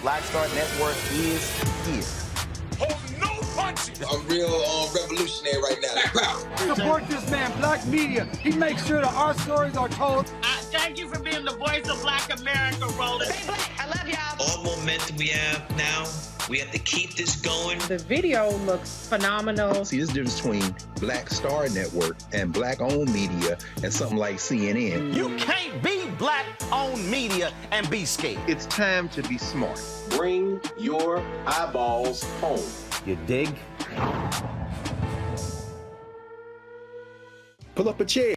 Black Star Network is here. Hold no punches. I'm real revolutionary right now. Support this man, Black Media. He makes sure that our stories are told. Thank you for being the voice of Black America, Roland. Stay black. I love y'all. All momentum we have now, we have to keep this going. The video looks phenomenal. See, there's a difference between Black Star Network and Black-owned media and something like CNN. You can't be Black-owned media and be scared. It's time to be smart. Bring your eyeballs home. You dig? Pull up a chair.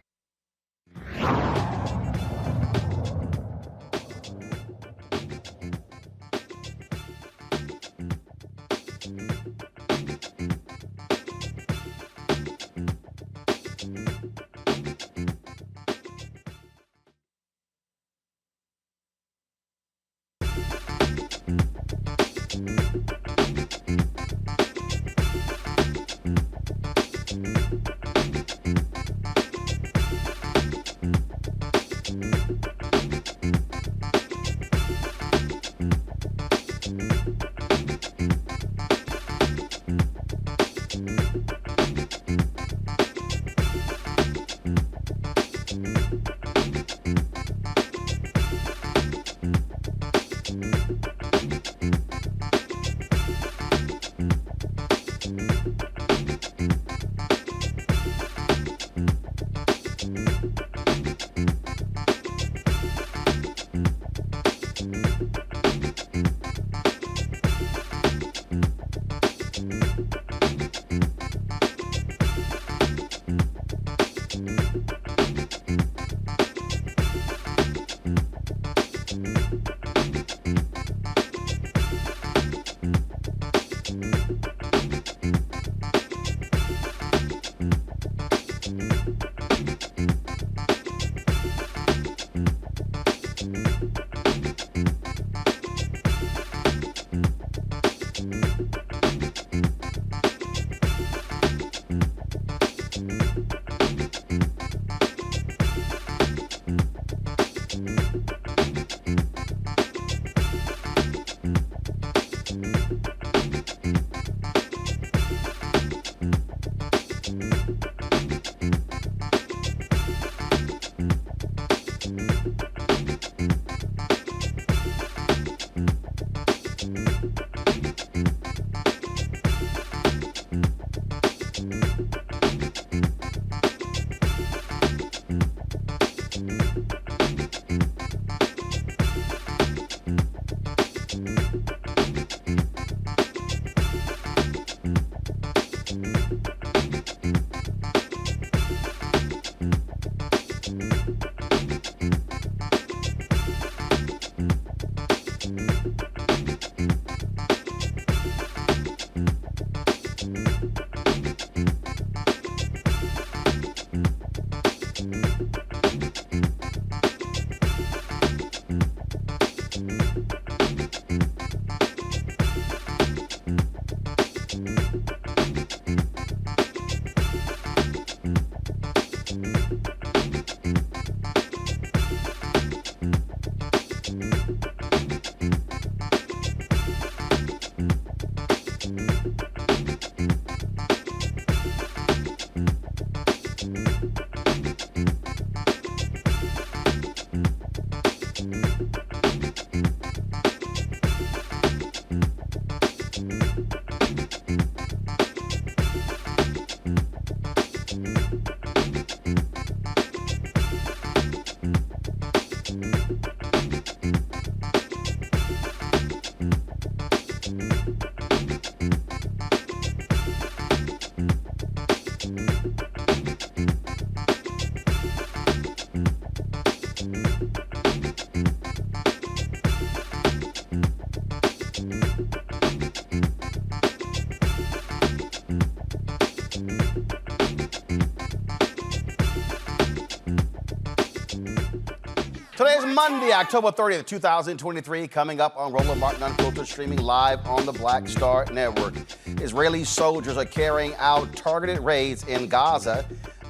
Today is Monday, October 30th, 2023, coming up on Roland Martin Unfiltered, streaming live on the Black Star Network. Israeli soldiers are carrying out targeted raids in Gaza.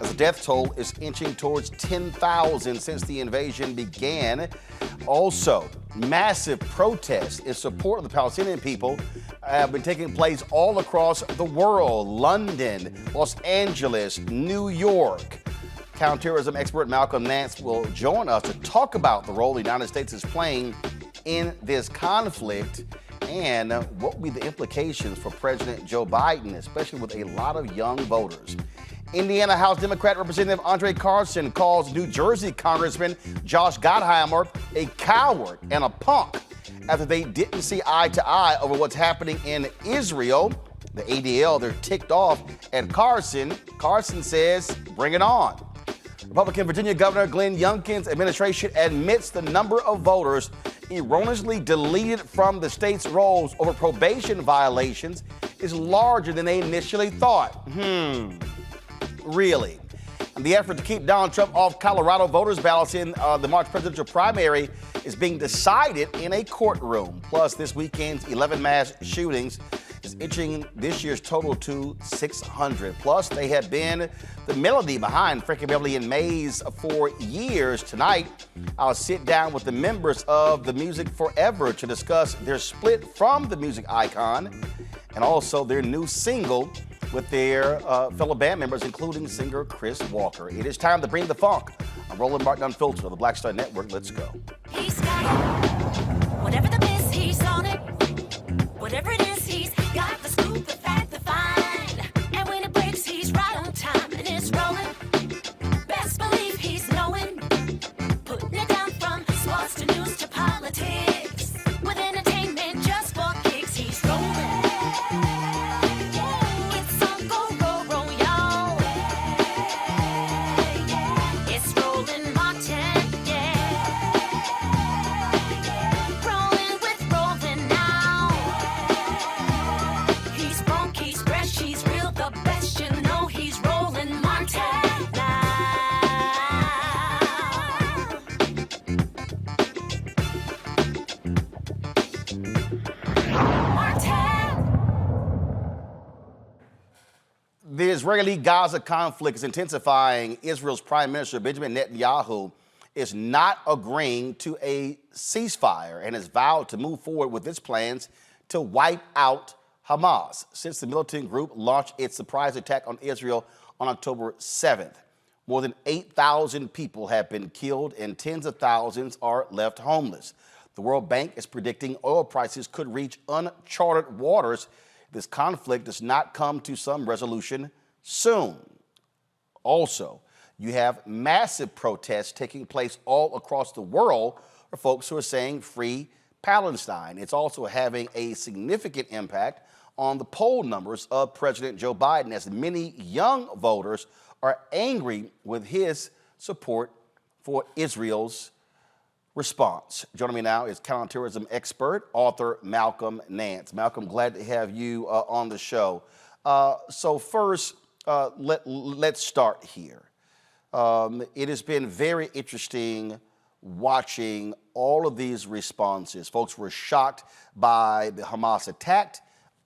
as the death toll is inching towards 10,000 since the invasion began. Also, massive protests in support of the Palestinian people have been taking place all across the world. London, Los Angeles, New York. Counterterrorism expert Malcolm Nance will join us to talk about the role the United States is playing in this conflict and what will be the implications for President Joe Biden, especially with a lot of young voters. Indiana House Democrat Representative Carson calls New Jersey Congressman Josh Gottheimer a coward and a punk after they didn't see eye to eye over what's happening in Israel. The ADL, they're ticked off at Carson. Carson says, bring it on. Republican Virginia Governor Glenn Youngkin's administration admits the number of voters erroneously deleted from the state's rolls over probation violations is larger than they initially thought. Really? And the effort to keep Donald Trump off Colorado voters' ballots in the March presidential primary is being decided in a courtroom. Plus, this weekend's 11 mass shootings is inching this year's total to 600. Plus, they have been the melody behind Frankie Beverly and Maze for years. Tonight, I'll sit down with the members of the Music Forever to discuss their split from the music icon and also their new single with their fellow band members, including singer Chris Walker. It is time to bring the funk. I'm Roland Martin Unfiltered of the Black Star Network. Let's go. He's got it. Whatever the miss, he's on it. Whatever it is, he's got the scoop, the fact, the find. And when it breaks, he's right on time and it's rolling. Best believe he's knowing. Putting it down from sports to news to politics. With entertainment just for kicks, he's rolling. It's on go, y'all. It's Roland Martin, rolling with Roland now. He's funk, he's fresh, he's real, the best, you know he's Roland Martin now. The Israeli-Gaza conflict is intensifying. Israel's Prime Minister Benjamin Netanyahu is not agreeing to a ceasefire and has vowed to move forward with its plans to wipe out Hamas since the militant group launched its surprise attack on Israel on October 7th. More than 8,000 people have been killed and tens of thousands are left homeless. The World Bank is predicting oil prices could reach uncharted waters if this conflict does not come to some resolution soon. Also, you have massive protests taking place all across the world for folks who are saying free Palestine. It's also having a significant impact on the poll numbers of President Joe Biden, as many young voters are angry with his support for Israel's response. Joining me now is counterterrorism expert, author Malcolm Nance. Malcolm, glad to have you on the show. So first, let's start here. It has been very interesting watching all of these responses. Folks were shocked by the Hamas attack.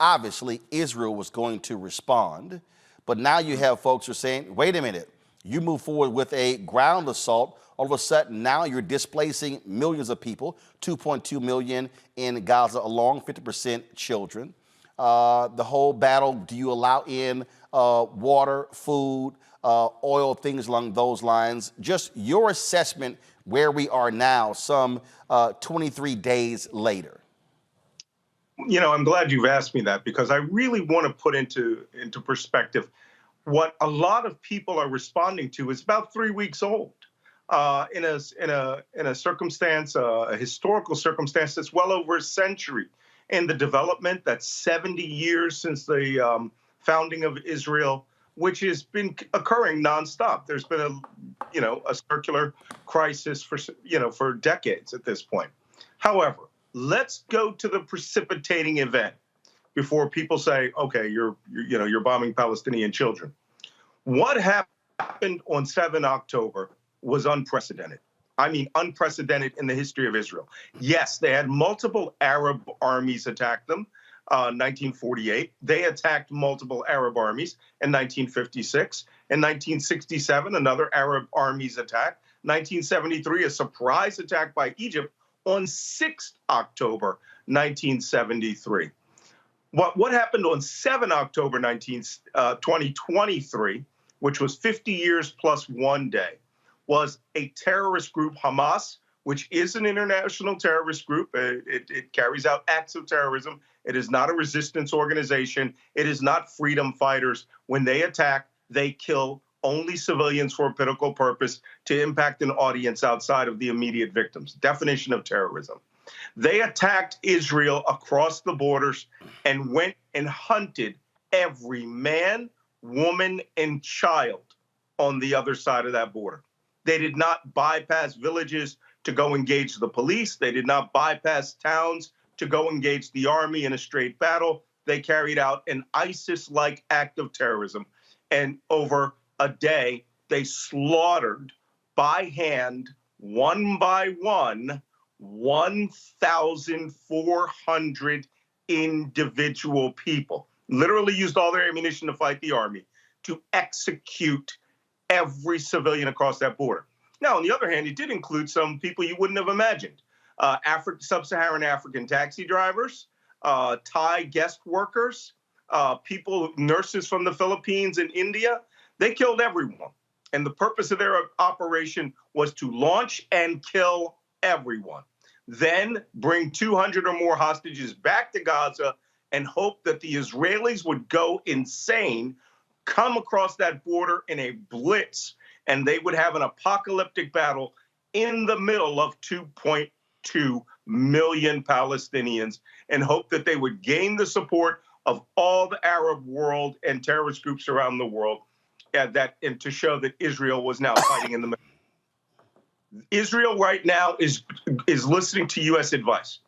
Obviously, Israel was going to respond. But now you have folks who are saying, wait a minute, you move forward with a ground assault. All of a sudden, now you're displacing millions of people, 2.2 million in Gaza alone, 50% children. The whole battle, do you allow in water, food, oil, things along those lines? Just your assessment where we are now, some 23 days later. You know, I'm glad you've asked me that, because I really want to put into perspective what a lot of people are responding to is about 3 weeks old. In a circumstance, a historical circumstance that's well over a century in the development. That's 70 years since the founding of Israel, which has been occurring nonstop. There's been a circular crisis for decades at this point. However, let's go to the precipitating event before people say, okay, you're bombing Palestinian children. What happened on 7 October was unprecedented. I mean, unprecedented in the history of Israel. Yes, they had multiple Arab armies attack them. 1948. They attacked multiple Arab armies in 1956. In 1967, another Arab armies attack. 1973, a surprise attack by Egypt on 6th October 1973. What happened on 7 October 2023, which was 50 years plus 1 day, was a terrorist group, Hamas, which is an international terrorist group. It carries out acts of terrorism. It is not a resistance organization. It is not freedom fighters. When they attack, they kill only civilians for a political purpose to impact an audience outside of the immediate victims. Definition of terrorism. They attacked Israel across the borders and went and hunted every man, woman, and child on the other side of that border. They did not bypass villages to go engage the police. They did not bypass towns to go engage the army in a straight battle. They carried out an ISIS-like act of terrorism. And over a day, they slaughtered by hand, one by one, 1,400 individual people. Literally used all their ammunition to fight the army, to execute every civilian across that border. Now, on the other hand, it did include some people you wouldn't have imagined. Sub-Saharan African taxi drivers, Thai guest workers, nurses from the Philippines and India. They killed everyone. And the purpose of their operation was to launch and kill everyone. Then bring 200 or more hostages back to Gaza and hope that the Israelis would go insane, come across that border in a blitz, and they would have an apocalyptic battle in the middle of 2.2 million Palestinians and hope that they would gain the support of all the Arab world and terrorist groups around the world, and to show that Israel was now fighting in the middle. Israel right now is listening to U.S. advice.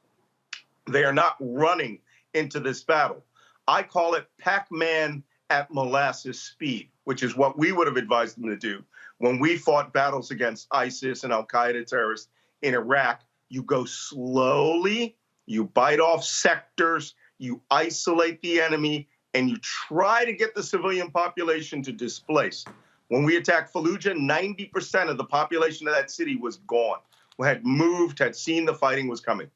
They are not running into this battle. I call it Pac-Man at molasses speed, which is what we would have advised them to do when we fought battles against ISIS and al-Qaeda terrorists in Iraq. You go slowly, you bite off sectors, you isolate the enemy, and you try to get the civilian population to displace. When we attacked Fallujah, 90% of the population of that city was gone, had moved, had seen the fighting was coming.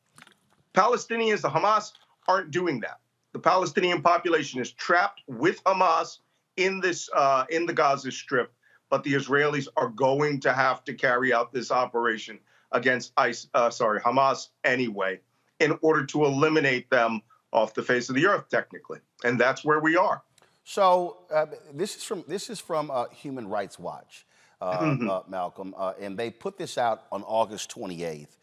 Palestinians, the Hamas, aren't doing that. The Palestinian population is trapped with Hamas in the Gaza Strip, but the Israelis are going to have to carry out this operation against Hamas anyway, in order to eliminate them off the face of the earth, technically, and that's where we are. So this is from Human Rights Watch, Malcolm, and they put this out on August 28th,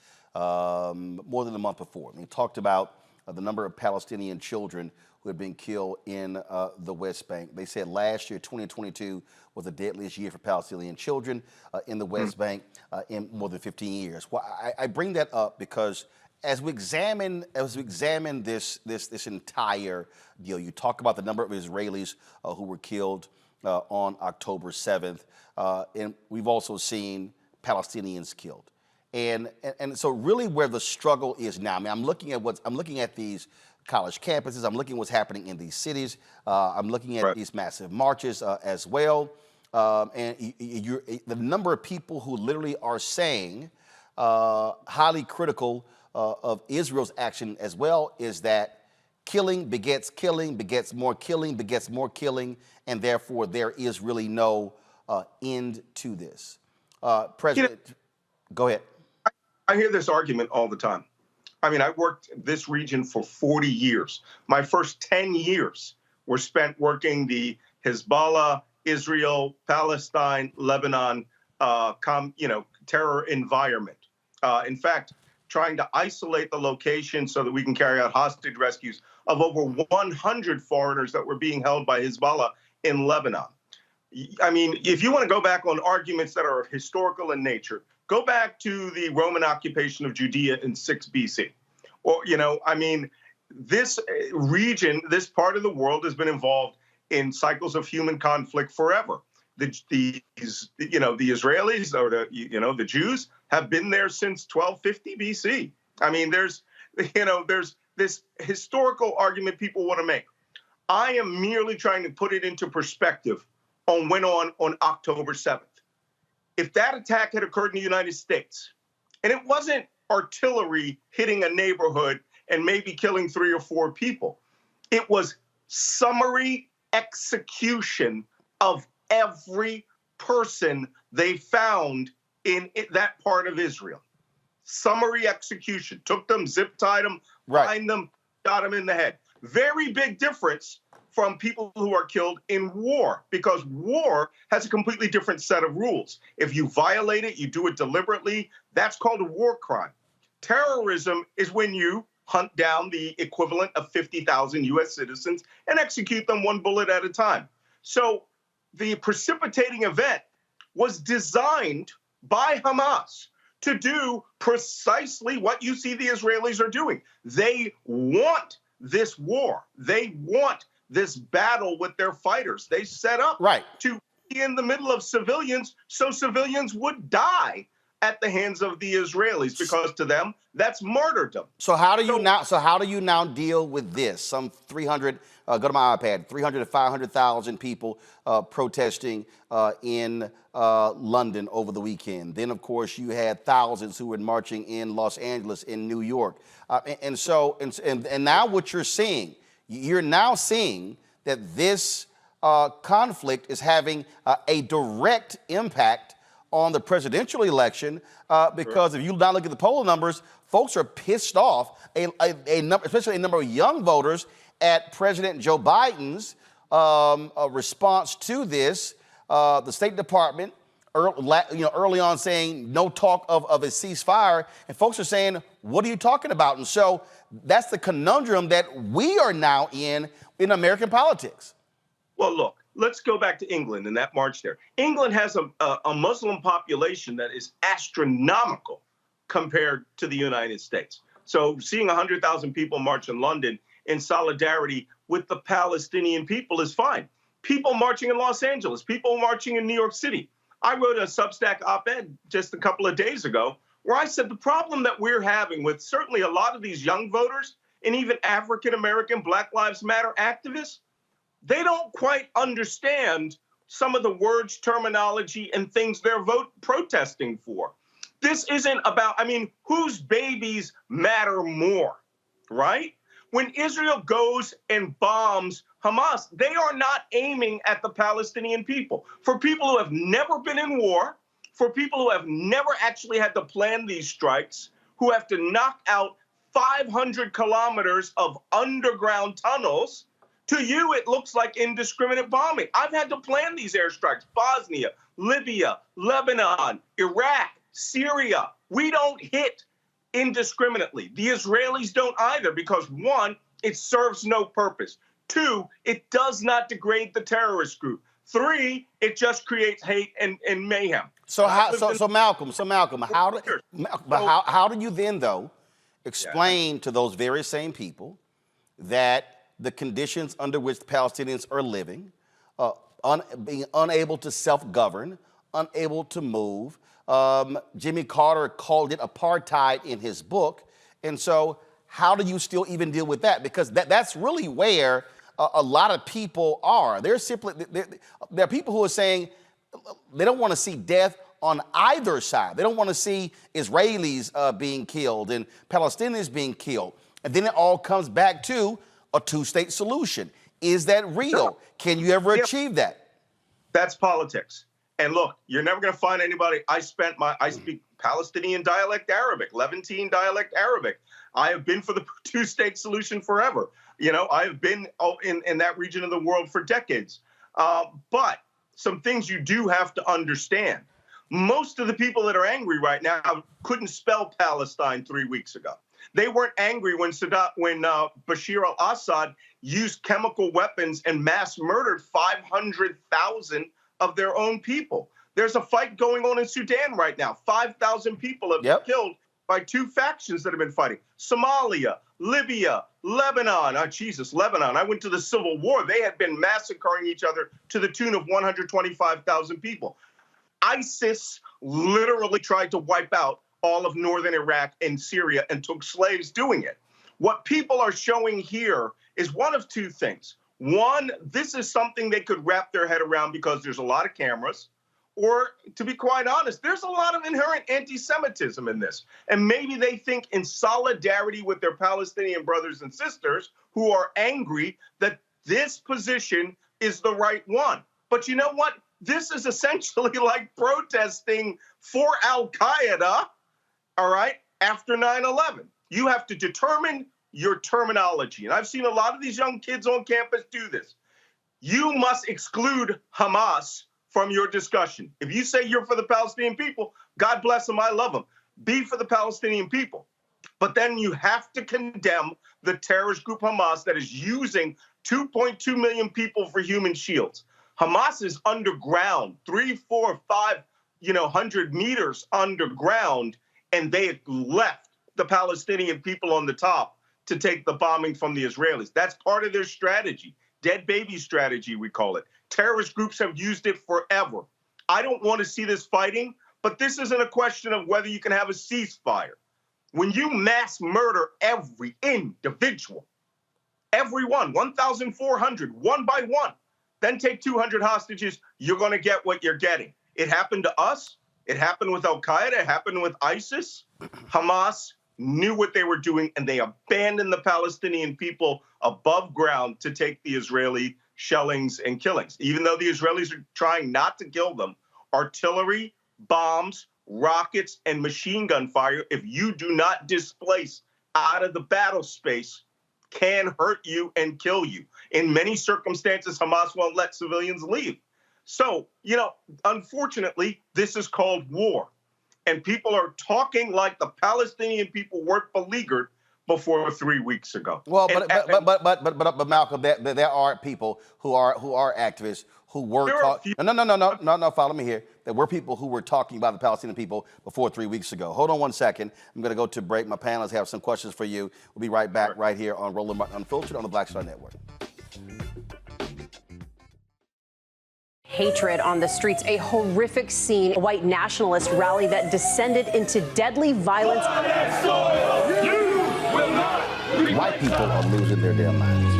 more than a month before. They talked about the number of Palestinian children who had been killed in the West Bank. They said last year, 2022, was the deadliest year for Palestinian children in the West Bank in more than 15 years. Well, I bring that up because as we examine this entire deal, you talk about the number of Israelis who were killed on October 7th, and we've also seen Palestinians killed. And so really where the struggle is now, I mean, I'm looking at these college campuses, I'm looking at what's happening in these cities, I'm looking at these massive marches as well, and the number of people who literally are saying highly critical of Israel's action as well is that killing begets more killing, begets more killing, and therefore there is really no end to this. President, go ahead. I hear this argument all the time. I mean, I worked this region for 40 years. My first 10 years were spent working the Hezbollah, Israel, Palestine, Lebanon, terror environment. In fact, trying to isolate the location so that we can carry out hostage rescues of over 100 foreigners that were being held by Hezbollah in Lebanon. I mean, if you want to go back on arguments that are historical in nature, go back to the Roman occupation of Judea in 6 BC. Or, I mean, this region, this part of the world has been involved in cycles of human conflict forever. The Israelis or the Jews have been there since 1250 BC. I mean, there's this historical argument people want to make. I am merely trying to put it into perspective on what went on October 7th. If that attack had occurred in the United States, and it wasn't artillery hitting a neighborhood and maybe killing 3 or 4 people, it was summary execution of every person they found in that part of Israel. Summary execution. Took them, zip-tied them, lined them, shot them in the head. Very big difference from people who are killed in war, because war has a completely different set of rules. If you violate it, you do it deliberately, that's called a war crime. Terrorism is when you hunt down the equivalent of 50,000 U.S. citizens and execute them one bullet at a time. So the precipitating event was designed by Hamas to do precisely what you see the Israelis are doing. They want this war. They want this battle with their fighters. They set up to be in the middle of civilians so civilians would die at the hands of the Israelis, because to them that's martyrdom. So how do you now deal with this? Some 300 go to my iPad, 300 to 500,000 people protesting in London over the weekend. Then of course you had thousands who were marching in Los Angeles, in New York. And now what you're now seeing that this conflict is having a direct impact on the presidential election, because if you now look at the poll numbers, folks are pissed off, especially a number of young voters, at President Joe Biden's response to this. The State Department early on saying no talk of a ceasefire, and folks are saying, what are you talking about? And so that's the conundrum that we are now in American politics. Well, look, let's go back to England and that march there. England has a Muslim population that is astronomical compared to the United States. So seeing 100,000 people march in London in solidarity with the Palestinian people is fine. People marching in Los Angeles, people marching in New York City. I wrote a Substack op-ed just a couple of days ago where I said the problem that we're having with certainly a lot of these young voters and even African-American Black Lives Matter activists, they don't quite understand some of the words, terminology, and things they're protesting for. This isn't about, whose babies matter more, right? When Israel goes and bombs Hamas, they are not aiming at the Palestinian people. For people who have never been in war, for people who have never actually had to plan these strikes, who have to knock out 500 kilometers of underground tunnels, to you, it looks like indiscriminate bombing. I've had to plan these airstrikes. Bosnia, Libya, Lebanon, Iraq, Syria. We don't hit indiscriminately. The Israelis don't either, because 1, it serves no purpose. 2, it does not degrade the terrorist group. 3, it just creates hate and mayhem. So Malcolm, how do you then though explain to those very same people that the conditions under which the Palestinians are living, being unable to self-govern, unable to move? Jimmy Carter called it apartheid in his book. And so how do you still even deal with that? Because that's really where a lot of people are. There are people who are saying they don't want to see death on either side. They don't want to see Israelis being killed and Palestinians being killed. And then it all comes back to a two-state solution. Is that real? No. Can you ever achieve that? That's politics. And look, you're never going to find anybody. I speak Palestinian dialect Arabic, Levantine dialect Arabic. I have been for the two-state solution forever. I have been in that region of the world for decades. But some things you do have to understand. Most of the people that are angry right now couldn't spell Palestine 3 weeks ago. They weren't angry when Bashir al-Assad used chemical weapons and mass murdered 500,000 of their own people. There's a fight going on in Sudan right now. 5,000 people have been killed by 2 factions that have been fighting. Somalia, Libya, Lebanon. Lebanon. I went to the Civil War. They had been massacring each other to the tune of 125,000 people. ISIS literally tried to wipe out all of northern Iraq and Syria and took slaves doing it. What people are showing here is one of two things. One, this is something they could wrap their head around because there's a lot of cameras. Or, to be quite honest, there's a lot of inherent anti-Semitism in this. And maybe they think in solidarity with their Palestinian brothers and sisters who are angry that this position is the right one. But you know what? This is essentially like protesting for Al-Qaeda, all right, after 9/11. You have to determine your terminology. And I've seen a lot of these young kids on campus do this. You must exclude Hamas from your discussion. If you say you're for the Palestinian people, God bless them, I love them. Be for the Palestinian people. But then you have to condemn the terrorist group Hamas that is using 2.2 million people for human shields. Hamas is underground, 3, 4, 5, 100 meters underground, and they left the Palestinian people on the top to take the bombing from the Israelis. That's part of their strategy. Dead baby strategy, we call it. Terrorist groups have used it forever. I don't want to see this fighting, but this isn't a question of whether you can have a ceasefire. When you mass murder every individual, everyone, 1,400, one by one, then take 200 hostages, you're going to get what you're getting. It happened to us. It happened with Al-Qaeda. It happened with ISIS. Hamas knew what they were doing, and they abandoned the Palestinian people above ground to take the Israeli shellings and killings. Even though the Israelis are trying not to kill them, artillery, bombs, rockets, and machine gun fire, if you do not displace out of the battle space, can hurt you and kill you. In many circumstances, Hamas won't let civilians leave. So, unfortunately, this is called war. And people are talking like the Palestinian people weren't beleaguered before 3 weeks ago. Well, but Malcolm, there are people who are activists who were talking. No, follow me here. There were people who were talking about the Palestinian people before 3 weeks ago. Hold on one second. I'm going to go to break. My panelists have some questions for you. We'll be right back right here on Roland Martin Unfiltered on the Black Star Network. Hatred on the streets, a horrific scene, a white nationalist rally that descended into deadly violence. White people are losing their damn minds.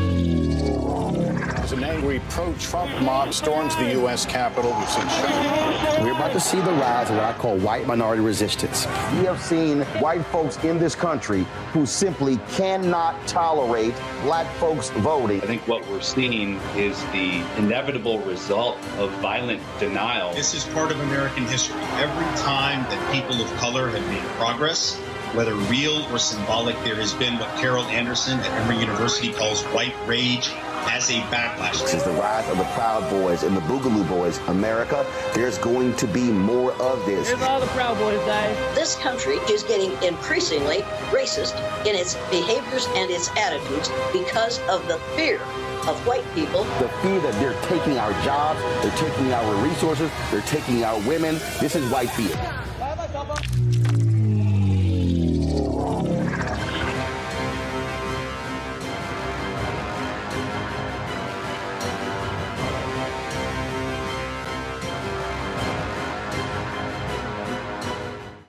As an angry pro-Trump mob storms the U.S. Capitol, we've seen shooting. We're about to see the rise of what I call white minority resistance. We have seen white folks in this country who simply cannot tolerate black folks voting. I think what we're seeing is the inevitable result of violent denial. This is part of American history. Every time that people of color have made progress, whether real or symbolic, there has been what Carol Anderson at Emory University calls white rage as a backlash. This is the rise of the Proud Boys and the Boogaloo Boys. America, there's going to be more of this. Here's all the Proud Boys, guys. This country is getting increasingly racist in its behaviors and its attitudes because of the fear of white people. The fear that they're taking our jobs, they're taking our resources, they're taking our women. This is white fear.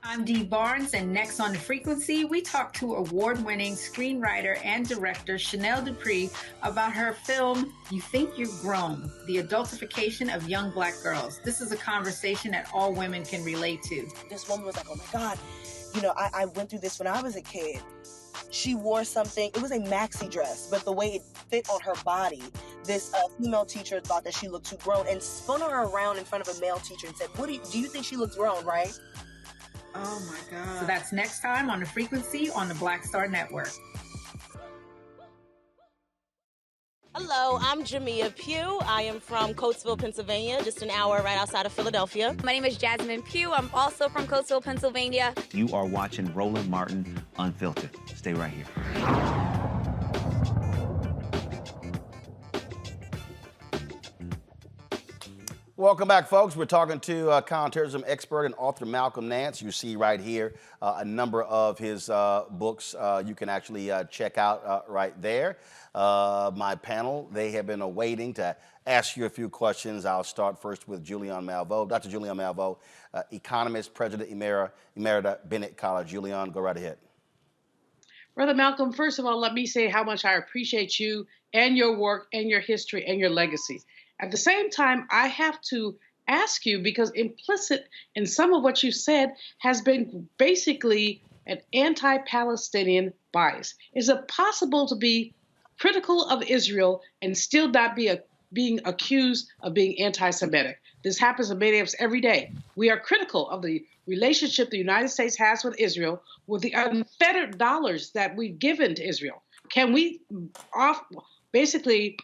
I'm Dee Barnes, and next on The Frequency, we talk to award-winning screenwriter and director Chanel Dupree about her film, You Think You're Grown, the adultification of young black girls. This is a conversation that all women can relate to. This woman was like, oh my God, I went through this when I was a kid. She wore something, it was a maxi dress, but the way it fit on her body, this female teacher thought that she looked too grown and spun her around in front of a male teacher and said, do you think she looks grown, right? Oh my God. So that's next time on The Frequency on the Black Star Network. Hello, I'm Jamia Pugh. I am from Coatesville, Pennsylvania, just an hour right outside of Philadelphia. My name is Jasmine Pugh. I'm also from Coatesville, Pennsylvania. You are watching Roland Martin Unfiltered. Stay right here. Welcome back, folks. We're talking to counterterrorism expert and author Malcolm Nance. You see right here a number of his books you can actually check out right there. My panel, they have been waiting to ask you a few questions. I'll start first with Julian Malveaux. Dr. Julian Malveaux, economist, president emerita, Bennett College. Julian, go right ahead. Brother Malcolm, first of all, let me say how much I appreciate you and your work and your history and your legacy. At the same time, I have to ask you, because implicit in some of what you said has been basically an anti-Palestinian bias. Is it possible to be critical of Israel and still not be being accused of being anti-Semitic? This happens to many of us every day. We are critical of the relationship the United States has with Israel, with the unfettered dollars that we've given to Israel. Can we basically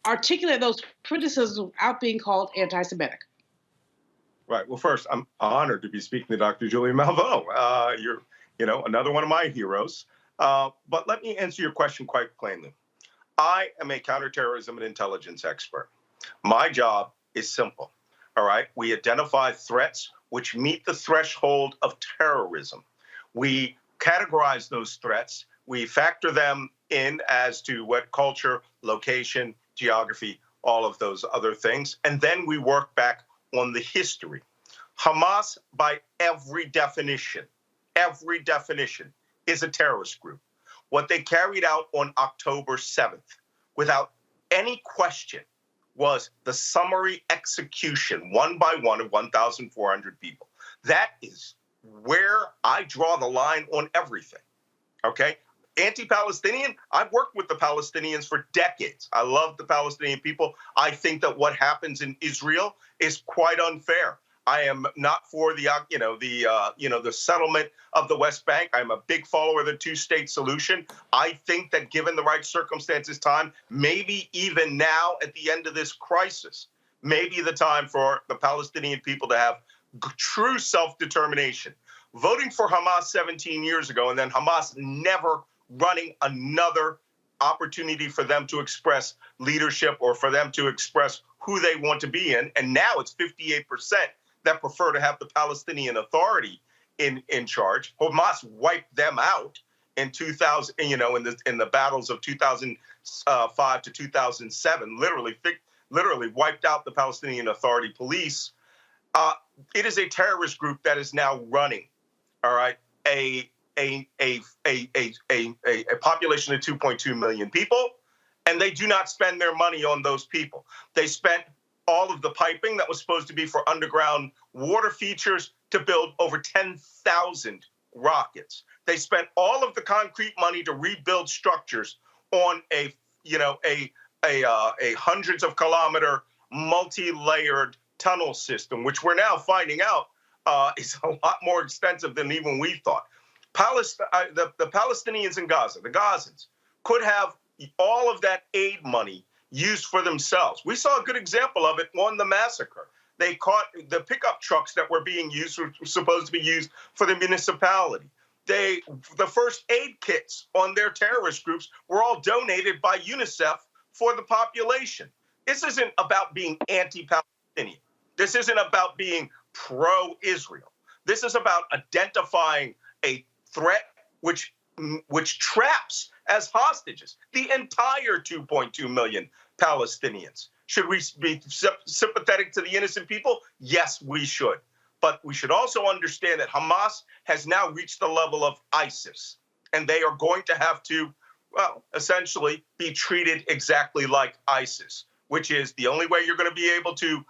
articulate those criticisms without being called anti-Semitic? Right. Well, first, I'm honored to be speaking to Dr. Julie Malveaux. You're, another one of my heroes. But let me answer your question quite plainly. I am a counterterrorism and intelligence expert. My job is simple. All right. We identify threats which meet the threshold of terrorism. We categorize those threats. We factor them in as to what culture, location, geography, all of those other things. And then we work back on the history. Hamas, by every definition, is a terrorist group. What they carried out on October 7th, without any question, was the summary execution, one by one, of 1,400 people. That is where I draw the line on everything, okay? Anti-Palestinian, I've worked with the Palestinians for decades. I love the Palestinian people. I think that what happens in Israel is quite unfair. I am not for the settlement of the West Bank. I'm a big follower of the two-state solution. I think that given the right circumstances, maybe even now at the end of this crisis, maybe the time for the Palestinian people to have true self-determination. Voting for Hamas 17 years ago and then Hamas never running another opportunity for them to express leadership or for them to express who they want to be in. And now it's 58% that prefer to have the Palestinian Authority in charge. Hamas wiped them out in 2000, in the battles of 2005 to 2007, literally wiped out the Palestinian Authority police. It is a terrorist group that is now running, all right, a population of 2.2 million people, and they do not spend their money on those people. They spent all of the piping that was supposed to be for underground water features to build over 10,000 rockets. They spent all of the concrete money to rebuild structures on a hundreds of kilometer multi-layered tunnel system, which we're now finding out is a lot more extensive than even we thought. The Palestinians in Gaza, the Gazans, could have all of that aid money used for themselves. We saw a good example of it on the massacre. They caught the pickup trucks that were being used, were supposed to be used for the municipality. The first aid kits on their terrorist groups were all donated by UNICEF for the population. This isn't about being anti-Palestinian. This isn't about being pro-Israel. This is about identifying a threat which traps as hostages the entire 2.2 million Palestinians. Should we be sympathetic to the innocent people? Yes, we should. But we should also understand that Hamas has now reached the level of ISIS, and they are going to have to, essentially be treated exactly like ISIS, which is the only way you're going to be able to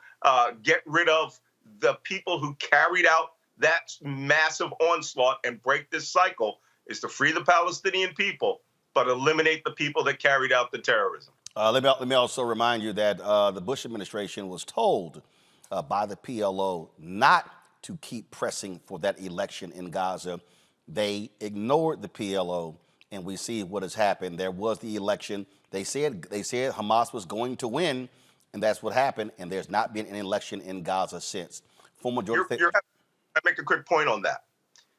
get rid of the people who carried out that massive onslaught and break this cycle is to free the Palestinian people, but eliminate the people that carried out the terrorism. Let me also remind you that the Bush administration was told by the PLO not to keep pressing for that election in Gaza. They ignored the PLO, and we see what has happened. There was the election. They said Hamas was going to win, and that's what happened. And there's not been an election in Gaza since. I make a quick point on that.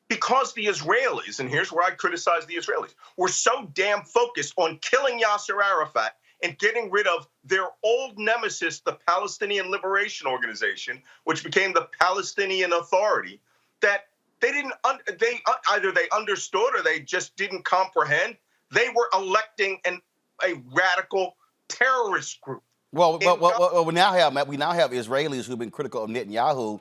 Because the Israelis, and here's where I criticize the Israelis, were so damn focused on killing Yasser Arafat and getting rid of their old nemesis, the Palestinian Liberation Organization, which became the Palestinian Authority, that they didn't, either they understood or they just didn't comprehend. They were electing a radical terrorist group. Well, we now have Israelis who've been critical of Netanyahu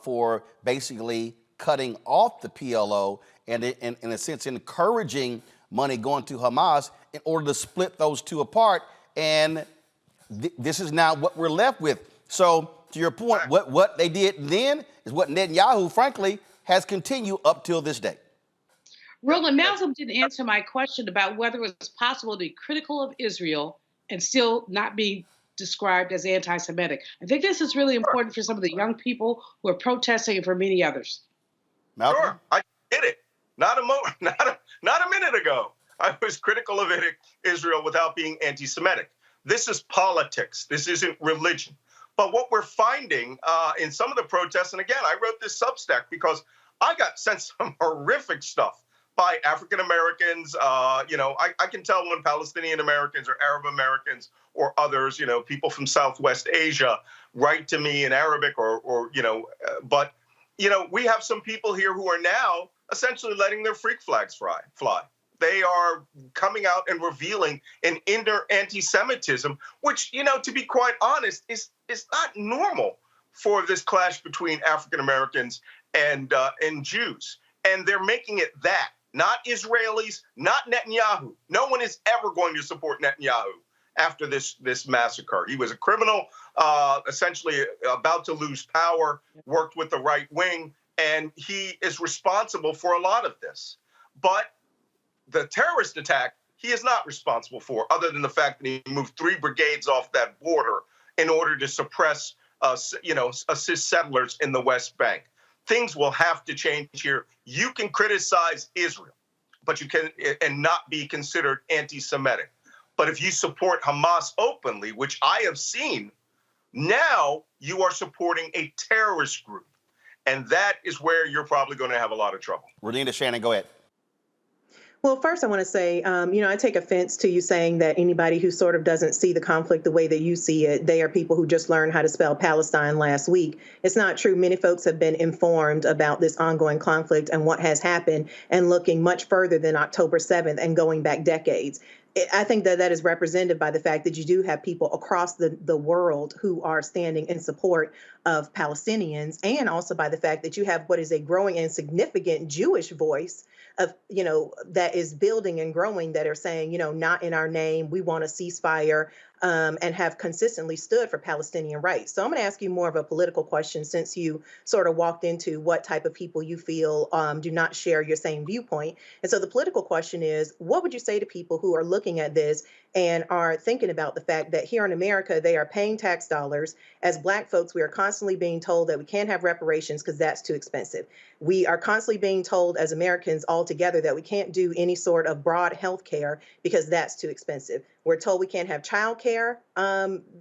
for basically cutting off the PLO and in a sense encouraging money going to Hamas in order to split those two apart. And this is now what we're left with. So to your point, what they did then is what Netanyahu, frankly, has continued up till this day. Roland, Malcolm didn't answer my question about whether it was possible to be critical of Israel and still not be described as anti-Semitic. I think this is really important for some of the young people who are protesting and for many others. Malcolm? Sure, I did it. Not a minute ago. I was critical of Israel without being anti-Semitic. This is politics. This isn't religion. But what we're finding in some of the protests, and again, I wrote this Substack because I got sent some horrific stuff by African Americans. I can tell when Palestinian Americans or Arab Americans or others, people from Southwest Asia write to me in Arabic but we have some people here who are now essentially letting their freak flags fly. They are coming out and revealing an inner anti-Semitism, which, to be quite honest, is not normal for this clash between African Americans and Jews. And they're making it that. Not Israelis, not Netanyahu. No one is ever going to support Netanyahu after this massacre. He was a criminal, essentially about to lose power, worked with the right wing, and he is responsible for a lot of this. But the terrorist attack, he is not responsible for, other than the fact that he moved 3 brigades off that border in order to suppress, assist settlers in the West Bank. Things will have to change here. You can criticize Israel, but you can and not be considered anti-Semitic. But if you support Hamas openly, which I have seen, now you are supporting a terrorist group. And that is where you're probably going to have a lot of trouble. Renita Shannon, go ahead. Well, first I want to say, I take offense to you saying that anybody who sort of doesn't see the conflict the way that you see it, they are people who just learned how to spell Palestine last week. It's not true. Many folks have been informed about this ongoing conflict and what has happened and looking much further than October 7th and going back decades. I think that is represented by the fact that you do have people across the world who are standing in support of Palestinians, and also by the fact that you have what is a growing and significant Jewish voice of, that is building and growing, that are saying, not in our name, we want a ceasefire, and have consistently stood for Palestinian rights. So I'm going to ask you more of a political question, since you sort of walked into what type of people you feel do not share your same viewpoint. And so the political question is, what would you say to people who are looking at this and are thinking about the fact that here in America, they are paying tax dollars? As Black folks, we are constantly being told that we can't have reparations because that's too expensive. We are constantly being told as Americans altogether that we can't do any sort of broad health care because that's too expensive. We're told we can't have child care,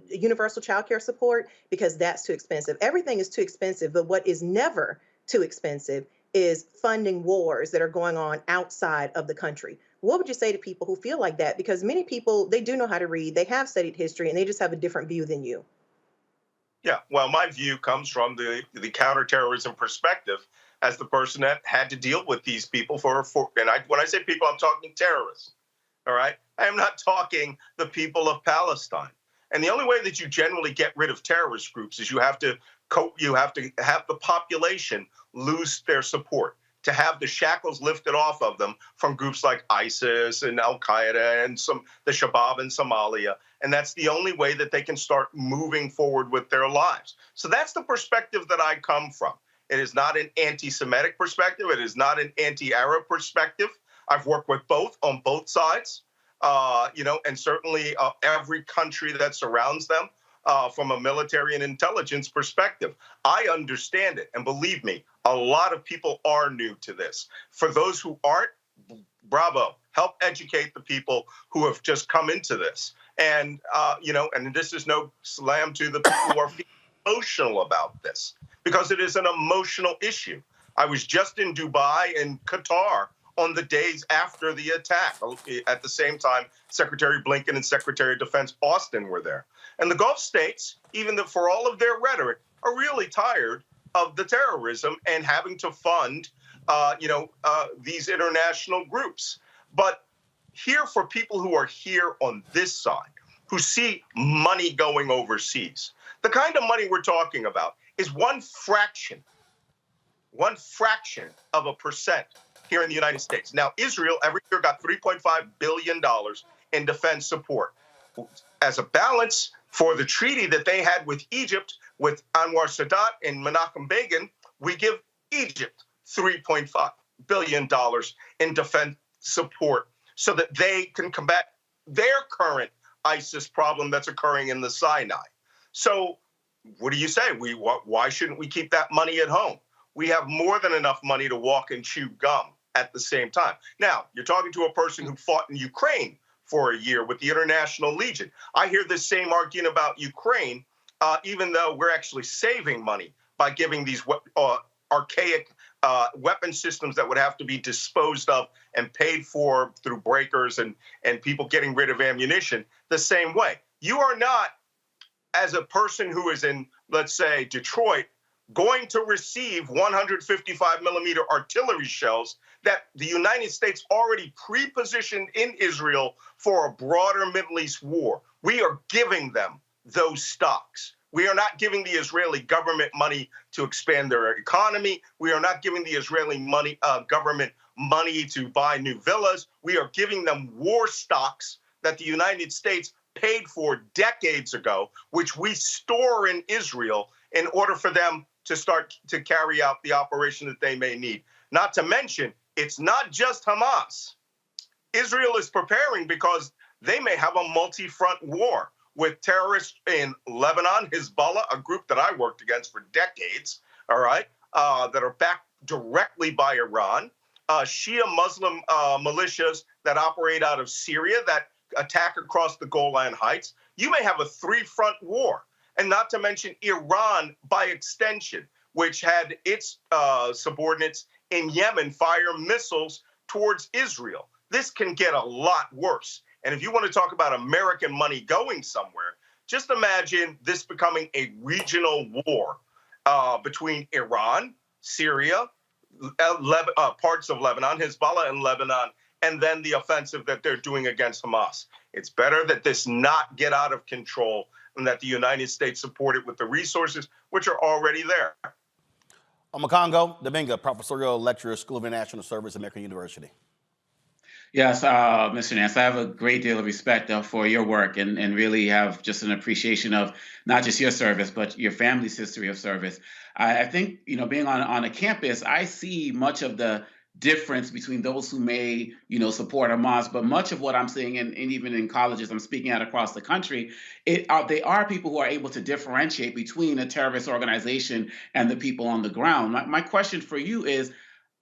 universal child care support, because that's too expensive. Everything is too expensive, but what is never too expensive is funding wars that are going on outside of the country. What would you say to people who feel like that? Because many people, they do know how to read, they have studied history, and they just have a different view than you. Yeah, well, my view comes from the counterterrorism perspective as the person that had to deal with these people when I say people, I'm talking terrorists. All right. I am not talking the people of Palestine. And the only way that you generally get rid of terrorist groups is you have to have the population lose their support, to have the shackles lifted off of them from groups like ISIS and Al-Qaeda and the Shabab in Somalia. And that's the only way that they can start moving forward with their lives. So that's the perspective that I come from. It is not an anti-Semitic perspective. It is not an anti-Arab perspective. I've worked with both on both sides, and certainly every country that surrounds them from a military and intelligence perspective. I understand it. And believe me, a lot of people are new to this. For those who aren't, bravo. Help educate the people who have just come into this. And, and this is no slam to the people who are emotional about this, because it is an emotional issue. I was just in Dubai and Qatar on the days after the attack. At the same time, Secretary Blinken and Secretary of Defense Austin were there. And the Gulf states, even for all of their rhetoric, are really tired of the terrorism and having to fund, these international groups. But here, for people who are here on this side, who see money going overseas, the kind of money we're talking about is one fraction of a percent here in the United States. Now, Israel every year got $3.5 billion in defense support. As a balance for the treaty that they had with Egypt, with Anwar Sadat and Menachem Begin, we give Egypt $3.5 billion in defense support so that they can combat their current ISIS problem that's occurring in the Sinai. So what do you say? Why shouldn't we keep that money at home? We have more than enough money to walk and chew gum at the same time. Now, you're talking to a person who fought in Ukraine for a year with the International Legion. I hear this same argument about Ukraine, even though we're actually saving money by giving these archaic weapon systems that would have to be disposed of and paid for through breakers and people getting rid of ammunition the same way. You are not, as a person who is in, let's say, Detroit, going to receive 155 millimeter artillery shells that the United States already pre-positioned in Israel for a broader Middle East war. We are giving them those stocks. We are not giving the Israeli government money to expand their economy. We are not giving the Israeli government money to buy new villas. We are giving them war stocks that the United States paid for decades ago, which we store in Israel in order for them to start to carry out the operation that they may need. Not to mention, it's not just Hamas. Israel is preparing because they may have a multi-front war with terrorists in Lebanon, Hezbollah, a group that I worked against for decades, all right, that are backed directly by Iran, Shia Muslim militias that operate out of Syria that attack across the Golan Heights. You may have a three-front war, and not to mention Iran by extension, which had its subordinates in Yemen fire missiles towards Israel. This can get a lot worse. And if you want to talk about American money going somewhere, just imagine this becoming a regional war between Iran, Syria, parts of Lebanon, Hezbollah in Lebanon, and then the offensive that they're doing against Hamas. It's better that this not get out of control and that the United States support it with the resources which are already there. Omokongo Dominga, professorial lecturer, School of International Service, American University. Yes, Mr. Nance, I have a great deal of respect for your work and really have just an appreciation of not just your service, but your family's history of service. I think, you know, being on a campus, I see much of the difference between those who may, you know, support Hamas, but much of what I'm seeing, and even in colleges I'm speaking at across the country, they are people who are able to differentiate between a terrorist organization and the people on the ground. My question for you is,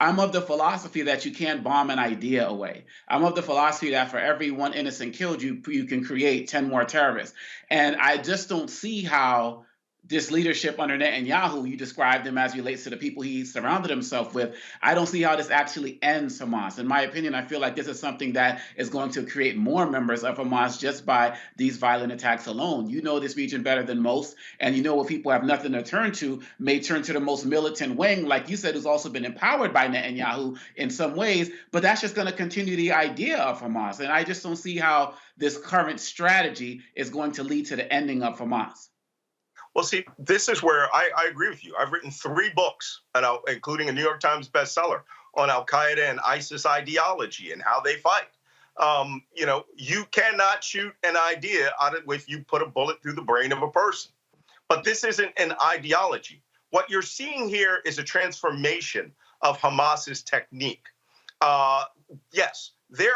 I'm of the philosophy that you can't bomb an idea away. I'm of the philosophy that for every one innocent killed, you can create 10 more terrorists. And I just don't see how this leadership under Netanyahu, you described him as relates to the people he surrounded himself with. I don't see how this actually ends Hamas. In my opinion, I feel like this is something that is going to create more members of Hamas just by these violent attacks alone. You know this region better than most, and you know what people have nothing to turn to may turn to the most militant wing, like you said, who's also been empowered by Netanyahu in some ways, but that's just going to continue the idea of Hamas. And I just don't see how this current strategy is going to lead to the ending of Hamas. Well, see, this is where I agree with you. I've written 3 books, including a New York Times bestseller, on Al-Qaeda and ISIS ideology and how they fight. You know, you cannot shoot an idea out of if you put a bullet through the brain of a person. But this isn't an ideology. What you're seeing here is a transformation of Hamas's technique. Yes, their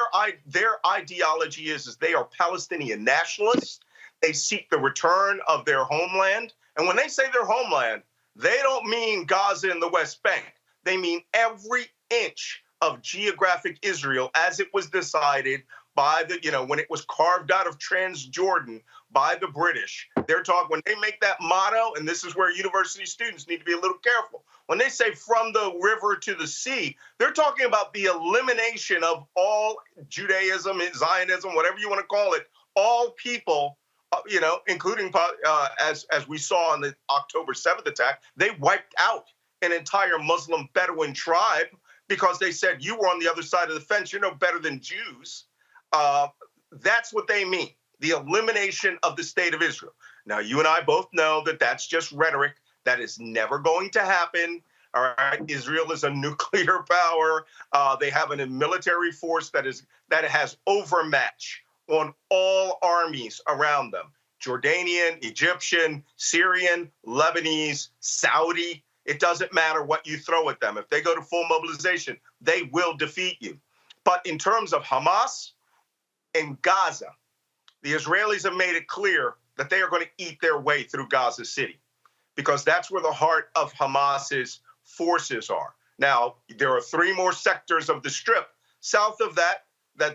ideology is they are Palestinian nationalists. They seek the return of their homeland. And when they say their homeland, they don't mean Gaza and the West Bank. They mean every inch of geographic Israel as it was decided by the, you know, when it was carved out of Transjordan by the British. They're talking, when they make that motto, and this is where university students need to be a little careful. When they say from the river to the sea, they're talking about the elimination of all Judaism, Zionism, whatever you want to call it, all people, you know, including as we saw in the October 7th attack, they wiped out an entire Muslim Bedouin tribe because they said, you were on the other side of the fence, you're no better than Jews. That's what they mean, the elimination of the state of Israel. Now, you and I both know that that's just rhetoric. That is never going to happen, All right, Israel is a nuclear power. They have a military force that has overmatch on all armies around them: Jordanian, Egyptian, Syrian, Lebanese, Saudi. It doesn't matter what you throw at them. If they go to full mobilization, they will defeat you. But in terms of Hamas and Gaza, the Israelis have made it clear that they are going to eat their way through Gaza City, because that's where the heart of Hamas's forces are. Now, there are 3 more sectors of the Strip south of that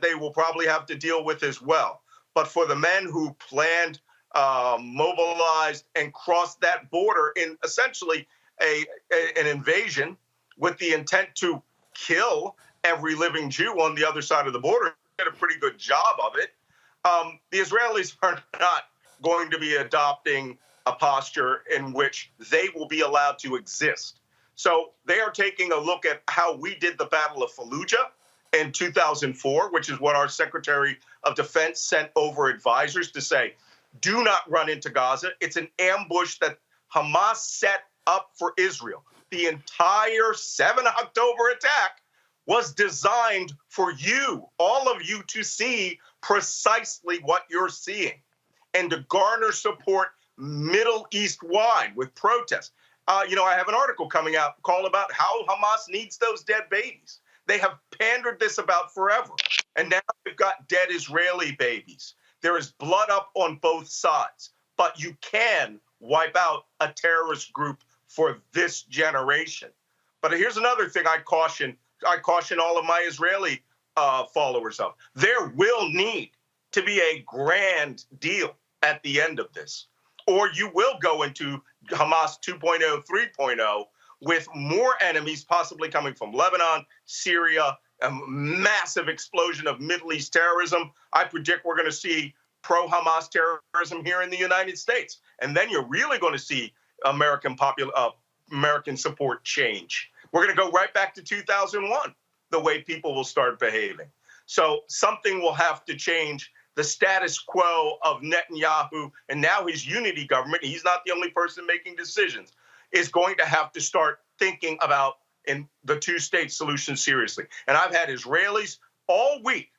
they will probably have to deal with as well. But for the men who planned, mobilized, and crossed that border in essentially an invasion with the intent to kill every living Jew on the other side of the border, did a pretty good job of it. The Israelis are not going to be adopting a posture in which they will be allowed to exist. So they are taking a look at how we did the Battle of Fallujah in 2004, which is what our Secretary of Defense sent over advisors to say, do not run into Gaza. It's an ambush that Hamas set up for Israel. The entire 7 October attack was designed for you, all of you, to see precisely what you're seeing and to garner support Middle East wide with protests. I have an article coming out called about how Hamas needs those dead babies. They have pandered this about forever. And now we've got dead Israeli babies. There is blood up on both sides. But you can wipe out a terrorist group for this generation. But here's another thing I caution all of my Israeli followers of. There will need to be a grand deal at the end of this, or you will go into Hamas 2.0, 3.0 with more enemies possibly coming from Lebanon, Syria, a massive explosion of Middle East terrorism. I predict we're going to see pro-Hamas terrorism here in the United States. And then you're really going to see American support change. We're going to go right back to 2001, the way people will start behaving. So something will have to change. The status quo of Netanyahu and now his unity government, he's not the only person making decisions, is going to have to start thinking about in the 2-state solution seriously. And I've had Israelis all week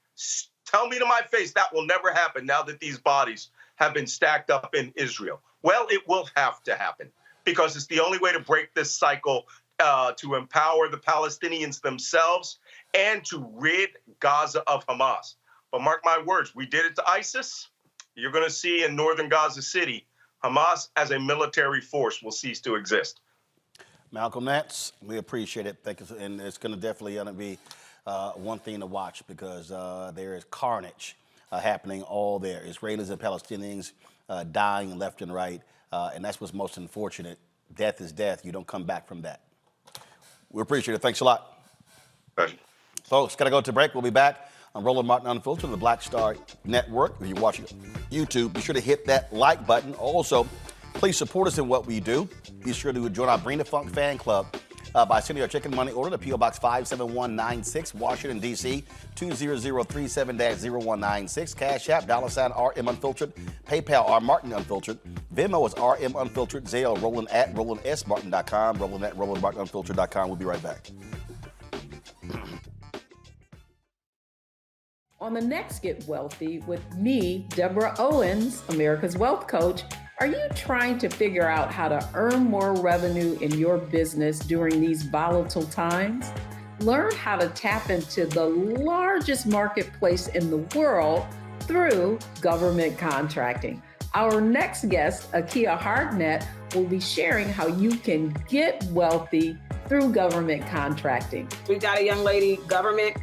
tell me to my face that will never happen now that these bodies have been stacked up in Israel. Well, it will have to happen because it's the only way to break this cycle, to empower the Palestinians themselves and to rid Gaza of Hamas. But mark my words, we did it to ISIS. You're going to see in northern Gaza City, Hamas as a military force will cease to exist. Malcolm Nance, we appreciate it. Thank you. And it's going to definitely be one thing to watch because there is carnage happening all there. Israelis and Palestinians dying left and right. And that's what's most unfortunate. Death is death. You don't come back from that. We appreciate it. Thanks a lot. Pleasure. Folks, got to go to break. We'll be back on Roland Martin Unfiltered, the Black Star Network. If you're watching YouTube, be sure to hit that like button. Also, please support us in what we do. Be sure to join our Bring the Funk fan club by sending your chicken money order to P.O. Box 57196, Washington, D.C., 20037-0196. Cash App, $RM Unfiltered. PayPal, R Martin Unfiltered. Venmo is RM Unfiltered. Zelle, Roland at RolandSMartin.com. Roland at RolandMartinUnfiltered.com. We'll be right back. On the next Get Wealthy with me, Deborah Owens, America's Wealth Coach, are you trying to figure out how to earn more revenue in your business during these volatile times? Learn how to tap into the largest marketplace in the world through government contracting. Our next guest, Akia Hardnett, will be sharing how you can get wealthy through government contracting. We've got a young lady, government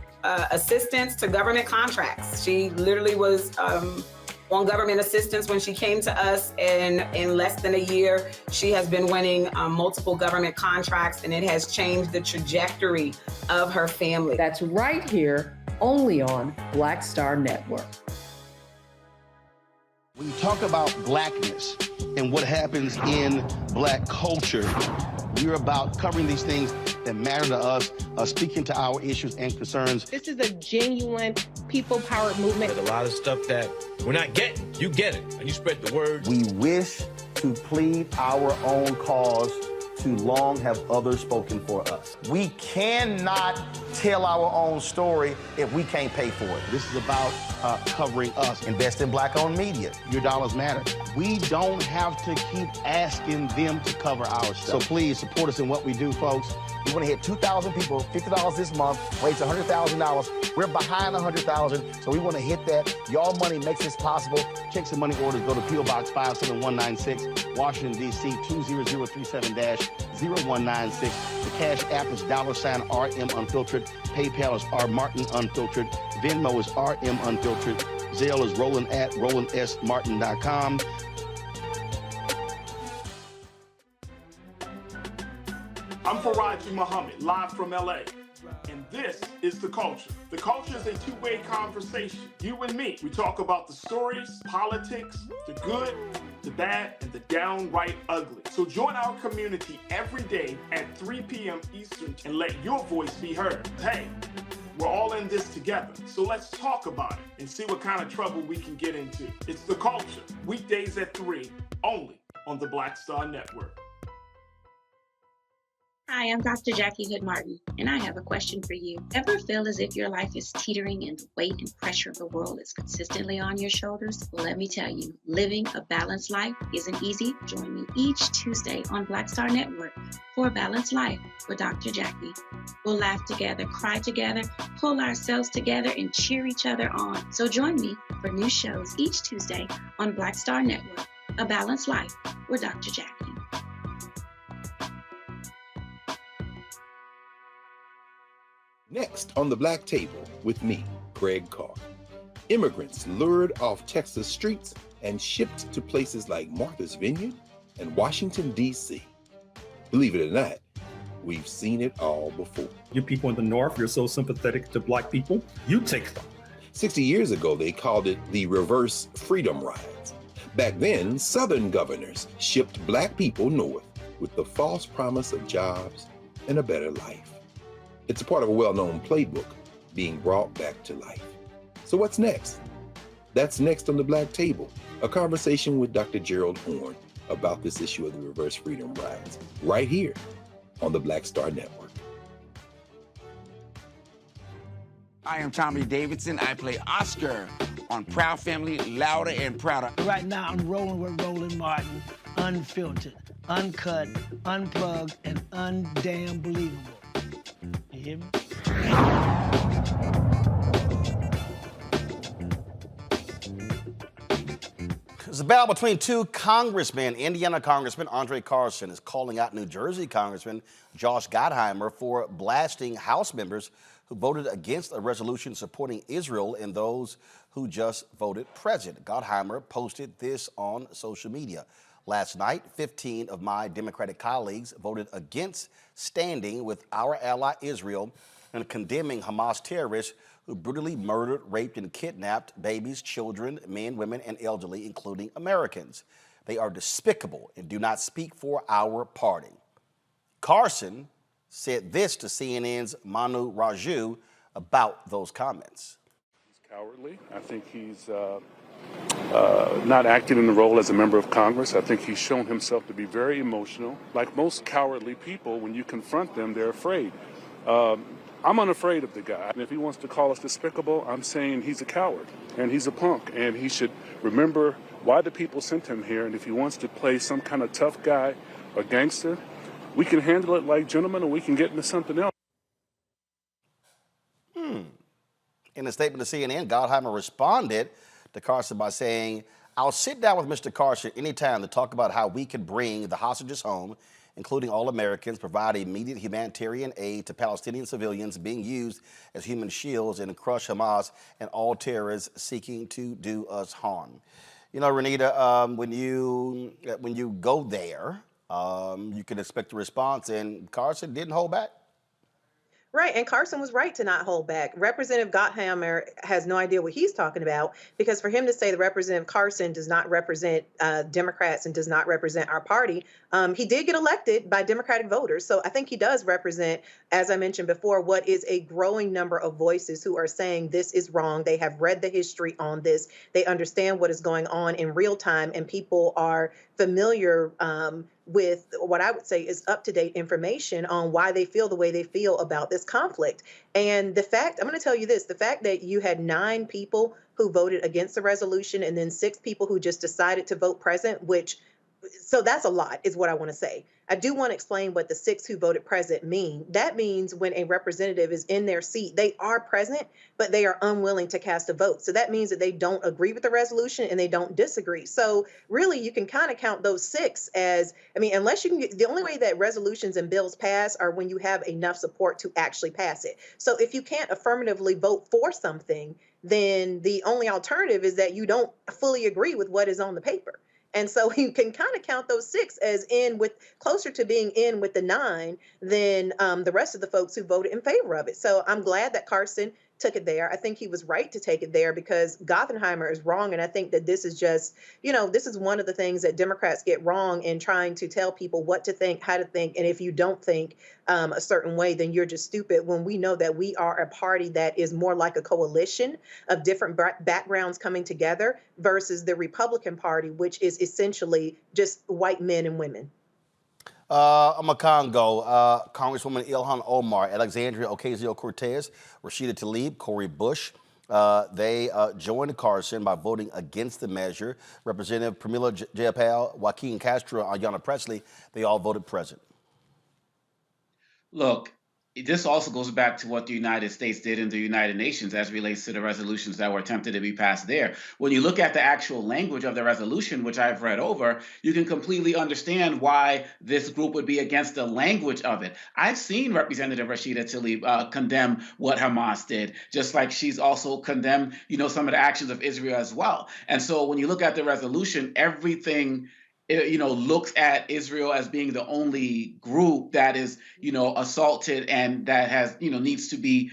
assistance to government contracts. She literally was on government assistance when she came to us, and in less than a year, she has been winning multiple government contracts, and it has changed the trajectory of her family. That's right here, only on Black Star Network. When you talk about blackness and what happens in black culture, we're about covering these things that matter to us, speaking to our issues and concerns. This is a genuine people-powered movement. There's a lot of stuff that we're not getting. You get it, and you spread the word. We wish to plead our own cause Too long have others spoken for us. We cannot tell our own story if we can't pay for it. This is about covering us. Invest in black-owned media. Your dollars matter. We don't have to keep asking them to cover our stuff. So please support us in what we do, folks. We want to hit 2,000 people, $50 this month, raise $100,000. We're behind 100,000, so we want to hit that. Your money makes this possible. Checks and money orders go to P.O. Box 57196, Washington, D.C. 20037-0196. The Cash App is $RM Unfiltered. PayPal is R Martin Unfiltered. Venmo is RM Unfiltered. Zelle is Roland at RolandSMartin.com. I'm Faraji Muhammad, live from LA. And this is The Culture. The Culture is a two-way conversation. You and me. We talk about the stories, politics, the good, the bad, and the downright ugly. So join our community every day at 3 p.m. Eastern and let your voice be heard. Hey, we're all in this together. So let's talk about it and see what kind of trouble we can get into. It's The Culture, weekdays at 3, only on the Black Star Network. Hi, I'm Dr. Jackie Hood Martin, and I have a question for you. Ever feel as if your life is teetering and the weight and pressure of the world is consistently on your shoulders? Well, let me tell you, living a balanced life isn't easy. Join me each Tuesday on Black Star Network for A Balanced Life with Dr. Jackie. We'll laugh together, cry together, pull ourselves together, and cheer each other on. So join me for new shows each Tuesday on Black Star Network, A Balanced Life with Dr. Jackie. Next on the Black Table with me, Greg Carr. Immigrants lured off Texas streets and shipped to places like Martha's Vineyard and Washington, D.C. Believe it or not, we've seen it all before. You people in the North, you're so sympathetic to Black people, you take them. 60 years ago, they called it the reverse freedom rides. Back then, Southern governors shipped Black people north with the false promise of jobs and a better life. It's a part of a well-known playbook being brought back to life. So what's next? That's next on the Black Table, a conversation with Dr. Gerald Horne about this issue of the reverse freedom rides, right here on the Black Star Network. I am Tommy Davidson. I play Oscar on Proud Family, Louder and Prouder. Right now, I'm rolling with Roland Martin, unfiltered, uncut, unplugged, and undamn believable. You hear me? There's a battle between two congressmen. Indiana Congressman Andre Carson is calling out New Jersey Congressman Josh Gottheimer for blasting House members who voted against a resolution supporting Israel and those who just voted president. Gottheimer posted this on social media. Last night, 15 of my Democratic colleagues voted against standing with our ally Israel and condemning Hamas terrorists who brutally murdered, raped, and kidnapped babies, children, men, women, and elderly, including Americans. They are despicable and do not speak for our party. Carson said this to CNN's Manu Raju about those comments. He's cowardly. I think he's not acting in the role as a member of Congress. I think he's shown himself to be very emotional. Like most cowardly people, when you confront them, they're afraid. I'm unafraid of the guy. And if he wants to call us despicable, I'm saying he's a coward and he's a punk, and he should remember why the people sent him here. And if he wants to play some kind of tough guy or gangster, we can handle it like gentlemen, or we can get into something else. In a statement to CNN, Gottheimer responded to Carson by saying, "I'll sit down with Mr. Carson anytime to talk about how we can bring the hostages home, including all Americans, provide immediate humanitarian aid to Palestinian civilians being used as human shields, and crush Hamas and all terrorists seeking to do us harm." You know, Renita, when you go there, you can expect a response, and Carson didn't hold back. Right, and Carson was right to not hold back. Representative Gottheimer has no idea what he's talking about, because for him to say that Representative Carson does not represent Democrats and does not represent our party, he did get elected by Democratic voters. So I think he does represent, as I mentioned before, what is a growing number of voices who are saying this is wrong. They have read the history on this. They understand what is going on in real time, and people are familiar with what I would say is up-to-date information on why they feel the way they feel about this conflict. And the fact, I'm going to tell you this, the fact that you had 9 people who voted against the resolution and then 6 people who just decided to vote present, so that's a lot, is what I want to say. I do want to explain what the 6 who voted present mean. That means when a representative is in their seat, they are present, but they are unwilling to cast a vote. So that means that they don't agree with the resolution and they don't disagree. So really, you can kind of count those 6 as, I mean, unless you can get, the only way that resolutions and bills pass are when you have enough support to actually pass it. So if you can't affirmatively vote for something, then the only alternative is that you don't fully agree with what is on the paper. And so you can kind of count those 6 as closer to being in with the 9 than the rest of the folks who voted in favor of it. So I'm glad that Carson took it there. I think he was right to take it there because Gottheimer is wrong. And I think that this is just, this is one of the things that Democrats get wrong in trying to tell people what to think, how to think. And if you don't think a certain way, then you're just stupid, when we know that we are a party that is more like a coalition of different backgrounds coming together versus the Republican Party, which is essentially just white men and women. I'm a Congo. Congresswoman Ilhan Omar, Alexandria Ocasio-Cortez, Rashida Tlaib, Cori Bush. They joined Carson by voting against the measure. Representative Pramila Jayapal, Joaquin Castro, Ayanna Pressley, they all voted present. Look, this also goes back to what the United States did in the United Nations as relates to the resolutions that were attempted to be passed there. When you look at the actual language of the resolution, which I've read over, you can completely understand why this group would be against the language of it. I've seen Representative Rashida Tlaib condemn what Hamas did, just like she's also condemned, some of the actions of Israel as well. And so when you look at the resolution, everything looks at Israel as being the only group that is, assaulted and that has, needs to be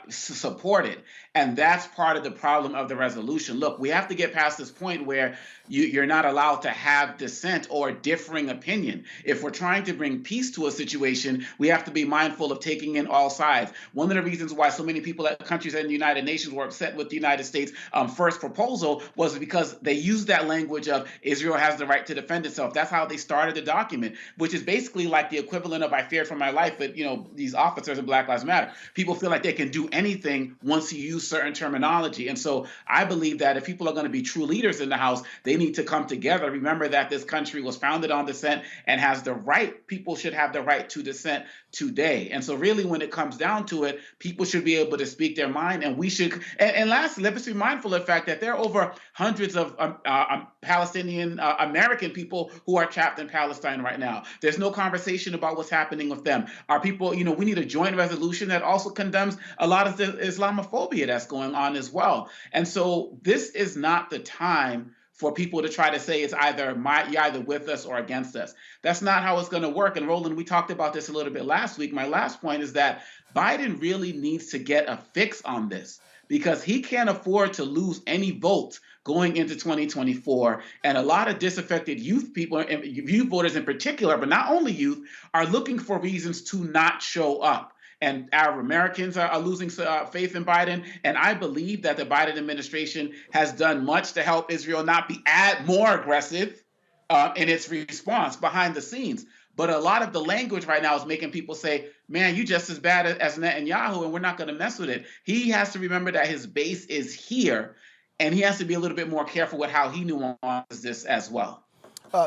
supported. And that's part of the problem of the resolution. Look, we have to get past this point where you're not allowed to have dissent or differing opinion. If we're trying to bring peace to a situation, we have to be mindful of taking in all sides. One of the reasons why so many people at countries in the United Nations were upset with the United States' first proposal was because they used that language of Israel has the right to defend itself. That's how they started the document, which is basically like the equivalent of I feared for my life, but these officers in Black Lives Matter. People feel like they can do anything once you use certain terminology. And so I believe that if people are going to be true leaders in the House, they need to come together. Remember that this country was founded on dissent and has the right, people should have the right to dissent today. And so really when it comes down to it, people should be able to speak their mind, and we should, and lastly, let's be mindful of the fact that there are over hundreds of Palestinian American people who are trapped in Palestine right now. There's no conversation about what's happening with them. Our people, we need a joint resolution that also condemns a lot of the Islamophobia that's going on as well. And so this is not the time for people to try to say it's you're either with us or against us. That's not how it's going to work. And Roland, we talked about this a little bit last week. My last point is that Biden really needs to get a fix on this because he can't afford to lose any votes going into 2024. And a lot of disaffected youth people, and youth voters in particular, but not only youth, are looking for reasons to not show up. And Arab Americans are losing faith in Biden. And I believe that the Biden administration has done much to help Israel not be more aggressive in its response behind the scenes. But a lot of the language right now is making people say, man, you just as bad as Netanyahu, and we're not going to mess with it. He has to remember that his base is here, and he has to be a little bit more careful with how he nuances this as well.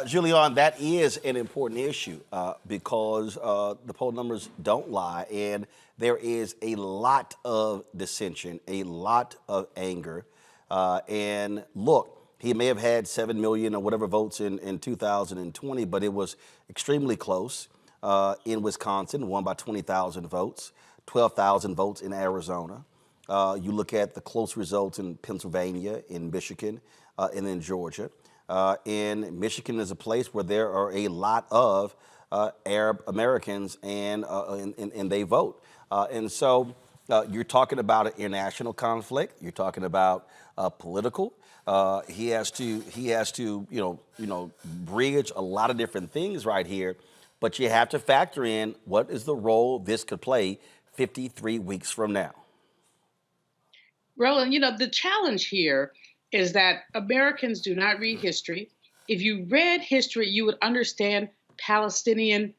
Julian, that is an important issue because the poll numbers don't lie, and there is a lot of dissension, a lot of anger. And look, he may have had 7 million or whatever votes in 2020, but it was extremely close in Wisconsin, won by 20,000 votes, 12,000 votes in Arizona. You look at the close results in Pennsylvania, in Michigan, and in Georgia. And Michigan is a place where there are a lot of Arab Americans and they vote. And so you're talking about an international conflict. You're talking about political. He has to bridge a lot of different things right here. But you have to factor in what is the role this could play 53 weeks from now. Roland, the challenge here is that Americans do not read history. if you read history, you would understand Palestinian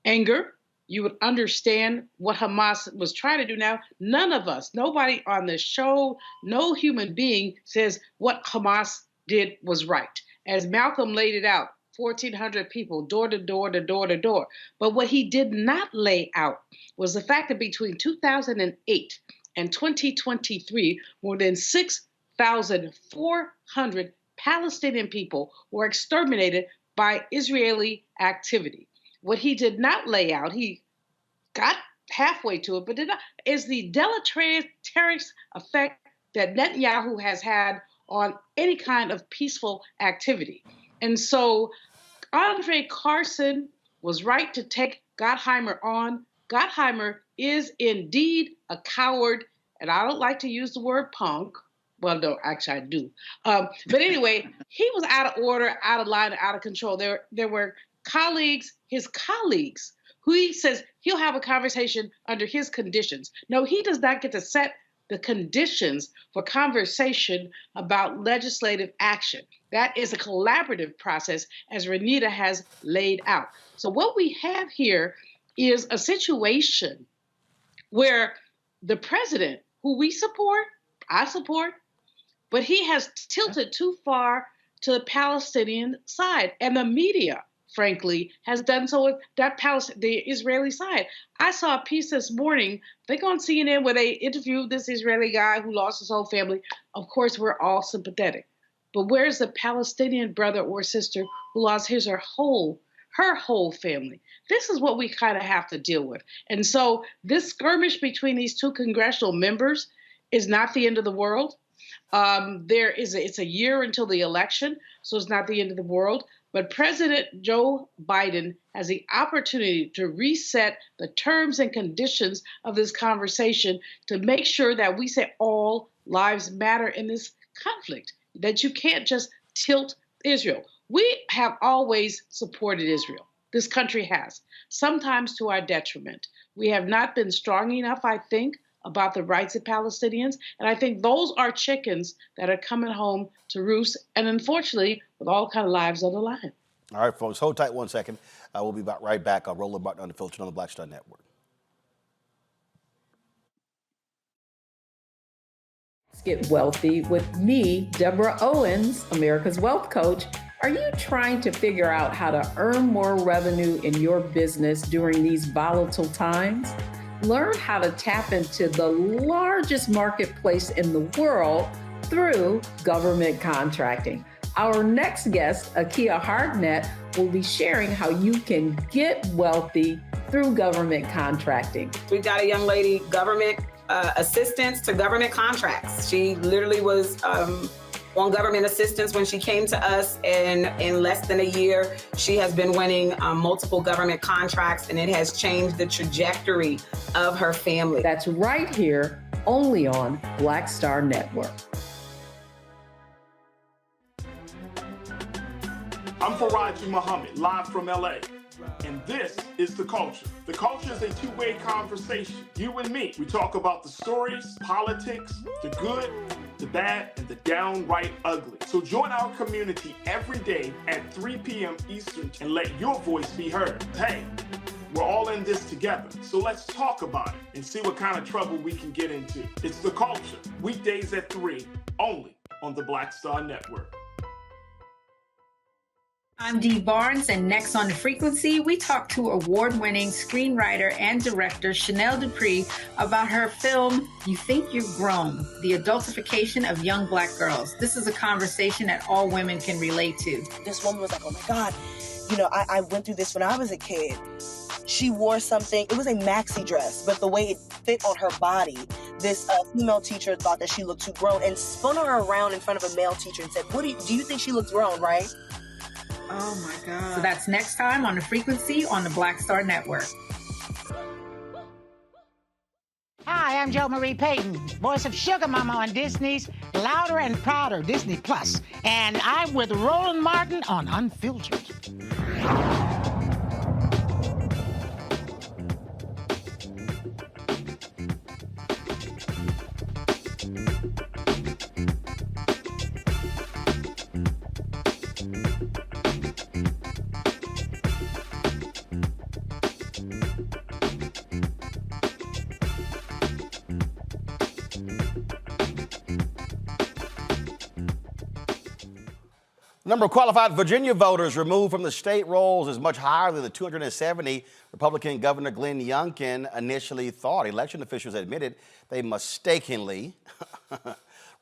anger. You would understand what Hamas was trying to do. Now, none of us, nobody on the show, no human being says what Hamas did was right. As Malcolm laid it out, 1,400 people, door to door to door to door. But what he did not lay out was the fact that between 2008 and 2023, more than 6,400 Palestinian people were exterminated by Israeli activity. What he did not lay out, he got halfway to it, but did not, is the deleterious effect that Netanyahu has had on any kind of peaceful activity. And so Andre Carson was right to take Gottheimer on. Gottheimer is indeed a coward, and I don't like to use the word punk. Well, no, actually I do. But anyway, he was out of order, out of line, out of control. There were colleagues, his colleagues, who he says he'll have a conversation under his conditions. No, he does not get to set the conditions for conversation about legislative action. That is a collaborative process, as Renita has laid out. So what we have here is a situation where the president, who we support, I support, but he has tilted too far to the Palestinian side. And the media, frankly, has done so with the Israeli side. I saw a piece this morning, I think on CNN, where they interviewed this Israeli guy who lost his whole family. Of course, we're all sympathetic. But where's the Palestinian brother or sister who lost his or her whole family? This is what we kind of have to deal with. And so this skirmish between these two congressional members is not the end of the world. It's a year until the election, so it's not the end of the world. But President Joe Biden has the opportunity to reset the terms and conditions of this conversation to make sure that we say all lives matter in this conflict, that you can't just tilt Israel. We have always supported Israel. This country has, sometimes to our detriment. We have not been strong enough, I think, about the rights of Palestinians. And I think those are chickens that are coming home to roost, and unfortunately, with all kind of lives on the line. All right, folks, hold tight one second. We'll be right back on Roland Martin Unfiltered on the Black Star Network. Get wealthy with me, Deborah Owens, America's Wealth Coach. Are you trying to figure out how to earn more revenue in your business during these volatile times? Learn how to tap into the largest marketplace in the world through government contracting. Our next guest, Akia Hardnett, will be sharing how you can get wealthy through government contracting. We've got a young lady, government assistance to government contracts. She literally was on government assistance when she came to us, and in less than a year, she has been winning multiple government contracts, and it has changed the trajectory of her family. That's right here, only on Black Star Network. I'm Faraji Muhammad, live from LA. And this is The Culture. The Culture is a two-way conversation. You and me. We talk about the stories, politics, the good, the bad, and the downright ugly. So join our community every day at 3 p.m. Eastern and let your voice be heard. Hey, we're all in this together. So let's talk about it and see what kind of trouble we can get into. It's The Culture, weekdays at 3, only on the Black Star Network. I'm Dee Barnes, and next on The Frequency, we talk to award-winning screenwriter and director Chanel Dupree about her film, You Think You've Grown, the adultification of young Black girls. This is a conversation that all women can relate to. This woman was like, oh my God, you know, I went through this when I was a kid. She wore something, it was a maxi dress, but the way it fit on her body, this female teacher thought that she looked too grown and spun her around in front of a male teacher and said, do you think she looks grown, right? Oh my God. So that's next time on The Frequency on the Black Star Network. Hi, I'm Jo Marie Payton, voice of Sugar Mama on Disney's Louder and Prouder Disney Plus, and I'm with Roland Martin on Unfiltered. The number of qualified Virginia voters removed from the state rolls is much higher than the 270 Republican Governor Glenn Youngkin initially thought. Election officials admitted they mistakenly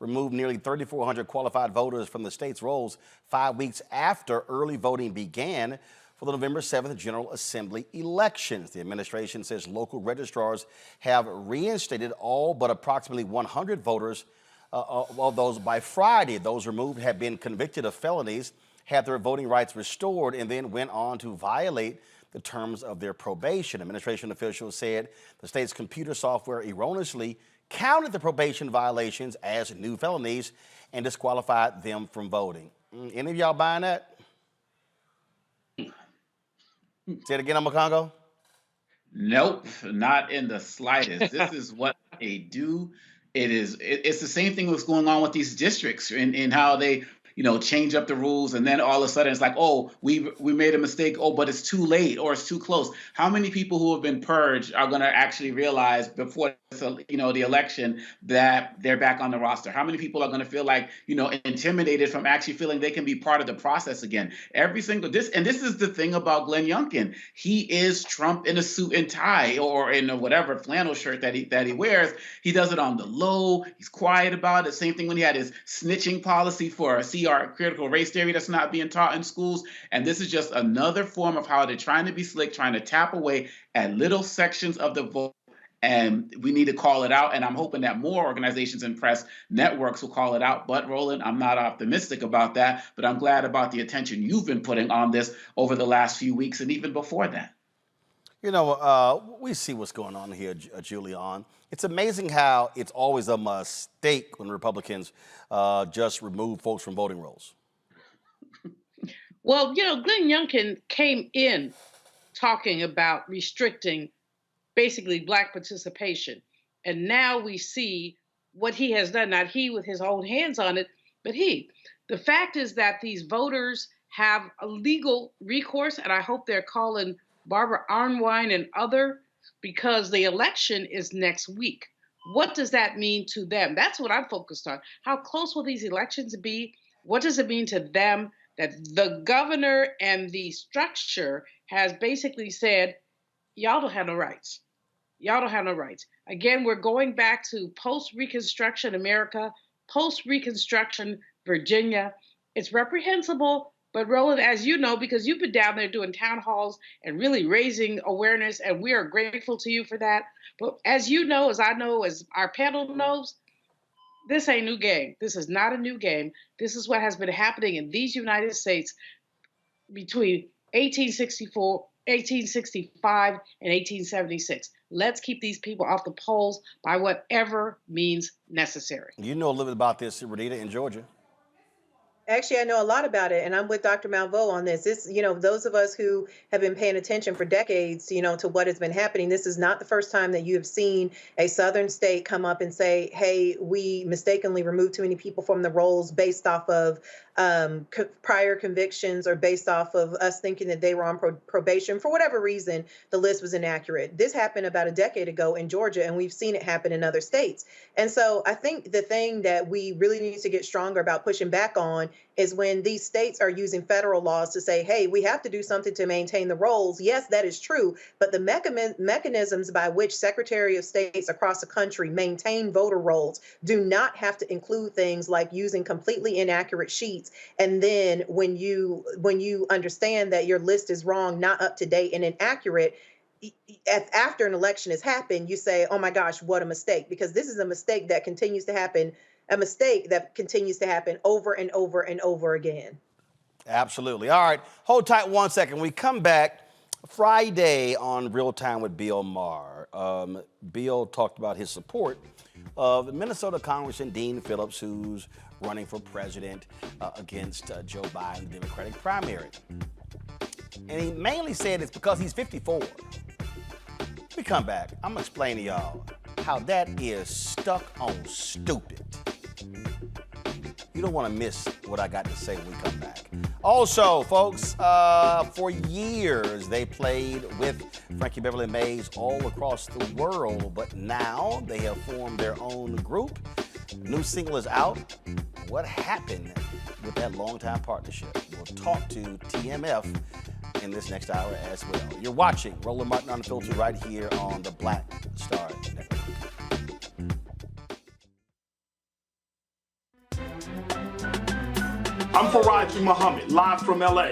removed nearly 3,400 qualified voters from the state's rolls 5 weeks after early voting began for the November 7th General Assembly elections. The administration says local registrars have reinstated all but approximately 100 voters of those by Friday. Those removed had been convicted of felonies, had their voting rights restored, and then went on to violate the terms of their probation. Administration officials said the state's computer software erroneously counted the probation violations as new felonies and disqualified them from voting. Any of y'all buying that? Say it again, Congo. Nope, not in the slightest. This is what they do. It's the same thing that's going on with these districts and how they, change up the rules, and then all of a sudden it's like, oh, we made a mistake, oh, but it's too late or it's too close. How many people who have been purged are going to actually realize before the election that they're back on the roster? How many people are going to feel like, intimidated from actually feeling they can be part of the process again? This is the thing about Glenn Youngkin. He is Trump in a suit and tie or in a whatever flannel shirt that he wears. He does it on the low. He's quiet about it. Same thing when he had his snitching policy for critical race theory that's not being taught in schools. And this is just another form of how they're trying to be slick, trying to tap away at little sections of the vote. And we need to call it out. And I'm hoping that more organizations and press networks will call it out. But Roland, I'm not optimistic about that, but I'm glad about the attention you've been putting on this over the last few weeks and even before that. We see what's going on here, Julian. It's amazing how it's always a mistake when Republicans just remove folks from voting rolls. Well, Glenn Youngkin came in talking about restricting basically Black participation. And now we see what he has done, not he with his own hands on it, but he. The fact is that these voters have a legal recourse, and I hope they're calling Barbara Arnwine and other, because the election is next week. What does that mean to them? That's what I'm focused on. How close will these elections be? What does it mean to them that the governor and the structure has basically said, y'all don't have no rights. Y'all don't have no rights. Again, we're going back to post-Reconstruction America, post-Reconstruction Virginia. It's reprehensible. But Roland, as you know, because you've been down there doing town halls and really raising awareness, and we are grateful to you for that. But as you know, as I know, as our panel knows, this ain't new game. This is not a new game. This is what has been happening in these United States between 1865 and 1876. Let's keep these people off the polls by whatever means necessary. You know a little bit about this, Renita, in Georgia. Actually, I know a lot about it, and I'm with Dr. Malveaux on this. This, those of us who have been paying attention for decades, to what has been happening, this is not the first time that you have seen a southern state come up and say, hey, we mistakenly removed too many people from the rolls based off of prior convictions or based off of us thinking that they were on probation. For whatever reason, the list was inaccurate. This happened about a decade ago in Georgia, and we've seen it happen in other states. And so I think the thing that we really need to get stronger about pushing back on is when these states are using federal laws to say, hey, we have to do something to maintain the rolls. Yes, that is true. But the mechanisms by which Secretary of States across the country maintain voter rolls do not have to include things like using completely inaccurate sheets. And then when you understand that your list is wrong, not up to date and inaccurate, after an election has happened, you say, oh my gosh, what a mistake, because this is a mistake that continues to happen. A mistake that continues to happen over and over and over again. Absolutely. All right. Hold tight 1 second. We come back Friday on Real Time with Bill Maher. Bill talked about his support of Minnesota Congressman Dean Phillips, who's running for president against Joe Biden in the Democratic primary. And he mainly said it's because he's 54. We come back. I'm going to explain to y'all how that is stuck on stupid. You don't want to miss what I got to say when we come back. Also, folks, for years they played with Frankie Beverly Mays all across the world, but now they have formed their own group. New single is out. What happened with that long-time partnership. We'll talk to TMF in this next hour as well. You're watching Roland Martin Unfiltered right here on the Black Star Network. I'm Faraji Muhammad, live from LA.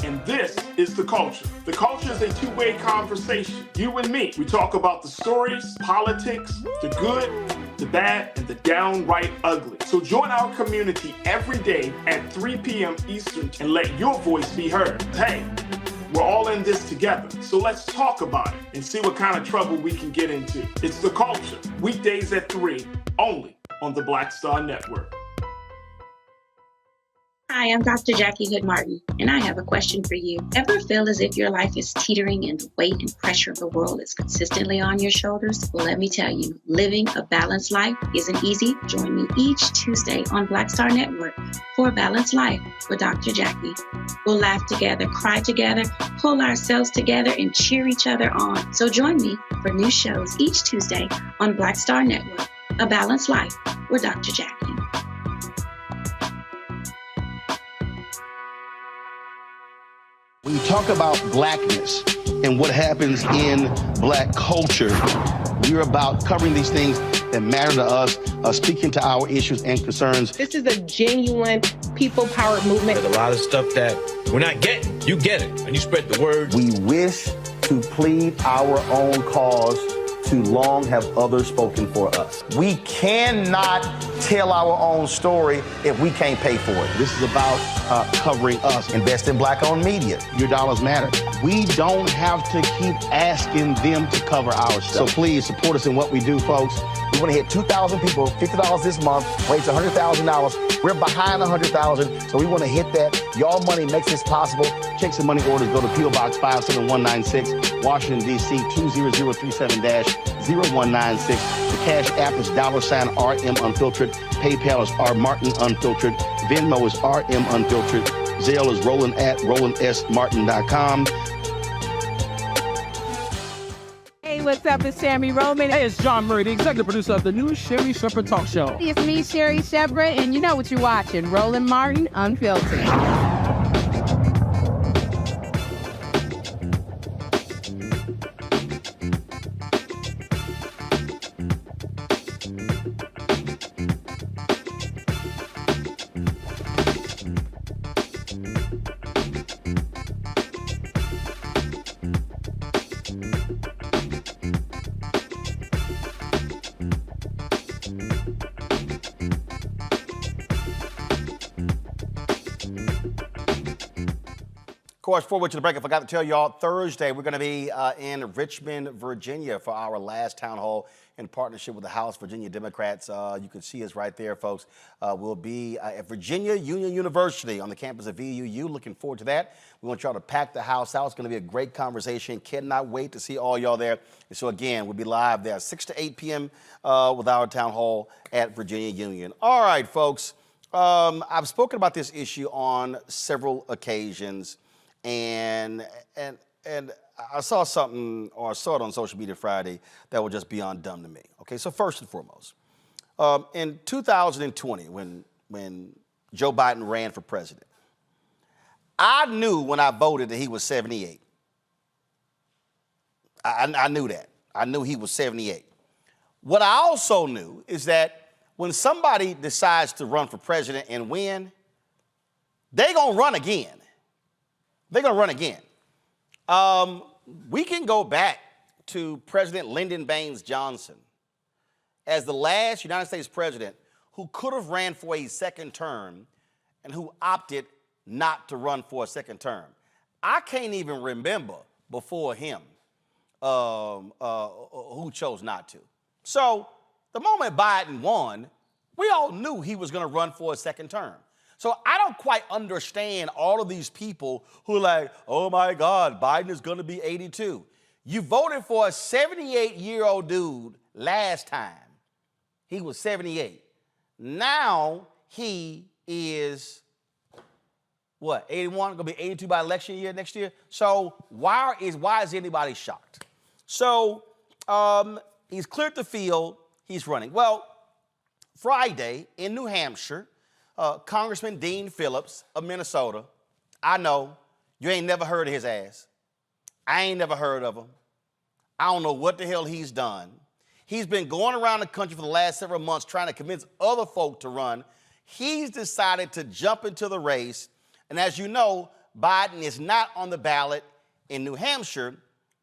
And this is The Culture. The Culture is a two-way conversation. You and me. We talk about the stories, politics, the good, the bad, and the downright ugly. So join our community every day at 3 p.m. Eastern and let your voice be heard. Hey, we're all in this together. So let's talk about it and see what kind of trouble we can get into. It's The Culture. Weekdays at 3, only on the Black Star Network. Hi, I'm Dr. Jackie Hood Martin, and I have a question for you. Ever feel as if your life is teetering and the weight and pressure of the world is consistently on your shoulders? Well, let me tell you, living a balanced life isn't easy. Join me each Tuesday on Black Star Network for A Balanced Life with Dr. Jackie. We'll laugh together, cry together, pull ourselves together, and cheer each other on. So join me for new shows each Tuesday on Black Star Network, A Balanced Life with Dr. Jackie. When you talk about blackness and what happens in black culture, we're about covering these things that matter to us, speaking to our issues and concerns. This is a genuine people-powered movement. There's a lot of stuff that we're not getting. You get it, and you spread the word. We wish to plead our own cause. Too long have others spoken for us. We cannot tell our own story if we can't pay for it. This is about covering us. Invest in black-owned media. Your dollars matter. We don't have to keep asking them to cover our stuff. So please support us in what we do, folks. We want to hit 2,000 people, $50 this month, raise $100,000. We're behind 100,000, so we want to hit that. Your money makes this possible. Checks and money orders go to P.O. Box 57196, Washington, D.C. 20037-0196. The Cash App is $RM Unfiltered. PayPal is R Martin Unfiltered. Venmo is RM Unfiltered. Zelle is Roland at RolandSMartin.com. Hey, what's up? It's Sammy Roman. Hey, it's John Murray, the executive producer of the new Sherry Shepherd Talk Show. It's me, Sherry Shepherd, and you know what you're watching, Roland Martin Unfiltered. Of course, before we went to the break, I forgot to tell y'all, Thursday we're going to be in Richmond, Virginia for our last town hall in partnership with the House Virginia Democrats. You can see us right there, folks. We'll be at Virginia Union University on the campus of VUU. Looking forward to that. We want y'all to pack the house out. It's going to be a great conversation. Cannot wait to see all y'all there. And so, again, we'll be live there 6 to 8 p.m. With our town hall at Virginia Union. All right, folks. I've spoken about this issue on several occasions. And I saw something, or I saw it on social media Friday, that was just beyond dumb to me. Okay, so first and foremost, in 2020, when Joe Biden ran for president, I knew when I voted that he was 78. I knew that. I knew he was 78. What I also knew is that when somebody decides to run for president and win, they're going to run again. They're going to run again. We can go back to President Lyndon Baines Johnson as the last United States president who could have ran for a second term and who opted not to run for a second term. I can't even remember before him who chose not to. So the moment Biden won, we all knew he was going to run for a second term. So I don't quite understand all of these people who are like, oh my God, Biden is going to be 82. You voted for a 78-year-old dude last time. He was 78. Now he is, what, 81? Going to be 82 by election year next year? So why is anybody shocked? So he's cleared the field. He's running. Well, Friday in New Hampshire, Congressman Dean Phillips of Minnesota. I know you ain't never heard of his ass. I ain't never heard of him. I don't know what the hell he's done. He's been going around the country for the last several months trying to convince other folk to run. He's decided to jump into the race. And as you know, Biden is not on the ballot in New Hampshire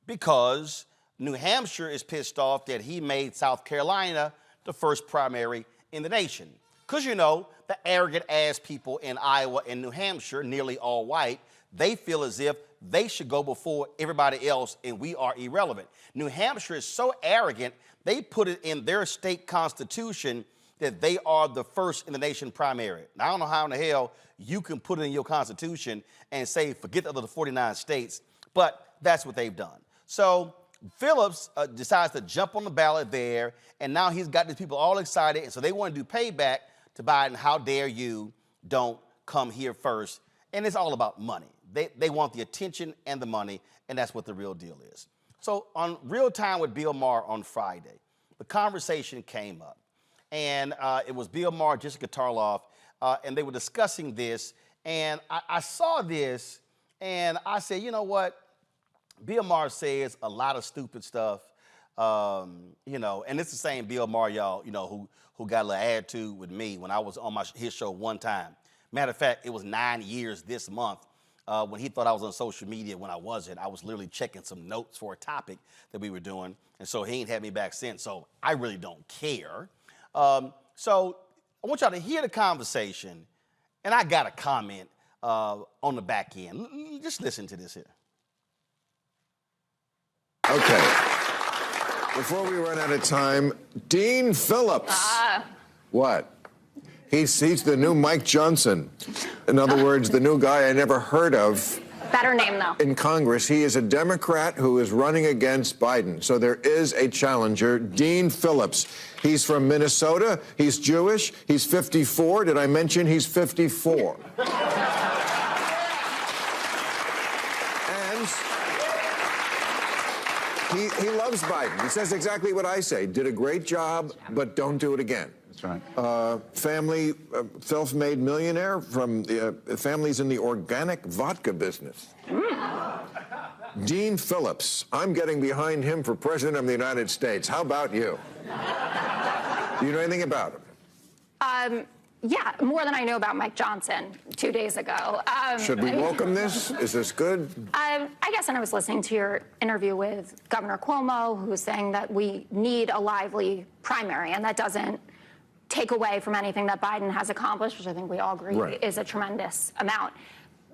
because New Hampshire is pissed off that he made South Carolina the first primary in the nation. Because, you know, the arrogant-ass people in Iowa and New Hampshire, nearly all white, they feel as if they should go before everybody else and we are irrelevant. New Hampshire is so arrogant, they put it in their state constitution that they are the first in the nation primary. Now, I don't know how in the hell you can put it in your constitution and say, forget the other 49 states, but that's what they've done. So Phillips decides to jump on the ballot there, and now he's got these people all excited, and so they want to do payback to Biden. How dare you don't come here first? And it's all about money. They want the attention and the money, and that's what the real deal is. So on Real Time with Bill Maher on Friday, the conversation came up, and it was Bill Maher, Jessica Tarloff, and they were discussing this, and I saw this, and I said, you know what? Bill Maher says a lot of stupid stuff, you know, and it's the same Bill Maher, y'all, you know, who got a little attitude with me when I was on his show one time. Matter of fact, it was 9 years this month when he thought I was on social media when I wasn't. I was literally checking some notes for a topic that we were doing, and so he ain't had me back since, so I really don't care. So I want y'all to hear the conversation, and I got a comment on the back end. Just listen to this here. Okay. Before we run out of time, Dean Phillips. What? He's the new Mike Johnson. In other words, the new guy I never heard of. Better name, though. In Congress. He is a Democrat who is running against Biden. So there is a challenger, Dean Phillips. He's from Minnesota. He's Jewish. He's 54. Did I mention he's 54? He loves Biden. He says exactly what I say. Did a great job, but don't do it again. That's right. Family, self-made millionaire from families in the organic vodka business. Dean Phillips. I'm getting behind him for president of the United States. How about you? Do you know anything about him? Yeah, more than I know about Mike Johnson 2 days ago. Should we welcome this? Is this good? I guess, and I was listening to your interview with Governor Cuomo, who was saying that we need a lively primary, and that doesn't take away from anything that Biden has accomplished, which I think we all agree is a tremendous amount.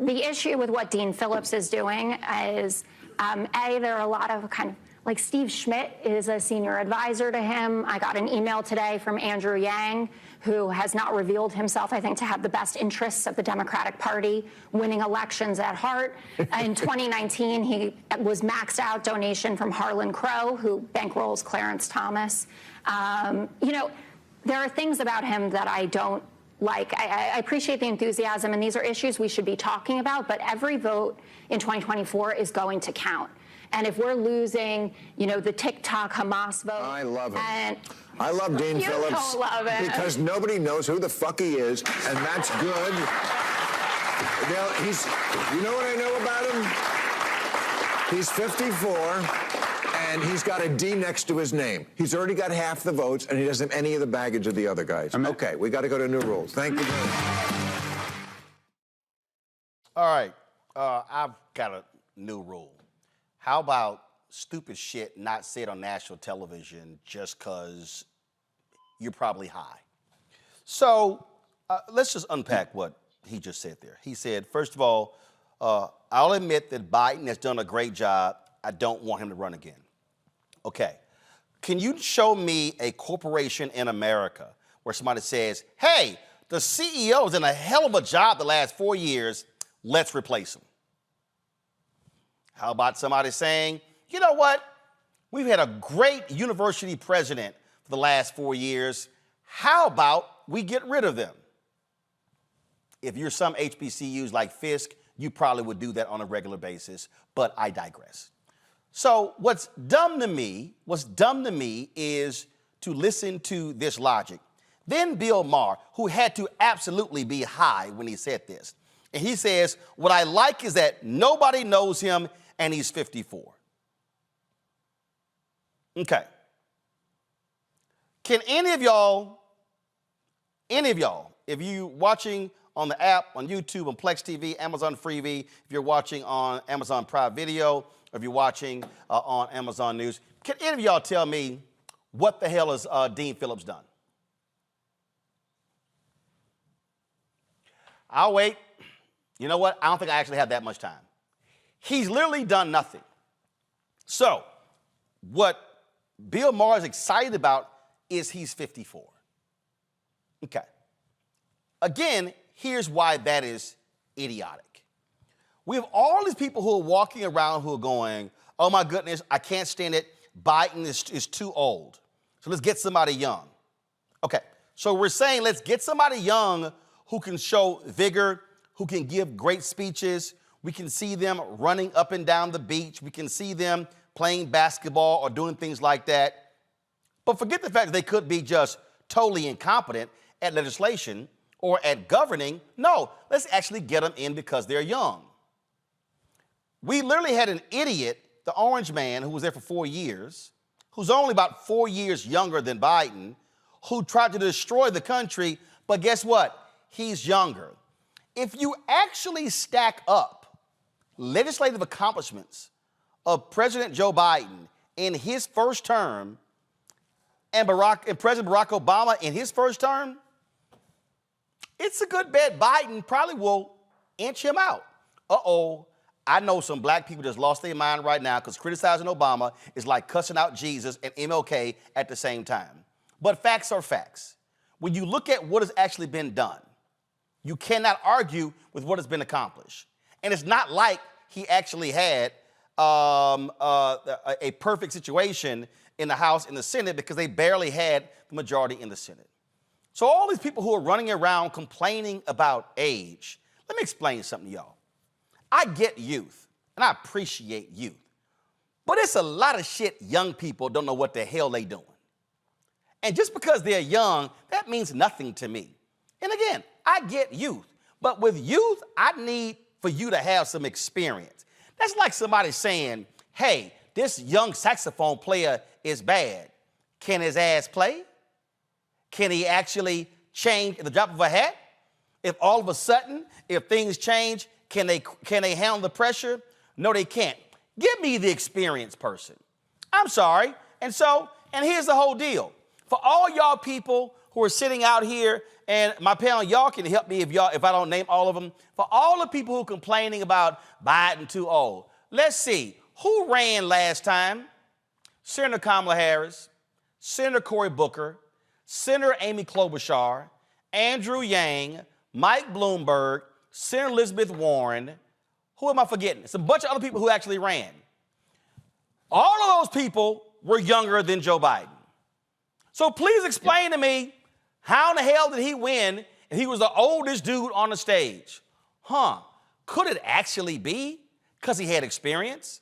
The issue with what Dean Phillips is doing is, there are a lot of kind of, like Steve Schmidt is a senior advisor to him. I got an email today from Andrew Yang, who has not revealed himself, I think, to have the best interests of the Democratic Party winning elections at heart. In 2019, he was maxed out donation from Harlan Crow, who bankrolls Clarence Thomas. You know, there are things about him that I don't like. I appreciate the enthusiasm, and these are issues we should be talking about, but every vote in 2024 is going to count. And if we're losing, you know, the TikTok Hamas vote. I love him. And I love Dean you Phillips. Don't love it. Because nobody knows who the fuck he is, and that's good. You know what I know about him? He's 54, and he's got a D next to his name. He's already got half the votes, and he doesn't have any of the baggage of the other guys. Okay, we got to go to new rules. Thank you very much. All right, I've got a new rule. How about stupid shit not said on national television just because you're probably high? So let's just unpack what he just said there. He said, first of all, I'll admit that Biden has done a great job. I don't want him to run again. Okay. Can you show me a corporation in America where somebody says, hey, the CEO's done a hell of a job the last 4 years, let's replace him? How about somebody saying, you know what? We've had a great university president for the last 4 years. How about we get rid of them? If you're some HBCUs like Fisk, you probably would do that on a regular basis, but I digress. So what's dumb to me is to listen to this logic. Then Bill Maher, who had to absolutely be high when he said this. And he says, what I like is that nobody knows him and he's 54. Okay. Can any of y'all, if you watching on the app, on YouTube, on Plex TV, Amazon Freevee, if you're watching on Amazon Prime Video, or if you're watching on Amazon News, can any of y'all tell me what the hell has Dean Phillips done? I'll wait. You know what? I don't think I actually have that much time. He's literally done nothing. So, what Bill Maher is excited about is he's 54. Okay. Again, here's why that is idiotic. We have all these people who are walking around who are going, oh my goodness, I can't stand it. Biden is too old. So let's get somebody young. Okay, so we're saying let's get somebody young who can show vigor, who can give great speeches. We can see them running up and down the beach. We can see them playing basketball or doing things like that. But forget the fact that they could be just totally incompetent at legislation or at governing. No, let's actually get them in because they're young. We literally had an idiot, the orange man, who was there for 4 years, who's only about 4 years younger than Biden, who tried to destroy the country, but guess what? He's younger. If you actually stack up legislative accomplishments of President Joe Biden in his first term and President Barack Obama in his first term, it's a good bet Biden probably will inch him out. Uh-oh, I know some black people just lost their mind right now because criticizing Obama is like cussing out Jesus and MLK at the same time. But facts are facts. When you look at what has actually been done, you cannot argue with what has been accomplished. And it's not like he actually had a perfect situation in the House and the Senate because they barely had the majority in the Senate. So all these people who are running around complaining about age, let me explain something to y'all. I get youth, and I appreciate youth. But it's a lot of shit young people don't know what the hell they doing. And just because they're young, that means nothing to me. And again, I get youth. But with youth, I need for you to have some experience. That's like somebody saying, hey, this young saxophone player is bad. Can his ass play? Can he actually change at the drop of a hat? If all of a sudden, if things change, can they handle the pressure? No, they can't. Give me the experienced person. I'm sorry. And here's the whole deal. For all y'all people who are sitting out here, and my panel, y'all can help me if I don't name all of them. For all the people who are complaining about Biden too old, let's see. Who ran last time? Senator Kamala Harris, Senator Cory Booker, Senator Amy Klobuchar, Andrew Yang, Mike Bloomberg, Senator Elizabeth Warren. Who am I forgetting? It's a bunch of other people who actually ran. All of those people were younger than Joe Biden. So please explain to me, how in the hell did he win if he was the oldest dude on the stage? Could it actually be because he had experience?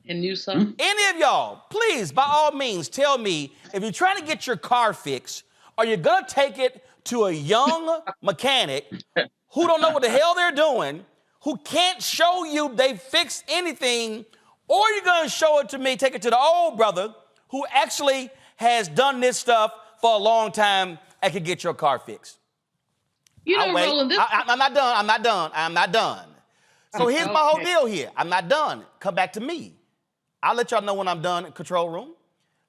And knew something? Any of y'all, please, by all means, tell me, if you're trying to get your car fixed, are you going to take it to a young mechanic who don't know what the hell they're doing, who can't show you they fixed anything, or you're going to show it to me, take it to the old brother who actually has done this stuff for a long time and can get your car fixed? You know, Roland, I'm not done. So here's my whole deal here. I'm not done. Come back to me. I'll let y'all know when I'm done in control room.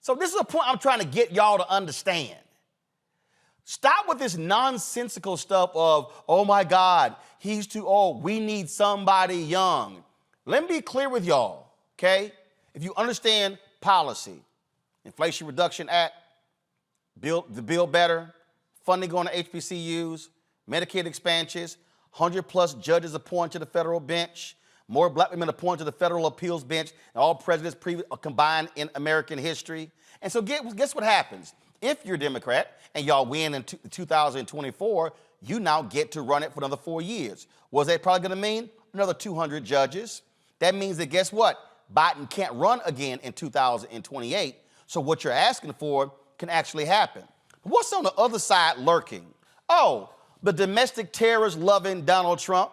So this is a point I'm trying to get y'all to understand. Stop with this nonsensical stuff of, oh my God, he's too old. We need somebody young. Let me be clear with y'all, okay? If you understand policy, Inflation Reduction Act, Build Better, funding going to HBCUs, Medicaid expansions, 100+ judges appointed to the federal bench, more black women appointed to the federal appeals bench, and all presidents combined in American history. And so guess what happens? If you're a Democrat and y'all win in 2024, you now get to run it for another 4 years. What's that probably going to mean? Another 200 judges. That means that guess what? Biden can't run again in 2028. So what you're asking for can actually happen. What's on the other side lurking? Oh, the domestic terrorist-loving Donald Trump,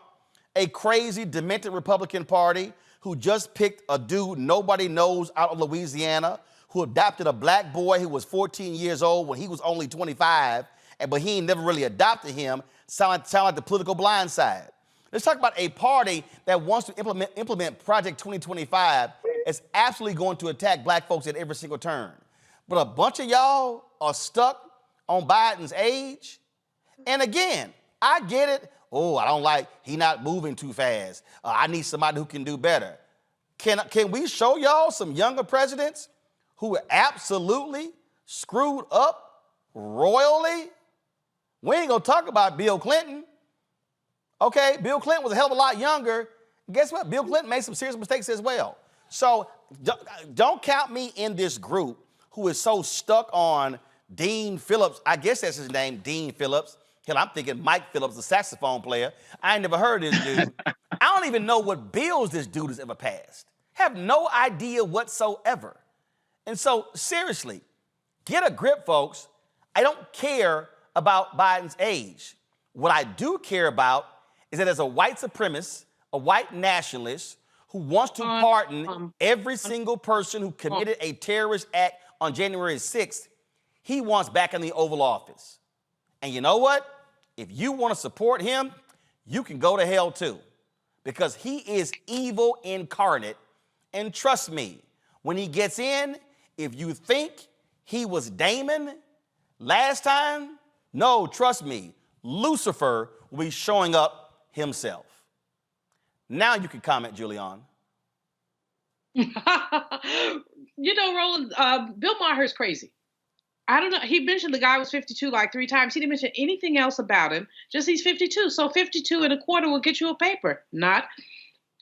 a crazy, demented Republican Party who just picked a dude nobody knows out of Louisiana, who adopted a black boy who was 14 years old when he was only 25, but he ain't never really adopted him. Sound like the political blind side. Let's talk about a party that wants to implement Project 2025. It's absolutely going to attack black folks at every single turn. But a bunch of y'all are stuck on Biden's age. And again, I get it. Oh, I don't like, he not moving too fast. I need somebody who can do better. Can we show y'all some younger presidents who were absolutely screwed up royally? We ain't gonna talk about Bill Clinton. Okay, Bill Clinton was a hell of a lot younger. Guess what? Bill Clinton made some serious mistakes as well. So don't count me in this group who is so stuck on Dean Phillips. I guess that's his name, Dean Phillips. Hell, I'm thinking Mike Phillips, the saxophone player. I ain't never heard of this dude. I don't even know what bills this dude has ever passed. Have no idea whatsoever. And so, seriously, get a grip, folks. I don't care about Biden's age. What I do care about is that as a white supremacist, a white nationalist who wants to pardon every single person who committed a terrorist act on January 6th, he wants back in the Oval Office. And you know what? If you want to support him, you can go to hell too, because he is evil incarnate. And trust me, when he gets in, if you think he was Damon last time, no, trust me, Lucifer will be showing up himself. Now you can comment, Julianne. You know, Roland, Bill Maher is crazy. I don't know. He mentioned the guy was 52 like 3 times. He didn't mention anything else about him. Just he's 52. So 52 and a quarter will get you a paper. Not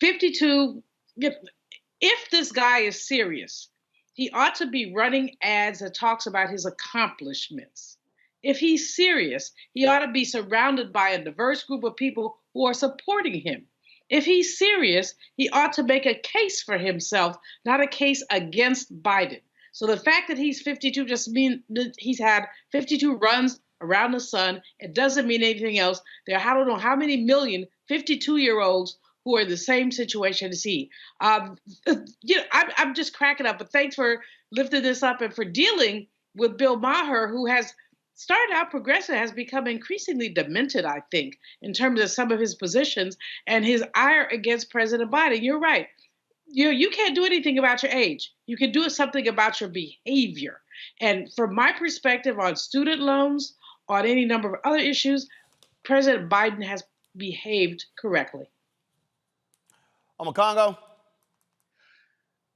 52. If this guy is serious, he ought to be running ads that talks about his accomplishments. If he's serious, he ought to be surrounded by a diverse group of people who are supporting him. If he's serious, he ought to make a case for himself, not a case against Biden. So the fact that he's 52 just means that he's had 52 runs around the sun. It doesn't mean anything else. There are I don't know how many million 52-year-olds who are in the same situation as he. I'm just cracking up. But thanks for lifting this up and for dealing with Bill Maher, who has started out progressive, has become increasingly demented, I think, in terms of some of his positions and his ire against President Biden. You're right. You can't do anything about your age. You can do something about your behavior. And from my perspective on student loans, on any number of other issues, President Biden has behaved correctly. Congo.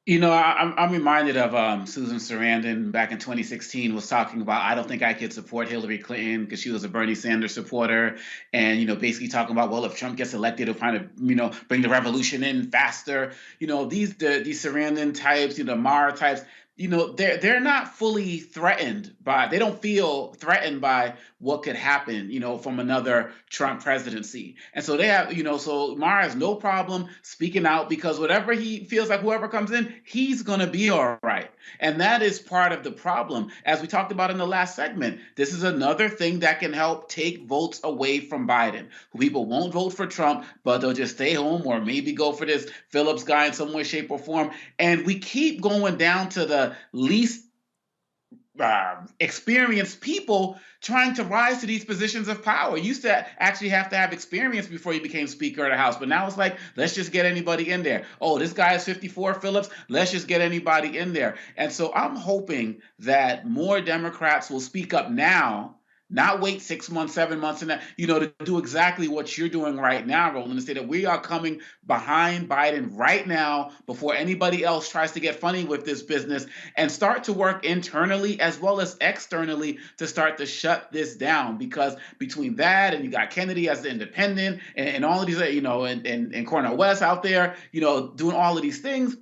You know, I'm reminded of Susan Sarandon back in 2016 was talking about, I don't think I could support Hillary Clinton because she was a Bernie Sanders supporter. And, basically talking about, well, if Trump gets elected, it'll kind of, bring the revolution in faster. These Sarandon types, Maher types, they're not fully threatened they don't feel threatened by what could happen, from another Trump presidency. And so they have, so Maher has no problem speaking out because whatever he feels like whoever comes in, he's going to be all right. And that is part of the problem. As we talked about in the last segment, this is another thing that can help take votes away from Biden. People won't vote for Trump, but they'll just stay home or maybe go for this Phillips guy in some way, shape, or form. And we keep going down to the least experienced people trying to rise to these positions of power. You used to actually have to have experience before you became Speaker of the House, but now it's like, let's just get anybody in there. Oh, this guy is 54, Phillips, let's just get anybody in there. And so I'm hoping that more Democrats will speak up now, not wait 6 months, 7 months, and to do exactly what you're doing right now, Roland, and say that we are coming behind Biden right now before anybody else tries to get funny with this business, and start to work internally as well as externally to start to shut this down. Because between that and you got Kennedy as the independent and all of these, and Cornel West out there, doing all of these things.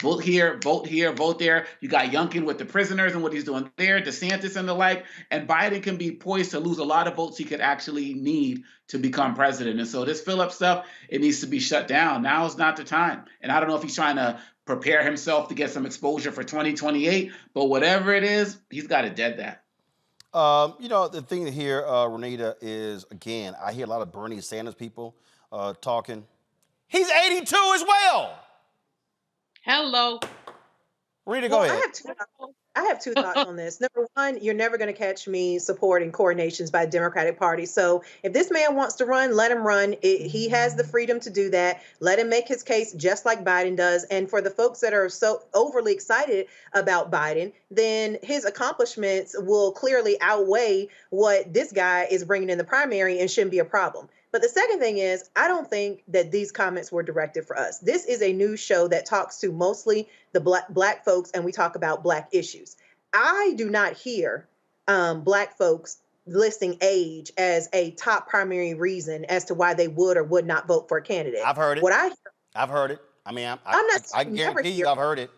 Vote here, vote there. You got Youngkin with the prisoners and what he's doing there, DeSantis and the like. And Biden can be poised to lose a lot of votes he could actually need to become president. And so this Phillips stuff, it needs to be shut down. Now is not the time. And I don't know if he's trying to prepare himself to get some exposure for 2028, but whatever it is, he's got to dead that. The thing here, Renita, is, again, I hear a lot of Bernie Sanders people talking. He's 82 as well. Hello. Renita, go ahead. I have two thoughts on this. Number one, you're never going to catch me supporting coronations by the Democratic Party. So if this man wants to run, let him run. He has the freedom to do that. Let him make his case just like Biden does. And for the folks that are so overly excited about Biden, then his accomplishments will clearly outweigh what this guy is bringing in the primary and shouldn't be a problem. But the second thing is, I don't think that these comments were directed for us. This is a news show that talks to mostly the black folks, and we talk about black issues. I do not hear black folks listing age as a top primary reason as to why they would or would not vote for a candidate. I've heard it. I've heard it. I mean, I guarantee you I've heard it.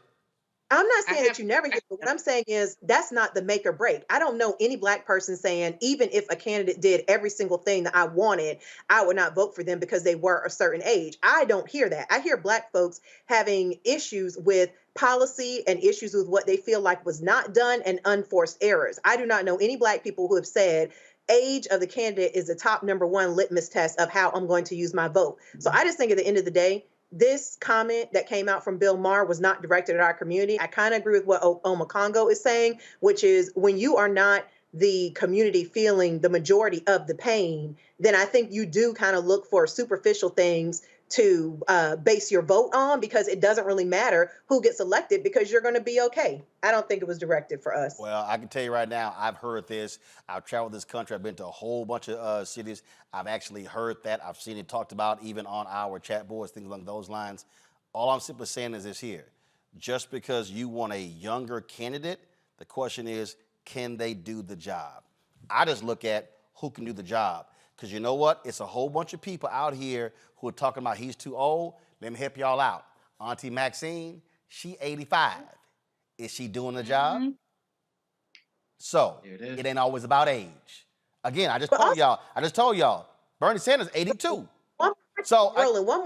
I'm not saying that you never hear, but what I'm saying is that's not the make or break. I don't know any black person saying, even if a candidate did every single thing that I wanted, I would not vote for them because they were a certain age. I don't hear that. I hear black folks having issues with policy and issues with what they feel like was not done and unforced errors. I do not know any black people who have said age of the candidate is the top number one litmus test of how I'm going to use my vote. So I just think at the end of the day, this comment that came out from Bill Maher was not directed at our community. I kind of agree with what Oma Congo is saying, which is when you are not the community feeling the majority of the pain, then I think you do kind of look for superficial things to base your vote on, because it doesn't really matter who gets elected because you're going to be okay. I don't think it was directed for us. Well, I can tell you right now, I've heard this. I've traveled this country. I've been to a whole bunch of cities. I've actually heard that. I've seen it talked about even on our chat boards, things along those lines. All I'm simply saying is this here. Just because you want a younger candidate, the question is, can they do the job? I just look at who can do the job. Because you know what? It's a whole bunch of people out here who are talking about he's too old. Let me help y'all out. Auntie Maxine, she 85. Is she doing the job? Mm-hmm. So it ain't always about age. Again, I just told y'all, Bernie Sanders 82. Roland, one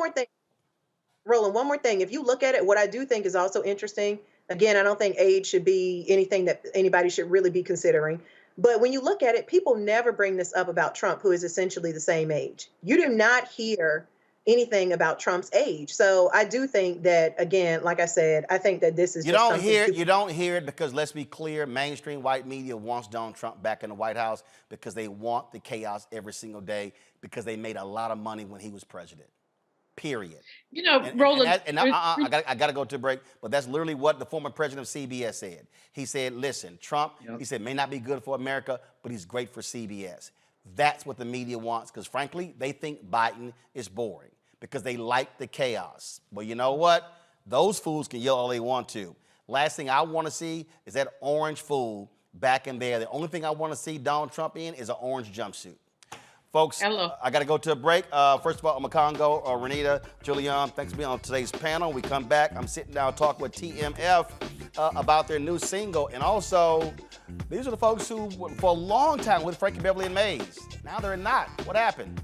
more thing. If you look at it, what I do think is also interesting, again, I don't think age should be anything that anybody should really be considering. But when you look at it, people never bring this up about Trump, who is essentially the same age. You do not hear anything about Trump's age. So I do think that, again, like I said, I think that this is you don't hear it because, let's be clear, mainstream white media wants Donald Trump back in the White House because they want the chaos every single day because they made a lot of money when he was president. Period. Roland. I got to go to a break, but that's literally what the former president of CBS said. He said, listen, Trump, he said, may not be good for America, but he's great for CBS. That's what the media wants because, frankly, they think Biden is boring because they like the chaos. Well, you know what? Those fools can yell all they want to. Last thing I want to see is that orange fool back in there. The only thing I want to see Donald Trump in is an orange jumpsuit. Folks, I got to go to a break. First of all, Makongo, Renita, Julian, thanks for being on today's panel. We come back. I'm sitting down talking with TMF about their new single. And also, these are the folks who, for a long time, with Frankie Beverly and Mays. Now they're not. What happened?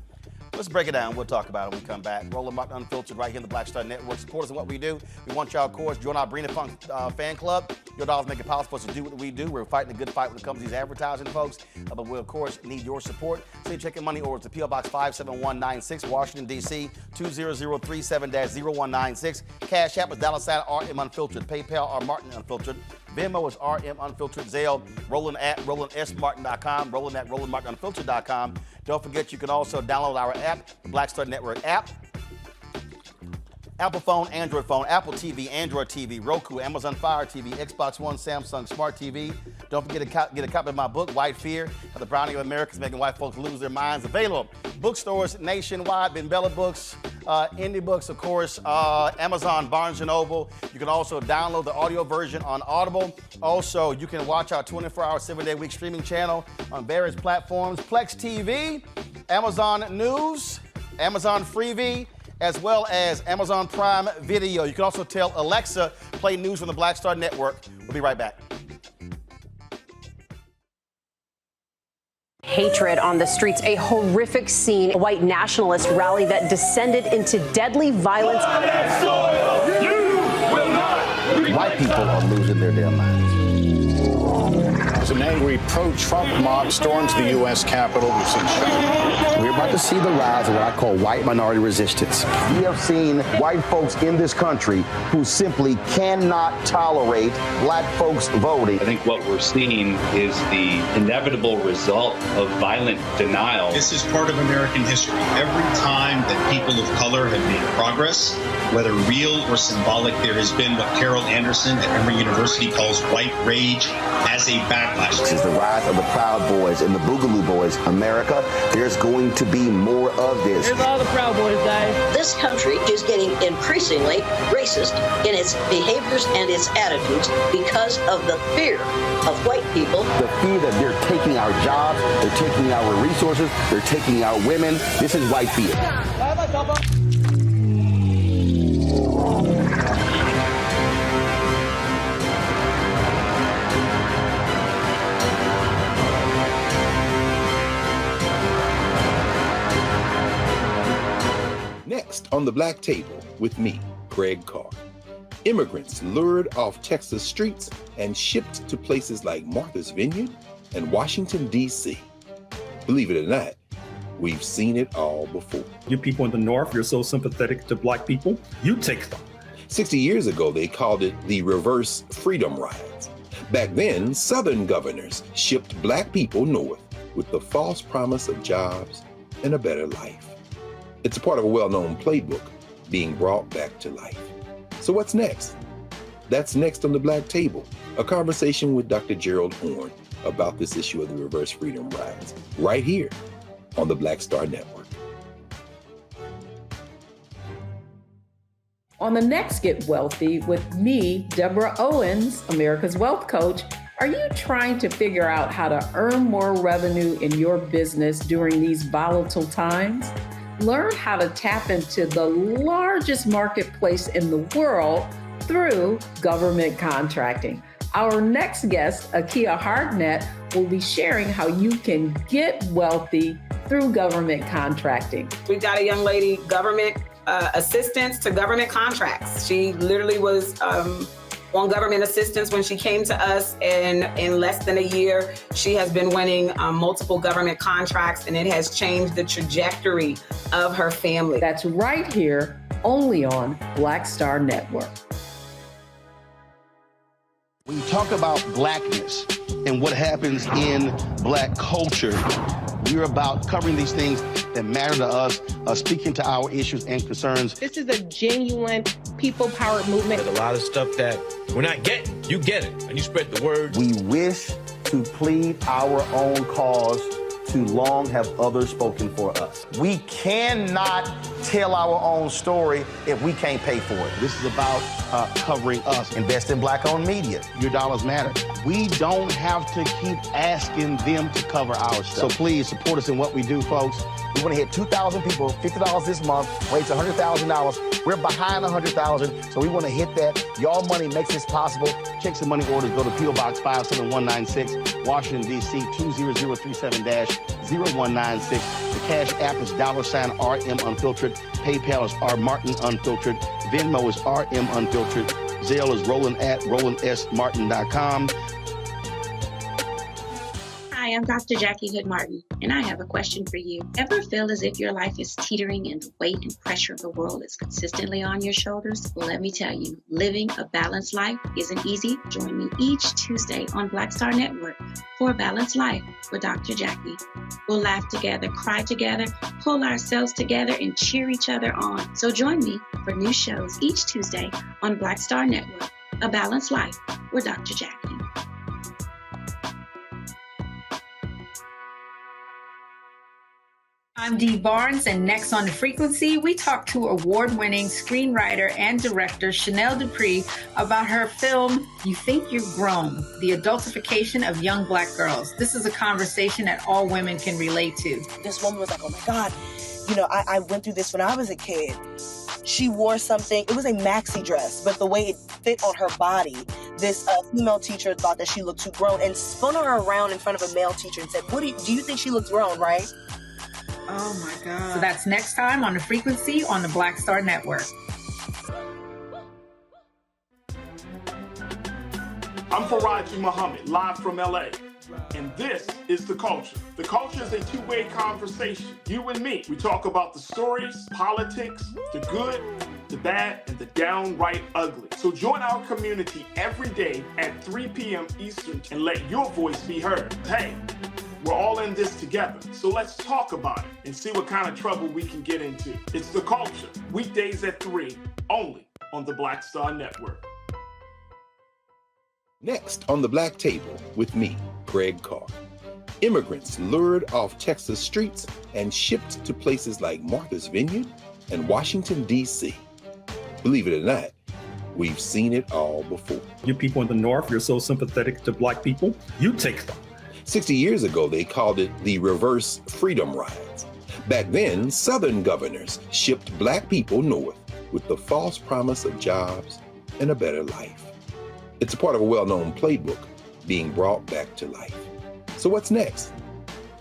Let's break it down. We'll talk about it when we come back. Roland Martin Unfiltered right here in the Black Star Network. Support us in what we do. We want y'all, of course, join our Brina Funk fan club. Your dollars make it possible for us to do what we do. We're fighting a good fight when it comes to these advertising, folks. But we'll, of course, need your support. So you check your money over to P.O. Box 57196, Washington, D.C., 20037-0196. Cash App is $RM Unfiltered. PayPal are Martin Unfiltered. Venmo is RM Unfiltered. Zelle, Roland at RolandSMartin.com. Roland at RolandMartinUnfiltered.com. Don't forget, you can also download our app, the Black Star Network app. Apple phone, Android phone, Apple TV, Android TV, Roku, Amazon Fire TV, Xbox One, Samsung Smart TV. Don't forget to get a copy of my book, White Fear, How the Browning of Americans Making White Folks Lose Their Minds. Available. Bookstores nationwide, Ben Bella Books, Indie Books, of course, Amazon, Barnes & Noble. You can also download the audio version on Audible. Also, you can watch our 24-hour, 7-day-a-week streaming channel on various platforms. Plex TV, Amazon News, Amazon Freevee, as well as Amazon Prime Video. You can also tell Alexa, play news from the Black Star Network. We'll be right back. Hatred on the streets, a horrific scene, a white nationalist rally that descended into deadly violence. White people are losing their damn minds. as an angry pro-Trump mob storms the U.S. Capitol. We've seen shots. We're about to see the rise of what I call white minority resistance. We have seen white folks in this country who simply cannot tolerate black folks voting. I think what we're seeing is the inevitable result of violent denial. This is part of American history. Every time that people of color have made progress, whether real or symbolic, there has been what Carol Anderson at Emory University calls white rage as a backlash. This is the rise of the Proud Boys and the Boogaloo Boys. America, there's going to be more of this. Here's all the Proud Boys, guys. This country is getting increasingly racist in its behaviors and its attitudes because of the fear of white people. The fear that they're taking our jobs, they're taking our resources, they're taking our women. This is white fear. Next on the Black Table with me, Greg Carr. Immigrants lured off Texas streets and shipped to places like Martha's Vineyard and Washington, D.C. Believe it or not, we've seen it all before. You people in the North, you're so sympathetic to black people, you take them. 60 years ago, they called it the reverse freedom rides. Back then, Southern governors shipped black people north with the false promise of jobs and a better life. It's a part of a well-known playbook being brought back to life. So what's next? That's next on the Black Table, a conversation with Dr. Gerald Horne about this issue of the reverse freedom rides, right here on the Black Star Network. On the next Get Wealthy with me, Deborah Owens, America's Wealth Coach, are you trying to figure out how to earn more revenue in your business during these volatile times? Learn how to tap into the largest marketplace in the world through government contracting. Our next guest, Akia Hardnett, will be sharing how you can get wealthy through government contracting. We got a young lady, government assistance to government contracts. She literally was on government assistance when she came to us, and in less than a year, she has been winning multiple government contracts, and it has changed the trajectory of her family. That's right here, only on Black Star Network. When you talk about blackness and what happens in black culture, we're about covering these things that matter to us, speaking to our issues and concerns. This is a genuine people-powered movement. There's a lot of stuff that we're not getting. You get it, and you spread the word. We wish to plead our own cause. Too long have others spoken for us. We cannot tell our own story if we can't pay for it. This is about covering us. Invest in black-owned media. Your dollars matter. We don't have to keep asking them to cover our stuff. So please support us in what we do, folks. We want to hit 2,000 people, $50 this month, raise $100,000. We're behind 100,000, so we want to hit that. Y'all money makes this possible. Check some money orders. Go to P.O. Box 57196, Washington, D.C. 20037-0196. The Cash App is $RM Unfiltered. PayPal is R Martin Unfiltered. Venmo is RM Unfiltered. Zelle is Roland at RolandSMartin.com. Hi, I'm Dr. Jackie Hood Martin, and I have a question for you. Ever feel as if your life is teetering and the weight and pressure of the world is consistently on your shoulders? Well, let me tell you, living a balanced life isn't easy. Join me each Tuesday on Black Star Network for A Balanced Life with Dr. Jackie. We'll laugh together, cry together, pull ourselves together, and cheer each other on. So join me for new shows each Tuesday on Black Star Network, A Balanced Life with Dr. Jackie. I'm Dee Barnes, and next on The Frequency, we talk to award-winning screenwriter and director Chanel Dupree about her film, You Think You're Grown, the adultification of young Black girls. This is a conversation that all women can relate to. This woman was like, oh my God, I went through this when I was a kid. She wore something, it was a maxi dress, but the way it fit on her body, this female teacher thought that she looked too grown and spun her around in front of a male teacher and said, do you think she looks grown, right? Oh my God. So that's next time on The Frequency on the Black Star Network. I'm Faraji Muhammad, live from LA. And this is The Culture. The Culture is a two-way conversation. You and me. We talk about the stories, politics, the good, the bad, and the downright ugly. So join our community every day at 3 p.m. Eastern and let your voice be heard. Hey, we're all in this together. So let's talk about it and see what kind of trouble we can get into. It's The Culture, weekdays at 3, only on the Black Star Network. Next on the Black Table with me, Greg Carr. Immigrants lured off Texas streets and shipped to places like Martha's Vineyard and Washington, D.C. Believe it or not, we've seen it all before. You people in the North, you're so sympathetic to black people, you take them. 60 years ago, they called it the reverse freedom rides. Back then, Southern governors shipped black people north with the false promise of jobs and a better life. It's a part of a well-known playbook being brought back to life. So what's next?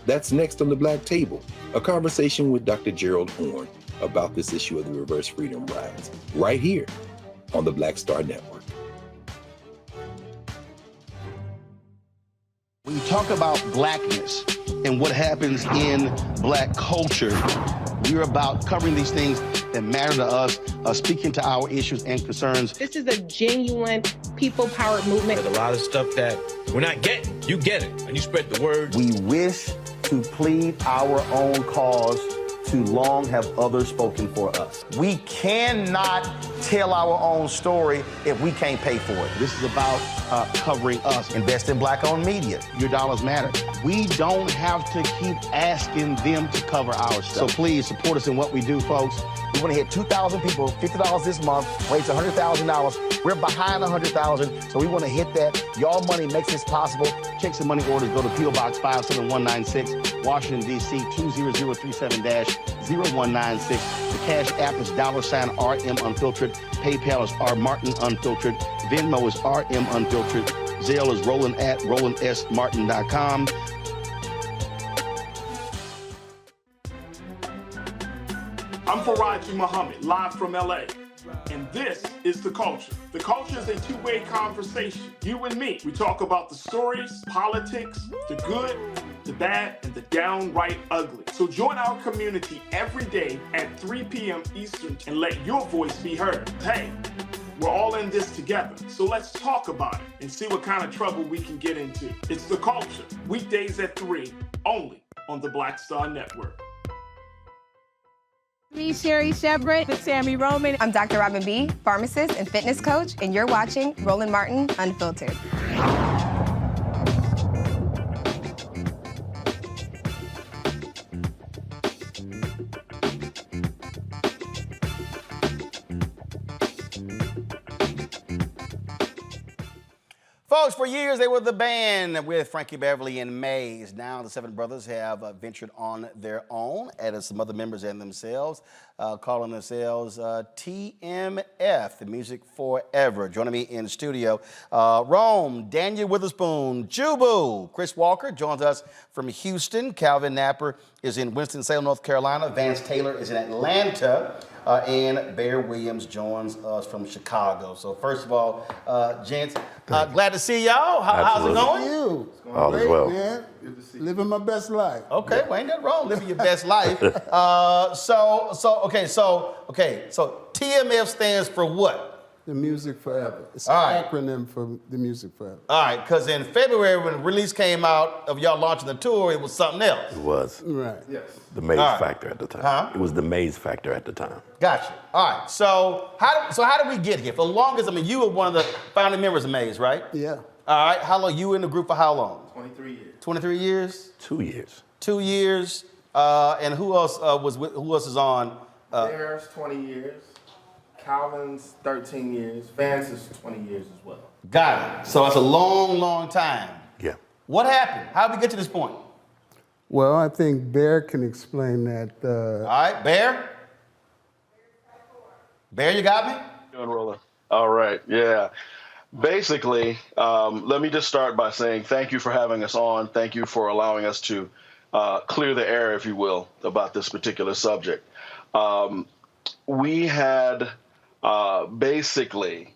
That's next on the Black Table, a conversation with Dr. Gerald Horne about this issue of the reverse freedom rides, right here on the Black Star Network. When you talk about blackness and what happens in black culture, we're about covering these things that matter to us, speaking to our issues and concerns. This is a genuine people-powered movement. There's a lot of stuff that we're not getting. You get it, and you spread the word. We wish to plead our own cause. Too long have others spoken for us. We cannot tell our own story if we can't pay for it. This is about covering us. Invest in black-owned media. Your dollars matter. We don't have to keep asking them to cover our stuff. So please support us in what we do, folks. We want to hit 2,000 people, $50 this month, raise $100,000. We're behind 100,000, so we want to hit that. Y'all money makes this possible. Check some money orders. Go to P.O. Box 57196, Washington, D.C. 20037-0196. The Cash App is $RM Unfiltered. PayPal is R Martin Unfiltered. Venmo is RM Unfiltered. Zelle is Roland at RolandSMartin.com. I'm Faraji Muhammad, live from LA. And this is The Culture. The Culture is a two-way conversation. You and me. We talk about the stories, politics, the good, the bad, and the downright ugly. So join our community every day at 3 p.m. Eastern and let your voice be heard. Hey, we're all in this together. So let's talk about it and see what kind of trouble we can get into. It's The Culture, weekdays at 3, only on the Black Star Network. Me, Sherry Shepard, with Sammy Roman. I'm Dr. Robin B., pharmacist and fitness coach, and you're watching Roland Martin Unfiltered. Folks, for years they were the band with Frankie Beverly and Mays. Now the seven brothers have ventured on their own, added some other members and themselves, calling themselves TMF, the Music Forever. Joining me in the studio, Rome, Daniel Witherspoon, Jubu, Chris Walker joins us from Houston. Calvin Napper is in Winston-Salem, North Carolina. Vance Taylor is in Atlanta. And Bear Williams joins us from Chicago. So first of all, gents, glad to see y'all. How's it going? You. All is well. Man. Good to see you. Living my best life. Okay, well, ain't nothing wrong living your best life. So TMF stands for what? The Music Forever. It's All an right. acronym for the Music Forever. All right, because in February when the release came out of y'all launching the tour, it was something else. It was. Right. Yes. The Maze All right. factor at the time. Huh? It was the Maze factor at the time. Gotcha. All right, so how did we get here? For the longest, you were one of the founding members of Maze, right? Yeah. All right, how long, you were in the group for how long? 23 years. 23 years? 2 years. 2 years. And who else is on? There's 20 years. Calvin's 13 years. Vance is 20 years as well. Got it. So that's a long, long time. Yeah. What happened? How did we get to this point? Well, I think Bear can explain that. All right, Bear? Bear, you got me? Doing, Roland. All right, yeah. Basically, let me just start by saying thank you for having us on. Thank you for allowing us to clear the air, if you will, about this particular subject. We had basically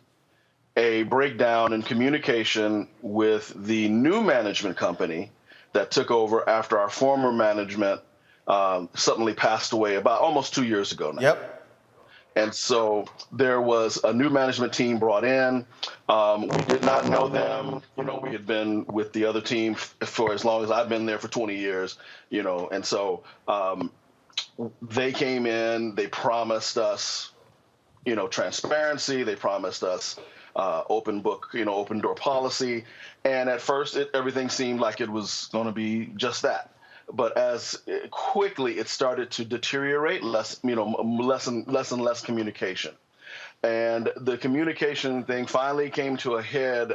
a breakdown in communication with the new management company that took over after our former management suddenly passed away about almost 2 years ago now. Yep. And so there was a new management team brought in. We did not know them. We had been with the other team for as long as I've been there for 20 years, and so they came in, they promised us, transparency. They promised us open book, open door policy. And at first everything seemed like it was going to be just that. But as quickly it started to deteriorate, less and less communication. And the communication thing finally came to a head.